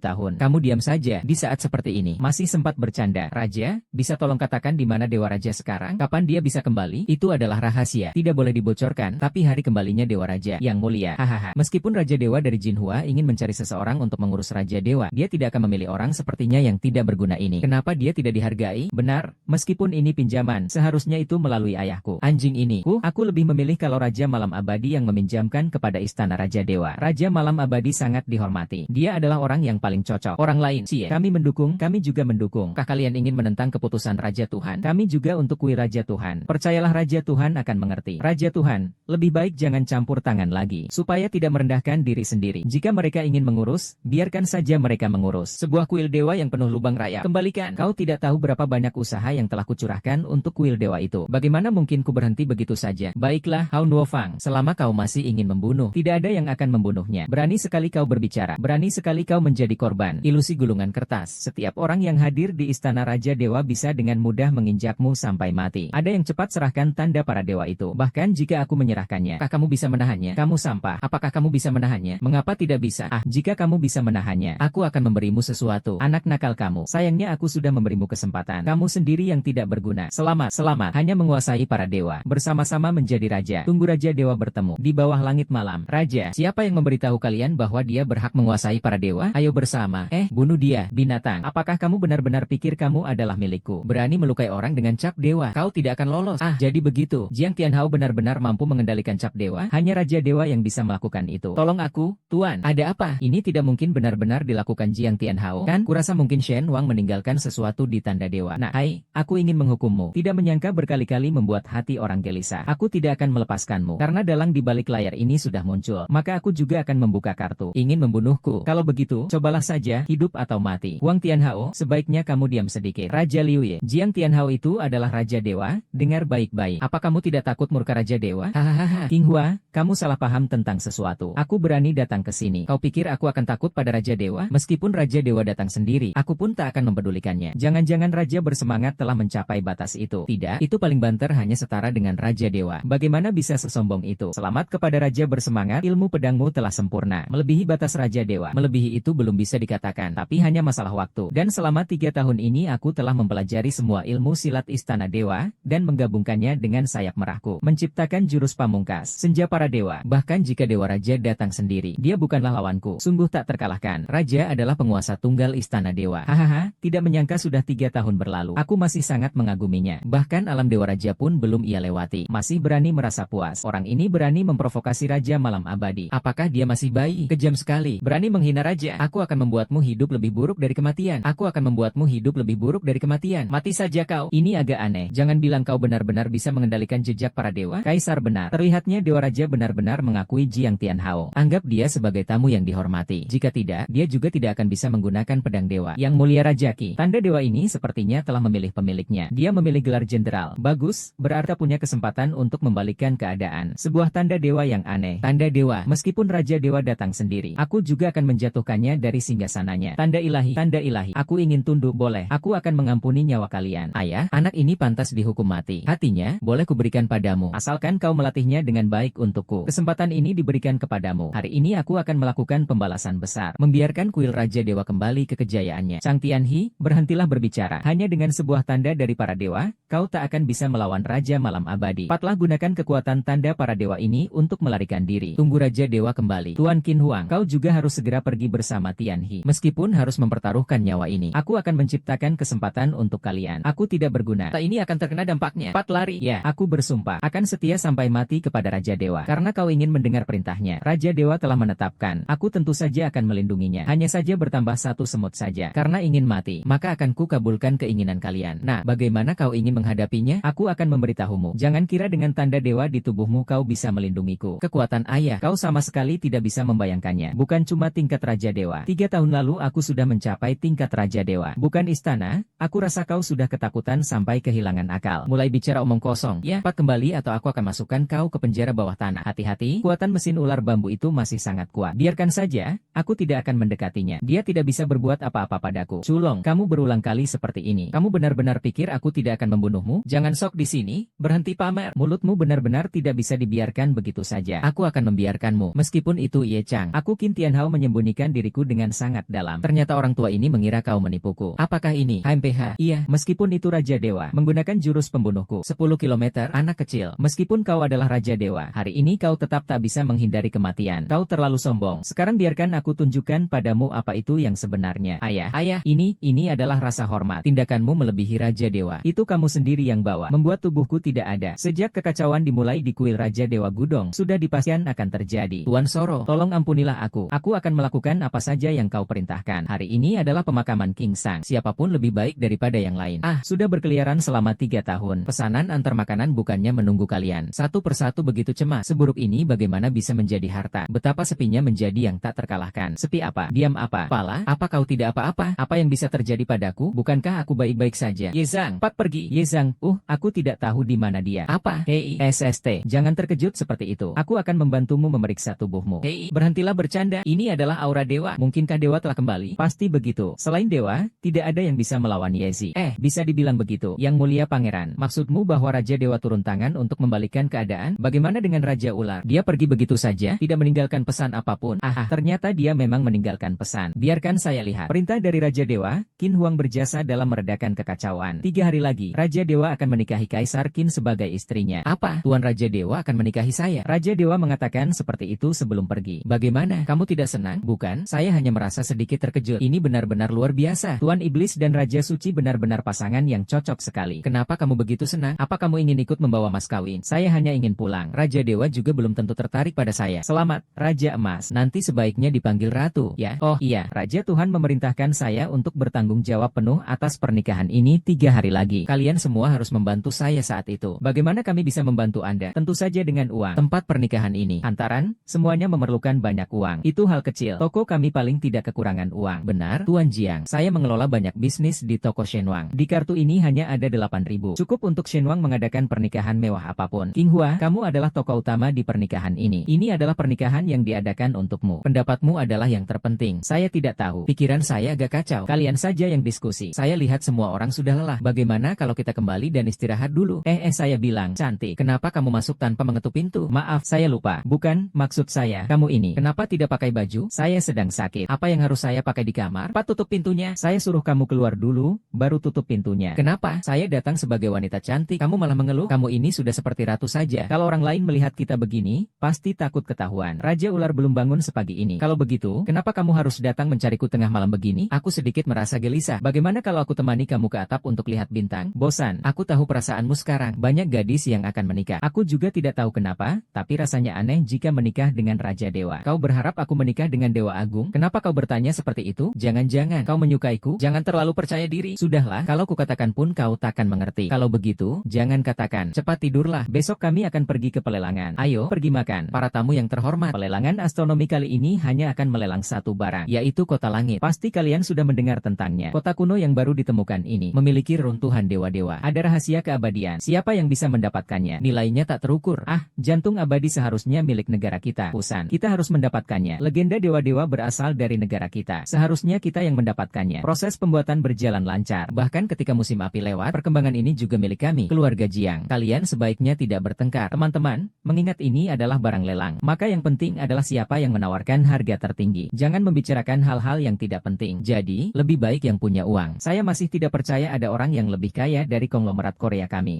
tahun. Kamu diam saja di saat seperti ini. Masih sempat bercanda. Raja, bisa tolong katakan di mana Dewa Raja sekarang? Kapan dia bisa kembali? Itu adalah rahasia. Tidak boleh dibocorkan Kotor kan? Tapi hari kembalinya Dewa Raja yang mulia. Hahaha. Meskipun Raja Dewa dari Jinhua ingin mencari seseorang untuk mengurus Raja Dewa, dia tidak akan memilih orang sepertinya yang tidak berguna ini. Kenapa dia tidak dihargai? Benar, meskipun ini pinjaman, seharusnya itu melalui ayahku. Anjing ini, aku lebih memilih kalau Raja Malam Abadi yang meminjamkan kepada Istana Raja Dewa. Raja Malam Abadi sangat dihormati. Dia adalah orang yang paling cocok. Orang lain, kami mendukung, kami juga mendukung. Kah kalian ingin menentang keputusan Raja Tuhan? Kami juga untuk kui Raja Tuhan. Percayalah Raja Tuhan akan mengerti. Raja Tuhan, lebih baik jangan campur tangan lagi, supaya tidak merendahkan diri sendiri. Jika mereka ingin mengurus, biarkan saja mereka mengurus. Sebuah kuil dewa yang penuh lubang rayap. Kembalikan. Kau tidak tahu berapa banyak usaha yang telah kucurahkan untuk kuil dewa itu. Bagaimana mungkin ku berhenti begitu saja? Baiklah, Hao Nuofang, selama kau masih ingin membunuh, tidak ada yang akan membunuhnya. Berani sekali kau berbicara. Berani sekali kau menjadi korban ilusi gulungan kertas. Setiap orang yang hadir di Istana Raja Dewa bisa dengan mudah menginjakmu sampai mati. Ada yang cepat serahkan tanda para dewa itu. Bahkan jika aku menyerahkannya, apakah kamu bisa menahannya? Kamu sampah. Apakah kamu bisa menahannya? Mengapa tidak bisa? Jika kamu bisa menahannya, aku akan memberimu sesuatu. Anak nakal kamu. Sayangnya aku sudah memberimu kesempatan. Kamu sendiri yang tidak berguna. Selamat, selamat. Hanya menguasai para dewa. Bersama-sama menjadi raja. Tunggu Raja Dewa bertemu di bawah langit malam. Raja, siapa yang memberitahu kalian bahwa dia berhak menguasai para dewa? Ayo bersama. Bunuh dia, binatang. Apakah kamu benar-benar pikir kamu adalah milikku? Berani melukai orang dengan cap dewa. Kau tidak akan lolos. Jadi begitu. Jiang Tianhao benar-benar mampu mengendalikan cap dewa. Hanya Raja Dewa yang bisa melakukan itu. Tolong aku, Tuan. Ada apa? Ini tidak mungkin benar-benar dilakukan Jiang Tianhao. Kan? Kurasa mungkin Shen Wang meninggalkan sesuatu di tanda dewa. Nah, hai, aku ingin menghukummu. Tidak menyangka berkali-kali membuat hati orang gelisah. Aku tidak akan melepaskanmu. Karena dalang di balik layar ini sudah muncul. Maka aku juga akan membuka kartu. Ingin membunuhku. Kalau begitu, cobalah saja, hidup atau mati. Huang Tianhao, sebaiknya kamu diam sedikit. Raja Liu Ye. Jiang Tianhao itu adalah Raja Dewa. Dengar baik-baik. Apa kamu tidak takut murka Raja Dewa? Hahaha. King Hua, kamu salah paham tentang sesuatu. Aku berani datang ke sini. Kau pikir aku akan takut pada Raja Dewa? Meskipun Raja Dewa datang sendiri, aku pun tak akan mempedulikannya. Jangan-jangan Raja bersemangat telah mencapai batas itu. Tidak, itu paling banter hanya setara dengan Raja Dewa. Bagaimana bisa sesombong itu? Selamat kepada Raja bersemangat, ilmu pedangmu telah sempurna. Melebihi batas Raja Dewa. Melebihi itu belum bisa dikatakan, tapi hanya masalah waktu. Dan selama 3 tahun ini aku telah mempelajari semua ilmu silat Istana Dewa, dan menggabungkannya dengan sayap merahku. Menciptakan jurus pamungkas, senja para dewa. Bahkan jika Dewa Raja datang sendiri, dia bukanlah lawanku. Sungguh tak terkalahkan. Raja adalah penguasa tunggal Istana Dewa. Hahaha, tidak menyangka sudah 3 tahun berlalu. Aku masih sangat mengaguminya. Bahkan alam Dewa Raja pun belum ia lewati. Masih berani merasa puas. Orang ini berani memprovokasi Raja Malam Abadi. Apakah dia masih bayi? Kejam sekali. Berani menghina Raja. Aku akan membuatmu hidup lebih buruk dari kematian. Aku akan membuatmu hidup lebih buruk dari kematian. Mati saja kau. Ini agak aneh. Jangan bilang kau benar-benar bisa mengendalikan jejak para dewa. Kaisar benar. Terlihatnya Dewa Raja benar-benar mengakui Jiang Tianhao. Anggap dia sebagai tamu yang dihormati. Jika tidak, dia juga tidak akan bisa menggunakan pedang dewa. Yang mulia Raja Qi. Tanda dewa ini sepertinya telah memilih pemiliknya. Dia memilih gelar jenderal. Bagus, berarti punya kesempatan untuk membalikkan keadaan. Sebuah tanda dewa yang aneh. Tanda dewa. Meskipun Raja Dewa datang sendiri, aku juga akan menjatuhkannya dari singgasananya. Tanda ilahi. Tanda ilahi. Aku ingin tunduk, boleh. Aku akan mengampuni nyawa kalian. Ayah, anak ini pantas dihukum mati. Hatinya, boleh kuberikan padamu. Asalkan kau melatihnya dengan baik untukku. Kesempatan ini diberikan kepadamu. Hari ini aku akan melakukan pembalasan besar. Membiarkan kuil Raja Dewa kembali ke kejayaannya. Chang Tianhi, berhentilah berbicara. Hanya dengan sebuah tanda dari para dewa, kau tak akan bisa melawan Raja Malam Abadi. Cepatlah gunakan kekuatan tanda para dewa ini untuk melarikan diri. Tunggu Raja Dewa kembali. Tuan Qin Huang, kau juga harus segera pergi bersama Tianhi. Meskipun harus mempertaruhkan nyawa ini, aku akan menciptakan kesempatan untuk kalian. Aku tidak berguna. Tak ini akan terkena dampaknya. Cepat lari. Ya, aku bersumpah akan setia sampai mati kepada Raja Dewa. Karena kau ingin mendengar perintahnya. Raja Dewa telah menetapkan. Aku tentu saja akan melindunginya. Hanya saja bertambah satu semut saja. Karena ingin mati, maka akan ku kabulkan keinginan kalian. Nah, bagaimana kau ingin menghadapinya? Aku akan memberitahumu. Jangan kira dengan tanda dewa di tubuhmu kau bisa melindungiku. Kekuatan ayah, kau sama sekali tidak bisa membayangkannya. Bukan cuma tingkat Raja Dewa. 3 tahun lalu aku sudah mencapai tingkat Raja Dewa. Bukan istana, aku rasa kau sudah ketakutan sampai kehilangan akal. Mulai bicara omong kosong. Ya, cepat kembali atau aku akan masukkan kau ke penjara bawah tanah. Hati-hati, kekuatan mesin ular bambu itu masih sangat kuat. Biarkan saja, aku tidak akan mendekatinya. Dia tidak bisa berbuat apa-apa padaku. Culong, kamu berulang kali seperti ini. Kamu benar-benar pikir aku tidak akan membunuhmu? Jangan sok di sini, berhenti pamer. Mulutmu benar-benar tidak bisa dibiarkan begitu saja. Aku akan membiarkanmu. Meskipun itu Ye Chang. Aku Qin Tianhao menyembunyikan diriku dengan sangat dalam. Ternyata orang tua ini mengira kau menipuku. Apakah ini HMPH? Iya, meskipun itu Raja Dewa. Menggunakan jurus pembunuhku. 10 km, anak kecil. Meskipun kau adalah Raja Dewa. Hari ini kau tetap tak bisa menghindari kematian. Kau terlalu sombong. Sekarang biarkan aku tunjukkan padamu apa itu yang sebenarnya. Ayah, ini adalah rasa hormat. Tindakanmu melebihi Raja Dewa. Itu kamu sendiri yang bawa. Membuat tubuhku tidak ada. Sejak kekacauan dimulai di kuil Raja Dewa Gudong, sudah dipastikan akan terjadi. Tuan Soro, tolong ampunilah aku. Aku akan melakukan apa saja yang kau perintahkan. Hari ini adalah pemakaman King Sang. Siapapun lebih baik daripada yang lain. Sudah berkeliaran selama 3 tahun. Pesanan antar makanan bukannya menunggu kalian. Satu persatu begitu cemas. Seburuk ini bagaimana bisa menjadi harta? Betapa sepinya menjadi yang tak terkalahkan. Sepi apa? Diam apa? Pala, apa kau tidak apa-apa? Apa yang bisa terjadi padaku? Bukankah aku baik-baik saja? Yezang, Pat pergi. Yezang, aku tidak tahu di mana dia. Apa? Hei, SST, jangan terkejut seperti itu. Aku akan membantumu memeriksa tubuhmu. Hei, berhentilah bercanda. Ini adalah aura dewa. Mungkinkah dewa telah kembali? Pasti begitu. Selain dewa, tidak ada yang bisa melawan Yezi. Bisa dibilang begitu. Yang mulia pangeran, maksudmu bahwa Raja Dewa turun tangan untuk membalikan keadaan? Bagaimana dengan Raja Ular? Dia pergi begitu saja, tidak meninggalkan pesan apapun. Ternyata dia memang meninggalkan pesan. Biarkan saya lihat. Perintah dari Raja Dewa, Qin Huang berjasa dalam meredakan kekacauan. 3 hari lagi, Raja Dewa akan menikahi Kaisar Qin sebagai istrinya. Apa? Tuan Raja Dewa akan menikahi saya? Raja Dewa mengatakan seperti itu sebelum pergi. Bagaimana? Kamu tidak senang? Bukan, saya hanya merasa sedikit terkejut. Ini benar-benar luar biasa. Tuan Iblis dan Raja Suci benar-benar pasangan yang cocok sekali. Kenapa kamu begitu senang? Apa kamu ingin ikut membawa mas kawin? Saya hanya ingin pulang. Raja Dewa juga belum tentu tertarik pada saya. Selamat, Raja Emas. Nanti sebaiknya dipanggil Ratu, ya? Oh iya, Raja Tuhan memerintahkan saya untuk bertanggung jawab penuh atas pernikahan ini 3 hari lagi. Kalian semua harus membantu saya saat itu. Bagaimana kami bisa membantu Anda? Tentu saja dengan uang. Tempat pernikahan ini, hantaran, semuanya memerlukan banyak uang. Itu hal kecil. Toko kami paling tidak kekurangan uang. Benar, Tuan Jiang. Saya mengelola banyak bisnis di toko Shenwang. Di kartu ini hanya ada 8.000. Cukup untuk Shenwang mengadakan pernikahan mewah apapun. King Hua, kamu adalah tokoh utama di pernikahan ini. Ini adalah pernikahan yang diadakan untukmu. Pendapatmu adalah yang terpenting. Saya tidak tahu. Pikiran saya agak kacau. Kalian saja yang diskusi. Saya lihat semua orang sudah lelah. Bagaimana kalau kita kembali dan istirahat dulu? Saya bilang, cantik. Kenapa kamu masuk tanpa mengetuk pintu? Maaf, saya lupa. Bukan, maksud saya, kamu ini. Kenapa tidak pakai baju? Saya sedang sakit. Apa yang harus saya pakai di kamar? Pat, tutup pintunya. Saya suruh kamu keluar dulu, baru tutup pintunya. Kenapa? Saya datang sebagai wanita cantik. Kamu malah mengeluh? Kamu ini sudah seperti ratu saja. Kalau orang lain melihat kita begini, pasti takut ketahuan. Raja Ular belum bangun sepagi ini. Kalau begitu, kenapa kamu harus datang mencariku tengah malam begini? Aku sedikit merasa gelisah. Bagaimana kalau aku temani kamu ke atap untuk lihat bintang? Bosan. Aku tahu perasaanmu sekarang. Banyak gadis yang akan menikah. Aku juga tidak tahu kenapa, tapi rasanya aneh jika menikah dengan Raja Dewa. Kau berharap aku menikah dengan Dewa Agung? Kenapa kau bertanya seperti itu? Jangan-jangan kau menyukaiku? Jangan terlalu percaya diri. Sudahlah, kalau kukatakan pun kau takkan mengerti. Kalau begitu, jangan katakan. Cepat tidurlah. Besok kami akan pergi ke pelelangan. Ayo, pergi makan. Para tamu yang terhormat, pelelangan astronomi kali ini hanya akan melelang satu barang, yaitu kota langit. Pasti kalian sudah mendengar tentangnya. Kota kuno yang baru ditemukan ini memiliki runtuhan dewa-dewa. Ada rahasia keabadian. Siapa yang bisa mendapatkannya? Nilainya tak terukur. Jantung abadi seharusnya milik negara kita. Pusan. Kita harus mendapatkannya. Legenda dewa-dewa berasal dari negara kita. Seharusnya kita yang mendapatkannya. Proses pembuatan berjalan lancar. Bahkan ketika musim api lewat, perkembangan ini juga milik kami, keluarga Jiang. Kalian sebaiknya tidak bertengkar. Teman-teman, mengingat ini adalah barang lelang, maka yang penting adalah siapa yang menawarkan harga tertinggi. Jangan membicarakan hal-hal yang tidak penting. Jadi, lebih baik yang punya uang. Saya masih tidak percaya ada orang yang lebih kaya dari konglomerat Korea kami.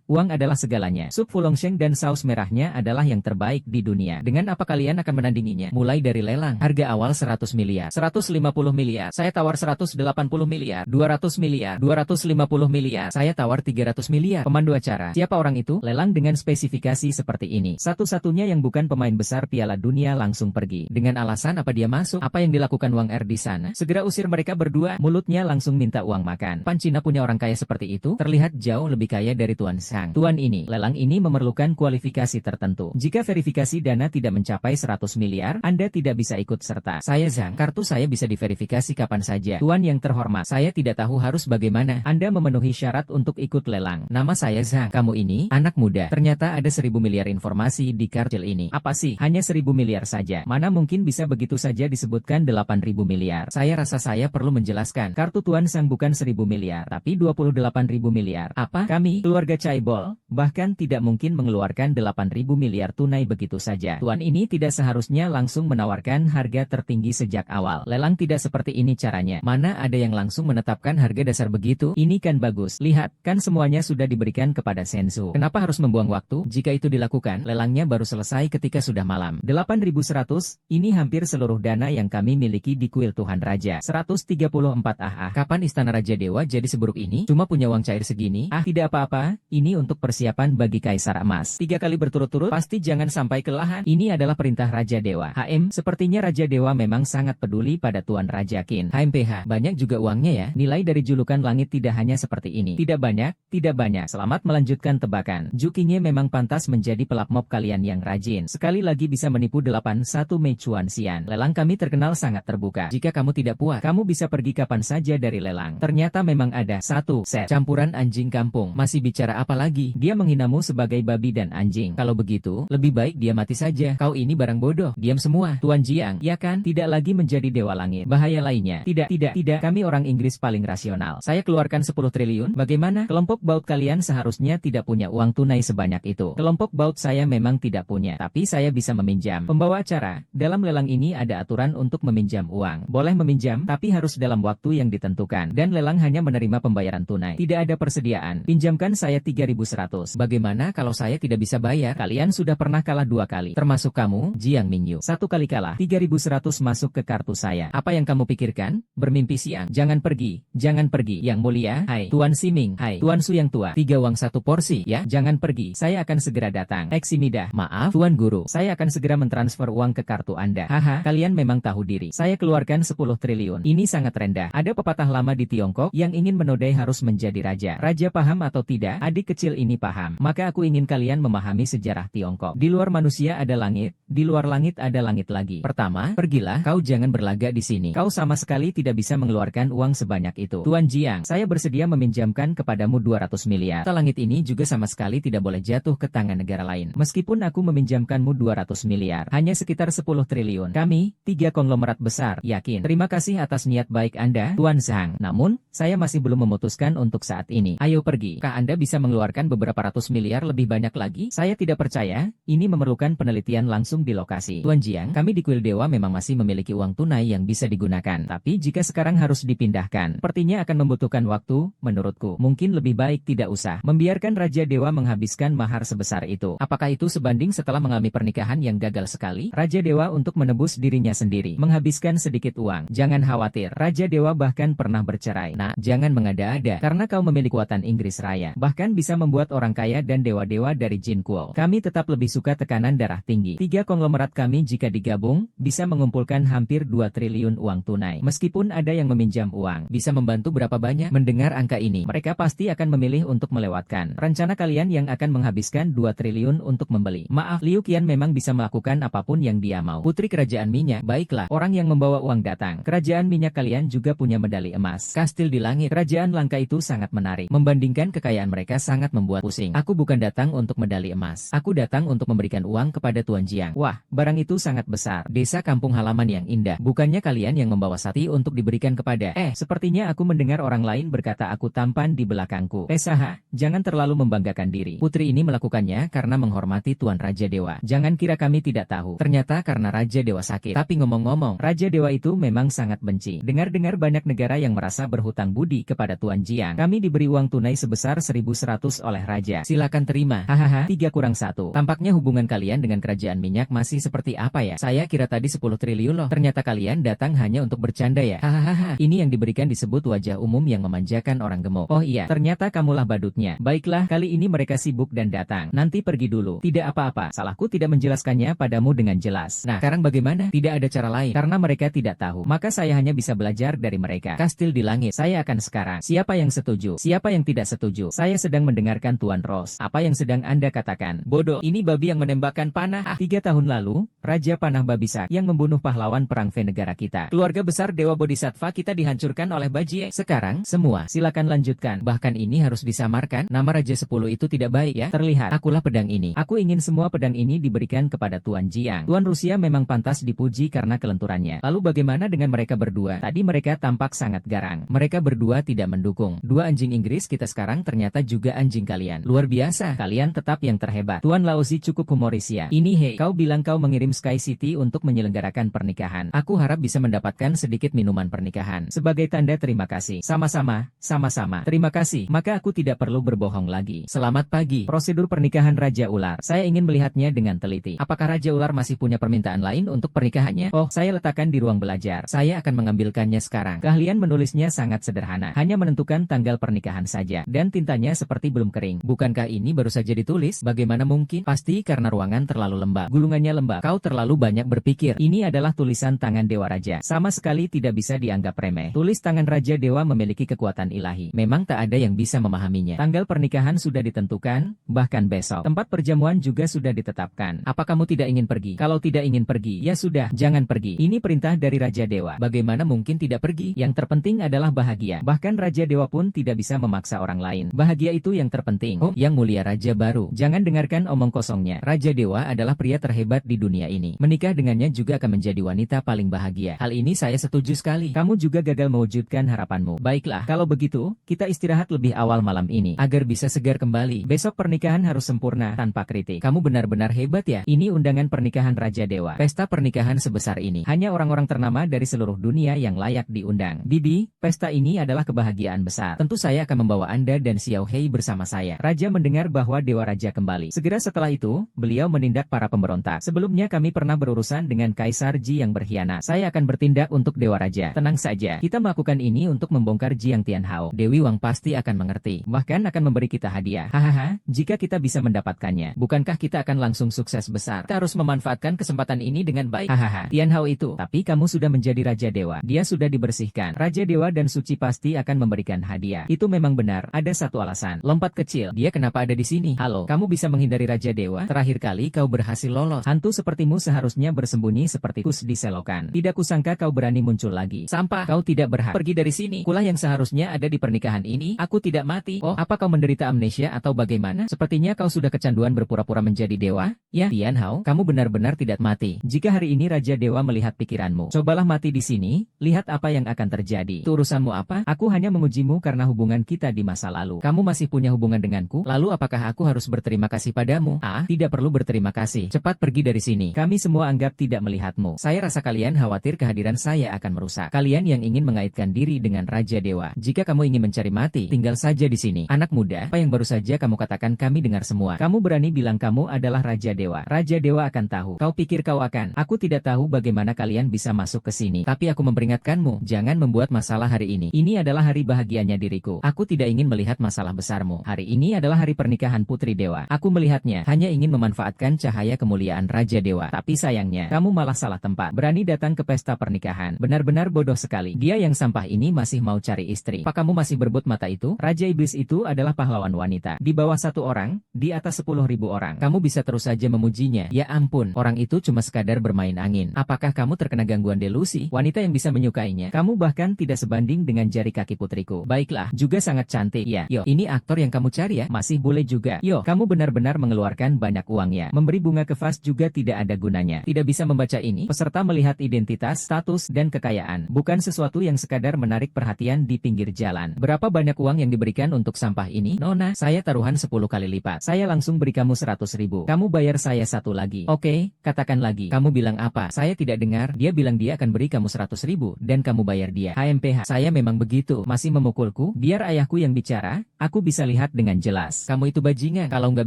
Uang adalah segalanya. Sup Fulongsheng dan saus merahnya adalah yang terbaik di dunia. Dengan apa kalian akan menandinginya? Mulai dari lelang. Harga awal 100 miliar, 150 miliar. Saya tawar 180 miliar, 200 miliar, 250 miliar. Saya tawar 300 miliar. Pemandu acara. Siapa orang itu? Lelang dengan spesifikasi seperti ini. Satu-satunya yang bukan pemain besar Piala Dunia langsung pergi. Dengan alasan apa dia masuk? Apa yang dilakukan Wang Er di sana? Segera usir mereka berdua. Mulutnya langsung minta uang makan. Pan Cina punya orang kaya seperti itu? Terlihat jauh lebih kaya dari Tuan Sang. Tuan ini, lelang ini memerlukan kualifikasi tertentu. Jika verifikasi dana tidak mencapai 100 miliar, Anda tidak bisa ikut serta. Saya Zhang. Kartu saya bisa diverifikasi kapan saja. Tuan yang terhormat, saya tidak tahu harus bagaimana. Anda memenuhi syarat untuk ikut lelang. Nama saya Zhang. Kamu ini, anak muda. Ternyata ada 1000 miliar informasi di kartil ini. Apa sih? Hanya 1000 miliar saja. Mana mungkin bisa begitu saja disebutkan 8.000 miliar. Saya rasa saya perlu menjelaskan. Kartu Tuan Sang bukan 1000 miliar, tapi 28.000 miliar. Apa? Kami, keluarga Caibol, bahkan tidak mungkin mengeluarkan 8.000 miliar tunai begitu saja. Tuan ini tidak seharusnya langsung menawarkan harga tertinggi sejak awal. Lelang tidak seperti ini caranya. Mana ada yang langsung menetapkan harga dasar begitu? Ini kan bagus. Lihat, kan semuanya sudah diberikan kepada Senzu. Kenapa harus membuang waktu? waktu, jika itu dilakukan, lelangnya baru selesai ketika sudah malam. 8.100, ini hampir seluruh dana yang kami miliki di kuil Tuhan Raja. 134 kapan Istana Raja Dewa jadi seburuk ini? Cuma punya uang cair segini? Tidak apa-apa, ini untuk persiapan bagi Kaisar Emas. 3 kali berturut-turut, pasti jangan sampai kelelahan. Ini adalah perintah Raja Dewa. Sepertinya Raja Dewa memang sangat peduli pada Tuan Raja Qin. HMPH, banyak juga uangnya ya. Nilai dari julukan langit tidak hanya seperti ini. Tidak banyak, tidak banyak. Selamat melanjutkan tebakan. Jukinye memang pantas menjadi pelap mob kalian yang rajin. Sekali lagi bisa menipu 81 Mei Chuan Xian. Lelang kami terkenal sangat terbuka. Jika kamu tidak puas, kamu bisa pergi kapan saja dari lelang. Ternyata memang ada satu set campuran anjing kampung. Masih bicara apa lagi? Dia menghinamu sebagai babi dan anjing. Kalau begitu, lebih baik dia mati saja. Kau ini barang bodoh. Diam semua. Tuan Jiang, ya kan? Tidak lagi menjadi dewa langit. Bahaya lainnya. Tidak. Kami orang Inggris paling rasional. Saya keluarkan 10 triliun. Bagaimana? Kelompok baut kalian seharusnya tidak punya uang tunai sebanyak itu. Kelompok baut saya memang tidak punya. Tapi saya bisa meminjam. Pembawa acara, dalam lelang ini ada aturan untuk meminjam uang. Boleh meminjam, tapi harus dalam waktu yang ditentukan. Dan lelang hanya menerima pembayaran tunai. Tidak ada persediaan. Pinjamkan saya 3.100. Bagaimana kalau saya tidak bisa bayar? Kalian sudah pernah kalah 2 kali. Termasuk kamu, Jiang Mingyu. 1 kali kalah. 3.100 masuk ke kartu saya. Apa yang kamu pikirkan? Bermimpi siang. Jangan pergi. Jangan pergi. Yang mulia, hai. Tuan Siming, hai. Tuan Su yang tua. 3 uang 1 porsi, ya. Jangan pergi. Saya akan segera datang. Eksimidah. Maaf, Tuan Guru. Saya akan segera mentransfer uang ke kartu Anda. Haha, kalian memang tahu diri. Saya keluarkan 10 triliun. Ini sangat rendah. Ada pepatah lama di Tiongkok, yang ingin menodai harus menjadi raja. Raja paham atau tidak? Adik kecil ini paham. Maka aku ingin kalian memahami sejarah Tiongkok. Di luar manusia ada langit, di luar langit ada langit lagi. Pertama, pergilah, kau jangan berlagak di sini. Kau sama sekali tidak bisa mengeluarkan uang sebanyak itu. Tuan Jiang, saya bersedia meminjamkan kepadamu 200 miliar. Langit ini juga sama sekali tidak boleh jatuh ke tangan negara lain. Meskipun aku meminjamkanmu 200 miliar, hanya sekitar 10 triliun. Kami, 3 konglomerat besar, yakin. Terima kasih atas niat baik Anda, Tuan Zhang. Namun, saya masih belum memutuskan untuk saat ini. Ayo pergi. Kah Anda bisa mengeluarkan beberapa ratus miliar lebih banyak lagi? Saya tidak percaya. Ini memerlukan penelitian langsung di lokasi. Tuan Jiang, kami di kuil dewa memang masih memiliki uang tunai yang bisa digunakan. Tapi jika sekarang harus dipindahkan, sepertinya akan membutuhkan waktu. Menurutku, mungkin lebih baik tidak usah membiarkan Raja Dewa menghabiskan mahar sebesar itu. Apakah itu sebanding setelah mengalami pernikahan yang gagal sekali? Raja Dewa untuk menebus dirinya sendiri menghabiskan sedikit uang. Jangan khawatir. Raja Dewa bahkan pernah bercerai. Nah, jangan mengada-ada. Karena kau memiliki kekuatan Inggris Raya. Bahkan bisa membuat orang kaya dan dewa-dewa dari Jin Kuo. Kami tetap lebih suka tekanan darah tinggi. 3 konglomerat kami jika digabung, bisa mengumpulkan hampir 2 triliun uang tunai. Meskipun ada yang meminjam uang, bisa membantu berapa banyak? Mendengar angka ini, mereka pasti akan memilih untuk melewatkan rencana kalian yang akan menghabiskan 2 triliun untuk membeli. Maaf, Liu Qian memang bisa melakukan apapun yang dia mau. Putri Kerajaan Minyak, baiklah, orang yang membawa uang datang. Kerajaan Minyak kalian juga punya medali emas. Kastil di langit, kerajaan langka itu sangat menarik. Membandingkan kekayaan mereka sangat membuat pusing. Aku bukan datang untuk medali emas. Aku datang untuk memberikan uang kepada Tuan Jiang. Wah, barang itu sangat besar. Desa kampung halaman yang indah. Bukannya kalian yang membawa sapi untuk diberikan kepada? Sepertinya aku mendengar orang lain berkata aku tampan di belakangku. Saha, jangan terlalu membanggakan diri. Putri ini melakukannya karena menghormati Tuan Raja Dewa. Jangan kira kami tidak tahu. Ternyata karena Raja Dewa sakit. Tapi ngomong-ngomong, Raja Dewa itu memang sangat benci. Dengar-dengar banyak negara yang merasa berhutang budi kepada Tuan Jiang. Kami diberi uang tunai sebesar 1.100 oleh Raja. Silakan terima. Hahaha, 3 kurang 1. Tampaknya hubungan kalian dengan kerajaan minyak masih seperti apa ya? Saya kira tadi 10 triliun loh. Ternyata kalian datang hanya untuk bercanda ya? Hahaha. Ini yang diberikan disebut wajah umum yang memanjakan orang gemuk. Oh iya, ternyata kamulah badutnya. Baiklah, kali ini mereka sibuk dan datang. Nanti pergi dulu. Tidak apa-apa. Salahku tidak menjelaskannya padamu dengan jelas. Nah, sekarang bagaimana? Tidak ada cara lain. Karena mereka tidak tahu. Maka saya hanya bisa belajar dari mereka. Kastil di langit. Saya akan sekarang. Siapa yang setuju? Siapa yang tidak setuju? Saya sedang mendengarkan Tuan Rose. Apa yang sedang Anda katakan? Bodoh. Ini babi yang menembakkan panah. 3 tahun lalu, Raja Panah Babisak yang membunuh pahlawan perang V negara kita. Keluarga besar Dewa Bodhisattva kita dihancurkan oleh Bajie. Sekarang, semua. Silakan lanjutkan. Bahkan ini harus disamarkan. Nama Raja 10 itu tidak baik ya. Terlihat. Akulah pedang ini. Aku ingin semua pedang ini diberikan kepada Tuan Jiang. Tuan Rusia memang pantas dipuji karena kelenturannya. Lalu bagaimana dengan mereka berdua? Tadi mereka tampak sangat garang. Mereka berdua tidak mendukung. 2 anjing Inggris kita sekarang ternyata juga anjing kalian. Luar biasa. Kalian tetap yang terhebat. Tuan Laozi cukup humoris ya. Ini hei, kau bilang kau mengirim Sky City untuk menyelenggarakan pernikahan. Aku harap bisa mendapatkan sedikit minuman pernikahan. Sebagai tanda terima kasih. Sama-sama, sama-sama. Terima kasih. Maka aku tidak perlu berbohong lagi. Selamat pagi. Prosedur prosedur pernikahan Raja Ular. Saya ingin melihatnya dengan teliti. Apakah Raja Ular masih punya permintaan lain untuk pernikahannya? Oh, saya letakkan di ruang belajar. Saya akan mengambilkannya sekarang. Keahlian menulisnya sangat sederhana. Hanya menentukan tanggal pernikahan saja. Dan tintanya seperti belum kering. Bukankah ini baru saja ditulis? Bagaimana mungkin? Pasti karena ruangan terlalu lembab. Gulungannya lembab. Kau terlalu banyak berpikir. Ini adalah tulisan tangan Dewa Raja. Sama sekali tidak bisa dianggap remeh. Tulis tangan Raja Dewa memiliki kekuatan ilahi. Memang tak ada yang bisa memahaminya. Tanggal pernikahan sudah ditentukan, bahkan besok. Tempat perjamuan juga sudah ditetapkan. Apa kamu tidak ingin pergi? Kalau tidak ingin pergi, ya sudah, jangan pergi. Ini perintah dari Raja Dewa. Bagaimana mungkin tidak pergi? Yang terpenting adalah bahagia. Bahkan Raja Dewa pun tidak bisa memaksa orang lain. Bahagia itu yang terpenting. Oh, yang mulia Raja baru. Jangan dengarkan omong kosongnya. Raja Dewa adalah pria terhebat di dunia ini. Menikah dengannya juga akan menjadi wanita paling bahagia. Hal ini saya setuju sekali. Kamu juga gagal mewujudkan harapanmu. Baiklah, kalau begitu, kita istirahat lebih awal malam ini, agar bisa segar kembali. Besok pernikahan harus sempurna, tanpa kritik. Kamu benar-benar hebat ya. Ini undangan pernikahan Raja Dewa. Pesta pernikahan sebesar ini. Hanya orang-orang ternama dari seluruh dunia yang layak diundang. Bibi, pesta ini adalah kebahagiaan besar. Tentu saya akan membawa Anda dan Xiao Hei bersama saya. Raja mendengar bahwa Dewa Raja kembali. Segera setelah itu, beliau menindak para pemberontak. Sebelumnya kami pernah berurusan dengan Kaisar Ji yang berkhianat. Saya akan bertindak untuk Dewa Raja. Tenang saja, kita melakukan ini untuk membongkar Jiang Tianhao. Dewi Wang pasti akan mengerti. Bahkan akan memberi kita hadiah. Hahaha, jika kita bisa mendapatkannya, bukankah kita akan langsung sukses besar? Kita harus memanfaatkan kesempatan ini dengan baik. Hahaha, Tianhao itu. Tapi kamu sudah menjadi Raja Dewa. Dia sudah dibersihkan. Raja Dewa dan Suci pasti akan memberikan hadiah. Itu memang benar. Ada satu alasan. Lompat kecil. Dia kenapa ada di sini? Halo, kamu bisa menghindari Raja Dewa? Terakhir kali kau berhasil lolos. Hantu sepertimu seharusnya bersembunyi seperti kus di selokan. Tidak kusangka kau berani muncul lagi. Sampah, kau tidak berhak. Pergi dari sini. Kulah yang seharusnya ada di pernikahan ini. Aku tidak mati. Oh, apa kau menderita amnesia atau bagaimana? Sepertinya kau sudah kecanduan berpura-pura menjadi dewa. Ya, Tianhao, kamu benar-benar tidak mati. Jika hari ini Raja Dewa melihat pikiranmu, cobalah mati di sini. Lihat apa yang akan terjadi. Itu urusanmu apa? Aku hanya mengujimu karena hubungan kita di masa lalu. Kamu masih punya hubungan denganku? Lalu apakah aku harus berterima kasih padamu? Ah, tidak perlu berterima kasih. Cepat pergi dari sini. Kami semua anggap tidak melihatmu. Saya rasa kalian khawatir kehadiran saya akan merusak. Kalian yang ingin mengaitkan diri dengan Raja Dewa. Jika kamu ingin mencari mati, tinggal saja di sini. Anak muda, apa yang baru saja kamu katakan kami dengar semua. Kamu berani bilang kamu adalah Raja Dewa. Raja Dewa akan tahu. Kau pikir kau akan? Aku tidak tahu bagaimana kalian bisa masuk ke sini. Tapi aku memperingatkanmu, jangan membuat masalah hari ini. Ini adalah hari bahagianya diriku. Aku tidak ingin melihat masalah besarmu. Hari ini adalah hari pernikahan Putri Dewa. Aku melihatnya, hanya ingin memanfaatkan cahaya kemuliaan Raja Dewa. Tapi sayangnya, kamu malah salah tempat. Berani datang ke pesta pernikahan. Benar-benar bodoh sekali. Dia yang sampah ini masih mau cari istri. Apa kamu masih berebut mata itu? Raja Iblis itu adalah pahlawan wanita. Di bawah 1 orang, di atas 10.000 orang. Kamu bisa terus saja memujinya. Ya ampun, orang itu cuma sekadar bermain angin. Apakah kamu terkena gangguan delusi? Wanita yang bisa menyukainya. Kamu bahkan tidak sebanding dengan jari kaki putriku. Baiklah, juga sangat cantik. Ya, yo, ini aktor yang kamu cari ya? Masih boleh juga. Yo, kamu benar-benar mengeluarkan banyak uang ya. Memberi bunga ke vas juga tidak ada gunanya. Tidak bisa membaca ini. Peserta melihat identitas, status, dan kekayaan. Bukan sesuatu yang sekadar menarik perhatian di pinggir jalan. Berapa banyak uang yang diberikan untuk sampah ini? Nona, saya taruhan 10 kali lipat. Saya langsung beri kamu 100.000. Kamu bayar saya 1 lagi. Oke, katakan lagi. Kamu bilang apa? Saya tidak dengar. Dia bilang dia akan beri kamu 100.000 dan kamu bayar dia. HMPH. Saya memang begitu. Masih memukulku? Biar ayahku yang bicara. Aku bisa lihat dengan jelas. Kamu itu bajingan. Kalau nggak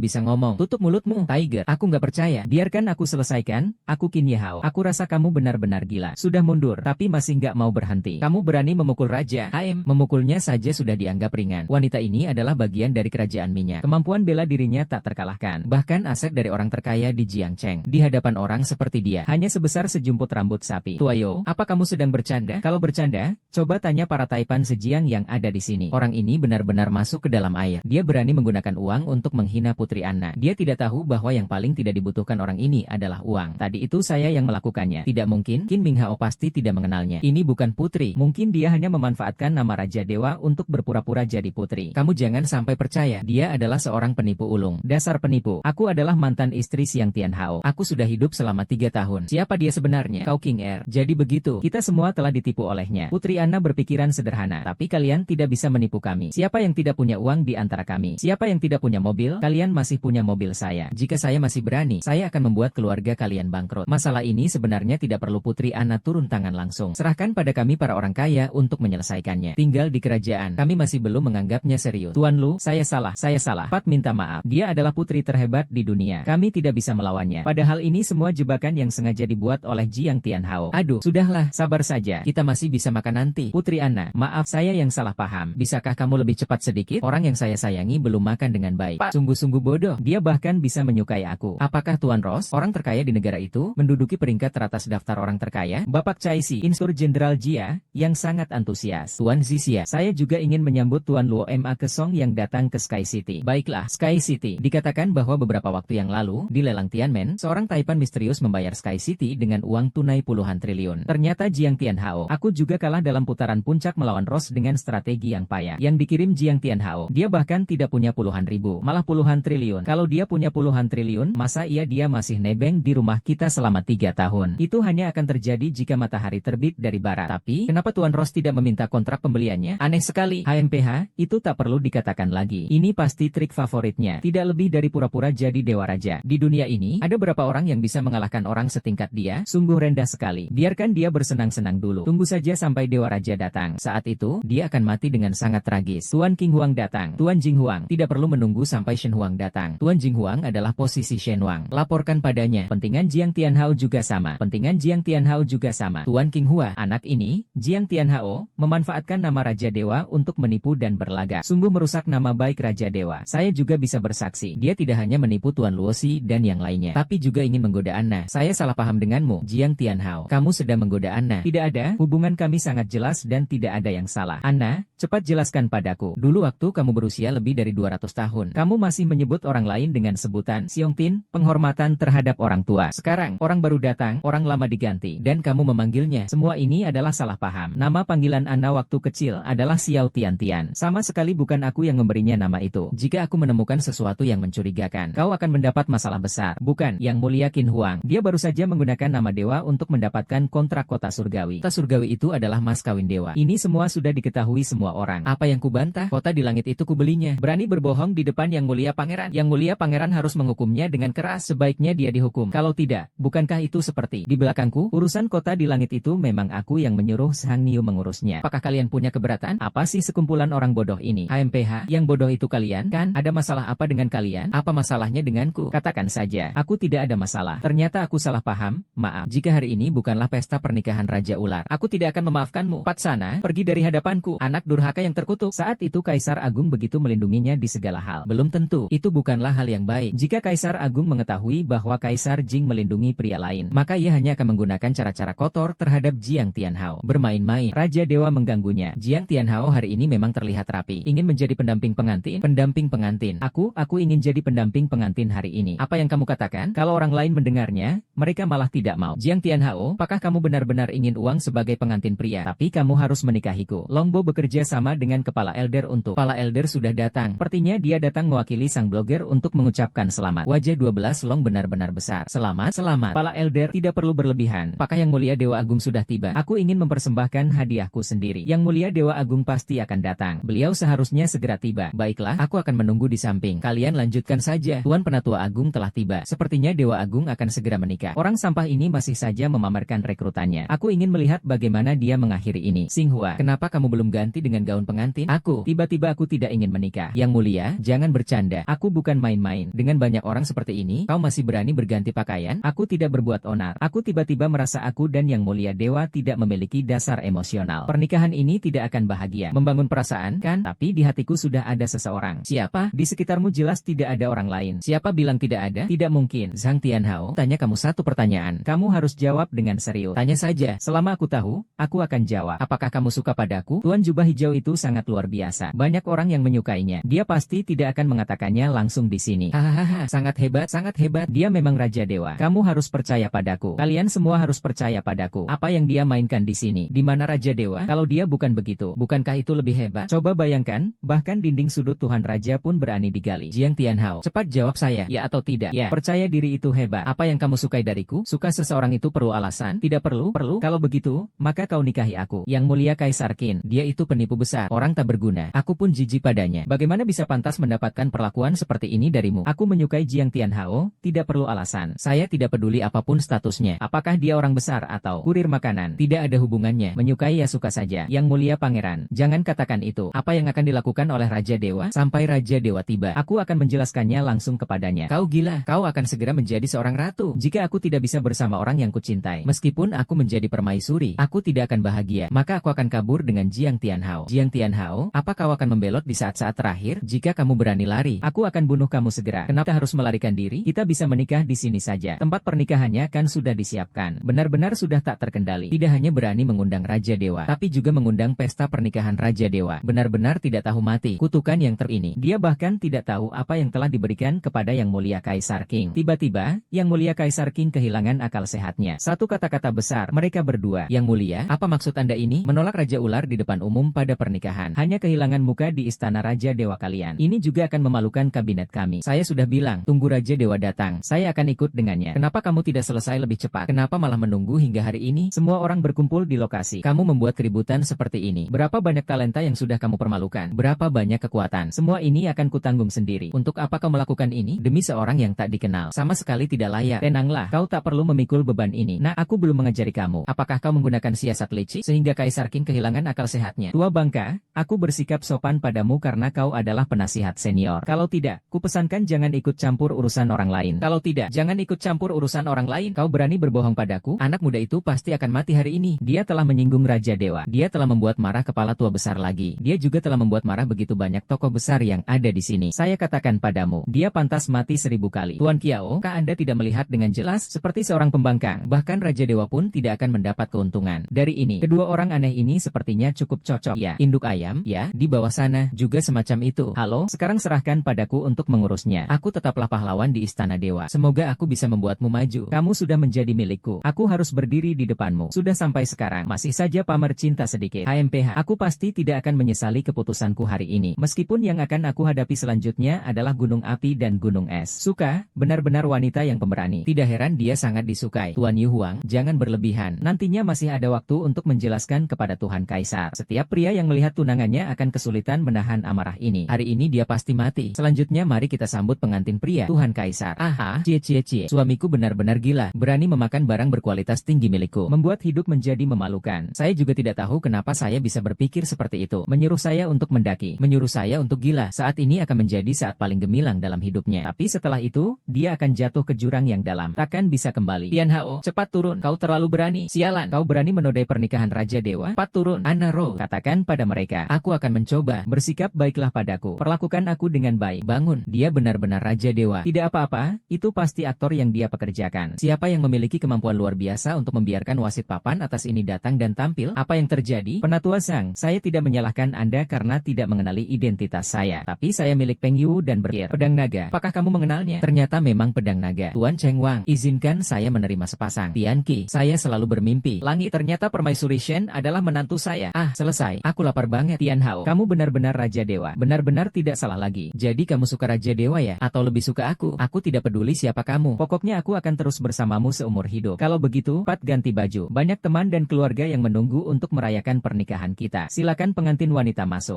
bisa ngomong, tutup mulutmu. Tiger, aku nggak percaya. Biarkan aku selesaikan. Aku Qin Yehao. Aku rasa kamu benar-benar gila. Sudah mundur, tapi masih nggak mau berhenti. Kamu berani memukul raja? Memukulnya saja sudah dianggap ringan. Wanita ini adalah bagian dari kerajaan minyak. Kemampuan bela dirinya tak terkalahkan. Bahkan aset dari orang terkaya di Jiangcheng. Di hadapan orang seperti dia, hanya sebesar sejumput rambut sapi. Tuayo, apa kamu sedang bercanda? Kalau bercanda, coba tanya para taipan sejiang yang ada di sini. Orang ini benar-benar masuk ke dalam air. Dia berani menggunakan uang untuk menghina Putri Anna. Dia tidak tahu bahwa yang paling tidak dibutuhkan orang ini adalah uang. Tadi itu saya yang melakukannya. Tidak mungkin, Qin Minghao pasti tidak mengenalnya. Ini bukan putri. Mungkin dia hanya memanfaatkan nama Raja Dewa untuk berpura-pura jadi putri. Kamu jangan sampai percaya. Dia adalah seorang penipu ulung. Dasar penipu. Aku adalah mantan istri Xiang Tianhao. Aku sudah hidup selama 3 tahun. Siapa dia sebenarnya? Kau King Er. Jadi begitu. Kita semua telah ditipu olehnya. Putri Anna berpikiran sederhana. Tapi kalian tidak bisa menipu kami. Siapa yang tidak punya uang di antara kami? Siapa yang tidak punya mobil? Kalian masih punya mobil saya. Jika saya masih berani, saya akan membuat keluarga kalian bangkrut. Masalah ini sebenarnya tidak perlu Putri Anna turun tangan langsung. Serahkan pada kami para orang kaya untuk menyelesaikannya. Tinggal di kerajaan. Kami masih belum menganggapnya serius. Tuan Lu, saya salah. Saya salah. Pat minta maaf. Dia adalah putri terhebat di dunia. Kami tidak bisa melawannya. Padahal ini semua jebakan yang sengaja dibuat oleh Jiang Tianhao. Aduh, sudahlah, sabar saja. Kita masih bisa makan nanti. Putri Ana, maaf saya yang salah paham. Bisakah kamu lebih cepat sedikit? Orang yang saya sayangi belum makan dengan baik. Pak, sungguh-sungguh bodoh. Dia bahkan bisa menyukai aku. Apakah Tuan Ross, orang terkaya di negara itu, menduduki peringkat teratas daftar orang terkaya? Bapak Chai Si, Inspektur Jenderal Jia, yang sangat antusias. Tuan Zixia, saya juga ingin menyambut Tuan Luo Ma Kesong yang datang ke Sky City. Baiklah, Sky City. Dikatakan bahwa beberapa waktu yang lalu, di lelang Tianmen, seorang taipan misterius membayar Sky City dengan uang tunai puluhan triliun. Ternyata Jiang Tianhao. Aku juga kalah dalam putaran puncak melawan Ross dengan strategi yang payah. Yang dikirim Jiang Tianhao. Dia bahkan tidak punya puluhan ribu, malah puluhan triliun. Kalau dia punya puluhan triliun, masa dia masih nebeng di rumah kita selama 3 tahun? Itu hanya akan terjadi jika matahari terbit dari barat. Tapi, kenapa Tuan Ross tidak meminta kontrak pembeliannya? Aneh sekali. HMPH, itu tak perlu dikatakan lagi. Ini pasti trik favoritnya. Tidak lebih dari pura-pura jadi dewa raja. Di dunia ini, ada berapa orang yang bisa mengalahkan orang setingkat dia? Sungguh rendah sekali. Biarkan dia bersenang-senang dulu. Tunggu saja sampai dewa raja datang. Saat itu, dia akan mati dengan sangat tragis. Tuan King Huang datang. Tuan Jing Huang. Tidak perlu menunggu sampai Shen Huang datang. Tuan Jing Huang adalah posisi Shen Huang. Laporkan padanya. Pentingan Jiang Tianhao juga sama. Pentingan Jiang Tianhao juga sama. Tuan King Hua, anak ini, Jiang Tianhao, memanfaatkan nama Raja Dewa untuk menipu dan berlagak. Sungguh merusak nama baik Raja Dewa. Saya juga bisa bersaksi. Dia tidak hanya menipu Tuan Luosi dan yang lainnya, tapi juga ingin menggoda Ana. Saya salah paham denganmu, Jiang Tianhao. Kamu sedang menggoda Ana. Tidak ada, hubungan kami sangat jelas dan tidak ada yang salah. Ana, cepat jelaskan padaku. Dulu waktu kamu berusia lebih dari 200 tahun, kamu masih menyebut orang lain dengan sebutan Xiongtin, penghormatan terhadap orang tua. Sekarang, orang baru datang, orang lama diganti, dan kamu memanggilnya. Semua ini adalah salah paham. Nama panggilan Ana waktu kecil adalah Xiao Tian. Sama sekali bukan aku yang memberinya nama itu. Jika aku menemukan sesuatu yang mencurigakan, kau akan mendapat masalah besar. Bukan, Yang Mulia Qin Huang. Dia baru saja menggunakan nama dewa untuk mendapatkan kontrak kota surgawi. Kota surgawi itu adalah mas kawin dewa. Ini semua sudah diketahui semua orang. Apa yang kubantah? Kota di langit itu kubelinya. Berani berbohong di depan Yang Mulia Pangeran. Yang Mulia Pangeran harus menghukumnya dengan keras. Sebaiknya dia dihukum. Kalau tidak, bukankah itu seperti di belakangku? Urusan kota di langit itu memang aku yang menyuruh Sang Niu mengurusnya. Apakah kalian punya keberatan? Apa sih sekumpulan orang bodoh ini? HMPH, yang bodoh itu kalian, kan? Ada masalah apa dengan kalian? Apa masalahnya denganku? Katakan saja. Aku tidak ada masalah. Ternyata aku salah paham. Maaf, jika hari ini bukanlah pesta pernikahan Raja Ular, aku tidak akan memaafkanmu. Cepat sana, pergi dari hadapanku, anak durhaka yang terkutuk. Saat itu Kaisar Agung begitu melindunginya di segala hal. Belum tentu, itu bukanlah hal yang baik. Jika Kaisar Agung mengetahui bahwa Kaisar Jing melindungi pria lain, maka ia hanya akan menggunakan cara-cara kotor terhadap Jiang Tianhao. Bermain-main, Raja Dewa mengganggunya. Jiang Tianhao hari ini memang terlihat rapi. Ingin menjadi pendamping pengantin? Pendamping pengantin. Aku ingin jadi pendamping pengantin hari ini. Apa yang kamu katakan? Kalau orang lain mendengarnya, mereka malah tidak mau. Jiang Tianhao, apakah kamu benar-benar ingin uang sebagai pengantin pria? Tapi kamu harus menikahiku. Longbo bekerja sama dengan Kepala Elder untuk. Kepala Elder sudah datang. Sepertinya dia datang mewakili sang blogger untuk mengucapkan selamat. Wajah 12 Long benar-benar besar. Selamat. Kepala Elder tidak perlu berlebihan. Apakah Yang Mulia Dewa Agung sudah tiba? Aku ingin mempersembahkan hadiahku sendiri. Yang Mulia Dewa Agung pasti akan datang. Beliau seharusnya segera tiba. Baiklah, aku akan menunggu di samping. Kalian lanjutkan saja. Tuan Penatua Agung telah tiba. Sepertinya Dewa Agung akan segera menikah. Orang sampah ini masih saja memamerkan rekrutannya. Aku ingin melihat bagaimana dia mengakhiri ini. Xinghua, kenapa kamu belum ganti dengan gaun pengantin? Tiba-tiba aku tidak ingin menikah. Yang Mulia, jangan bercanda. Aku bukan main-main. Dengan banyak orang seperti ini, kau masih berani berganti pakaian? Aku tidak berbuat onar. Aku tiba-tiba merasa aku dan Yang Mulia Dewa tidak memiliki dasar emosional. Pernikahan ini tidak akan bahagia. Membangun perasaan, kan? Tapi di hatiku sudah ada seseorang. Siapa? Di sekitarmu jelas tidak ada orang lain. Siapa bilang tidak ada? Tidak mungkin. Zhang Tianhao, tanya kamu satu pertanyaan. Kamu harus jawab dengan serius. Tanya saja. Selama aku tahu, aku akan jawab. Apakah kamu suka padaku? Tuan Jubah Hijau itu sangat luar biasa. Banyak orang yang menyukainya. Dia pasti tidak akan mengatakannya langsung di sini. Hahaha, sangat hebat, sangat hebat. Dia memang Raja Dewa. Kamu harus percaya padaku. Kalian semua harus percaya padaku. Apa yang dia mainkan di sini? Di mana Raja Dewa? Kalau dia bukan begitu, bukankah itu lebih hebat? Coba bayangkan, bahkan dinding sudut Tuhan Raja pun berani digali. Jiang Tianhao, cepat jawab saya, ya atau tidak? Ya. Percaya diri itu hebat. Apa yang kamu sukai dariku? Suka seseorang itu perlu alasan? Tidak perlu? Kalau begitu, maka kau nikahi aku. Yang Mulia Kaisar Qin, dia itu penipu besar. Orang tak berguna. Aku pun jijik padanya. Bagaimana bisa pantas mendapatkan perlakuan seperti ini darimu? Aku menyukai Jiang Tianhao, tidak perlu alasan. Saya tidak peduli apapun statusnya. Apakah dia orang besar atau kurir makanan? Tidak ada hubungannya. Menyukai ya suka saja. Yang Mulia Pangeran, jangan katakan itu. Apa yang akan dilakukan oleh Raja Dewa sampai Raja Dewa tiba? tiba-tiba, aku akan menjelaskannya langsung kepadanya. Kau gila, kau akan segera menjadi seorang ratu. Jika aku tidak bisa bersama orang yang kucintai, meskipun aku menjadi permaisuri, aku tidak akan bahagia. Maka aku akan kabur dengan Jiang Tianhao. Jiang Tianhao, apa kau akan membelot di saat-saat terakhir? Jika kamu berani lari, aku akan bunuh kamu segera. Kenapa harus melarikan diri? Kita bisa menikah di sini saja. Tempat pernikahannya kan sudah disiapkan. Benar-benar sudah tak terkendali. Tidak hanya berani mengundang Raja Dewa, tapi juga mengundang pesta pernikahan Raja Dewa. Benar-benar tidak tahu mati. Kutukan yang ini. Dia bahkan tidak tahu apa yang telah diberikan kepada Yang Mulia Kaisar King. Tiba-tiba, Yang Mulia Kaisar King kehilangan akal sehatnya. Satu kata-kata besar, mereka berdua. Yang Mulia, apa maksud Anda ini? Menolak Raja Ular di depan umum pada pernikahan. Hanya kehilangan muka di istana Raja Dewa kalian. Ini juga akan memalukan kabinet kami. Saya sudah bilang, tunggu Raja Dewa datang. Saya akan ikut dengannya. Kenapa kamu tidak selesai lebih cepat? Kenapa malah menunggu hingga hari ini? Semua orang berkumpul di lokasi. Kamu membuat keributan seperti ini. Berapa banyak talenta yang sudah kamu permalukan? Berapa banyak kekuatan? Semua ini akan kutanggung sendiri. Untuk apa kau melakukan ini? Demi seorang yang tak dikenal. Sama sekali tidak layak. Tenanglah, kau tak perlu memikul beban ini. Nah, aku belum mengajari kamu. Apakah kau menggunakan siasat licik sehingga Kaisar King kehilangan akal sehatnya? Tua bangka, aku bersikap sopan padamu karena kau adalah penasihat senior. Kalau tidak, kupesankan jangan ikut campur urusan orang lain. Kalau tidak, jangan ikut campur urusan orang lain. Kau berani berbohong padaku? Anak muda itu pasti akan mati hari ini. Dia telah menyinggung Raja Dewa. Dia telah membuat marah kepala tua besar lagi. Dia juga telah membuat marah begitu banyak tokoh besar yang ada di sini. Saya katakan padamu, dia pantas mati 1000 kali. Tuan Kiao, kah Anda tidak melihat dengan jelas seperti seorang pembangkang? Bahkan Raja Dewa pun tidak akan mendapat keuntungan. Dari ini, kedua orang aneh ini sepertinya cukup cocok. Ya, induk ayam, ya, di bawah sana juga semacam itu. Halo, sekarang serahkan padaku untuk mengurusnya. Aku tetaplah pahlawan di Istana Dewa. Semoga aku bisa membuatmu maju. Kamu sudah menjadi milikku. Aku harus berdiri di depanmu. Sudah sampai sekarang, masih saja pamer cinta sedikit. HMPH, aku pasti tidak akan menyesali keputusanku hari ini. Meskipun yang akan aku hadapi selanjutnya adalah gunung api dan gunung es. Suka, benar-benar wanita yang pemberani. Tidak heran dia sangat disukai. Tuan Yu Huang, jangan berlebihan. Nantinya masih ada waktu untuk menjelaskan kepada Tuhan Kaisar. Setiap pria yang melihat tunangannya akan kesulitan menahan amarah ini. Hari ini dia pasti mati. Selanjutnya mari kita sambut pengantin pria. Tuhan Kaisar. Aha, cie. Suamiku benar-benar gila. Berani memakan barang berkualitas tinggi milikku. Membuat hidup menjadi memalukan. Saya juga tidak tahu kenapa saya bisa berpikir seperti itu. Menyuruh saya untuk mendaki. Menyuruh saya untuk gila. Saat ini akan menjadi saat paling gemilang dalam hidupnya. Tapi setelah itu, dia akan jatuh ke jurang yang dalam. Takkan bisa kembali. Tianhao, cepat turun. Kau terlalu berani. Sialan, kau berani menodai pernikahan Raja Dewa? Cepat turun. Anaro, katakan pada mereka. Aku akan mencoba. Bersikap baiklah padaku. Perlakukan aku dengan baik. Bangun. Dia benar-benar Raja Dewa. Tidak apa-apa, itu pasti aktor yang dia pekerjakan. Siapa yang memiliki kemampuan luar biasa untuk membiarkan wasit papan atas ini datang dan tampil? Apa yang terjadi? Penatua Sang, saya tidak menyalahkan Anda karena tidak mengenali identitas saya. Tapi saya milik Peng Yu dan berkir. Pedang naga. Apakah kamu mengenalnya? Ternyata memang pedang naga. Tuan Cheng Wang, izinkan saya menerima sepasang. Tian Qi, saya selalu bermimpi. Langit, ternyata permaisuri Shen adalah menantu saya. Ah, selesai. Aku lapar banget. Tian Hao, kamu benar-benar Raja Dewa. Benar-benar tidak salah lagi. Jadi kamu suka Raja Dewa ya? Atau lebih suka aku? Aku tidak peduli siapa kamu. Pokoknya aku akan terus bersamamu seumur hidup. Kalau begitu, cepat ganti baju. Banyak teman dan keluarga yang menunggu untuk merayakan pernikahan kita. Silakan pengantin wanita masuk.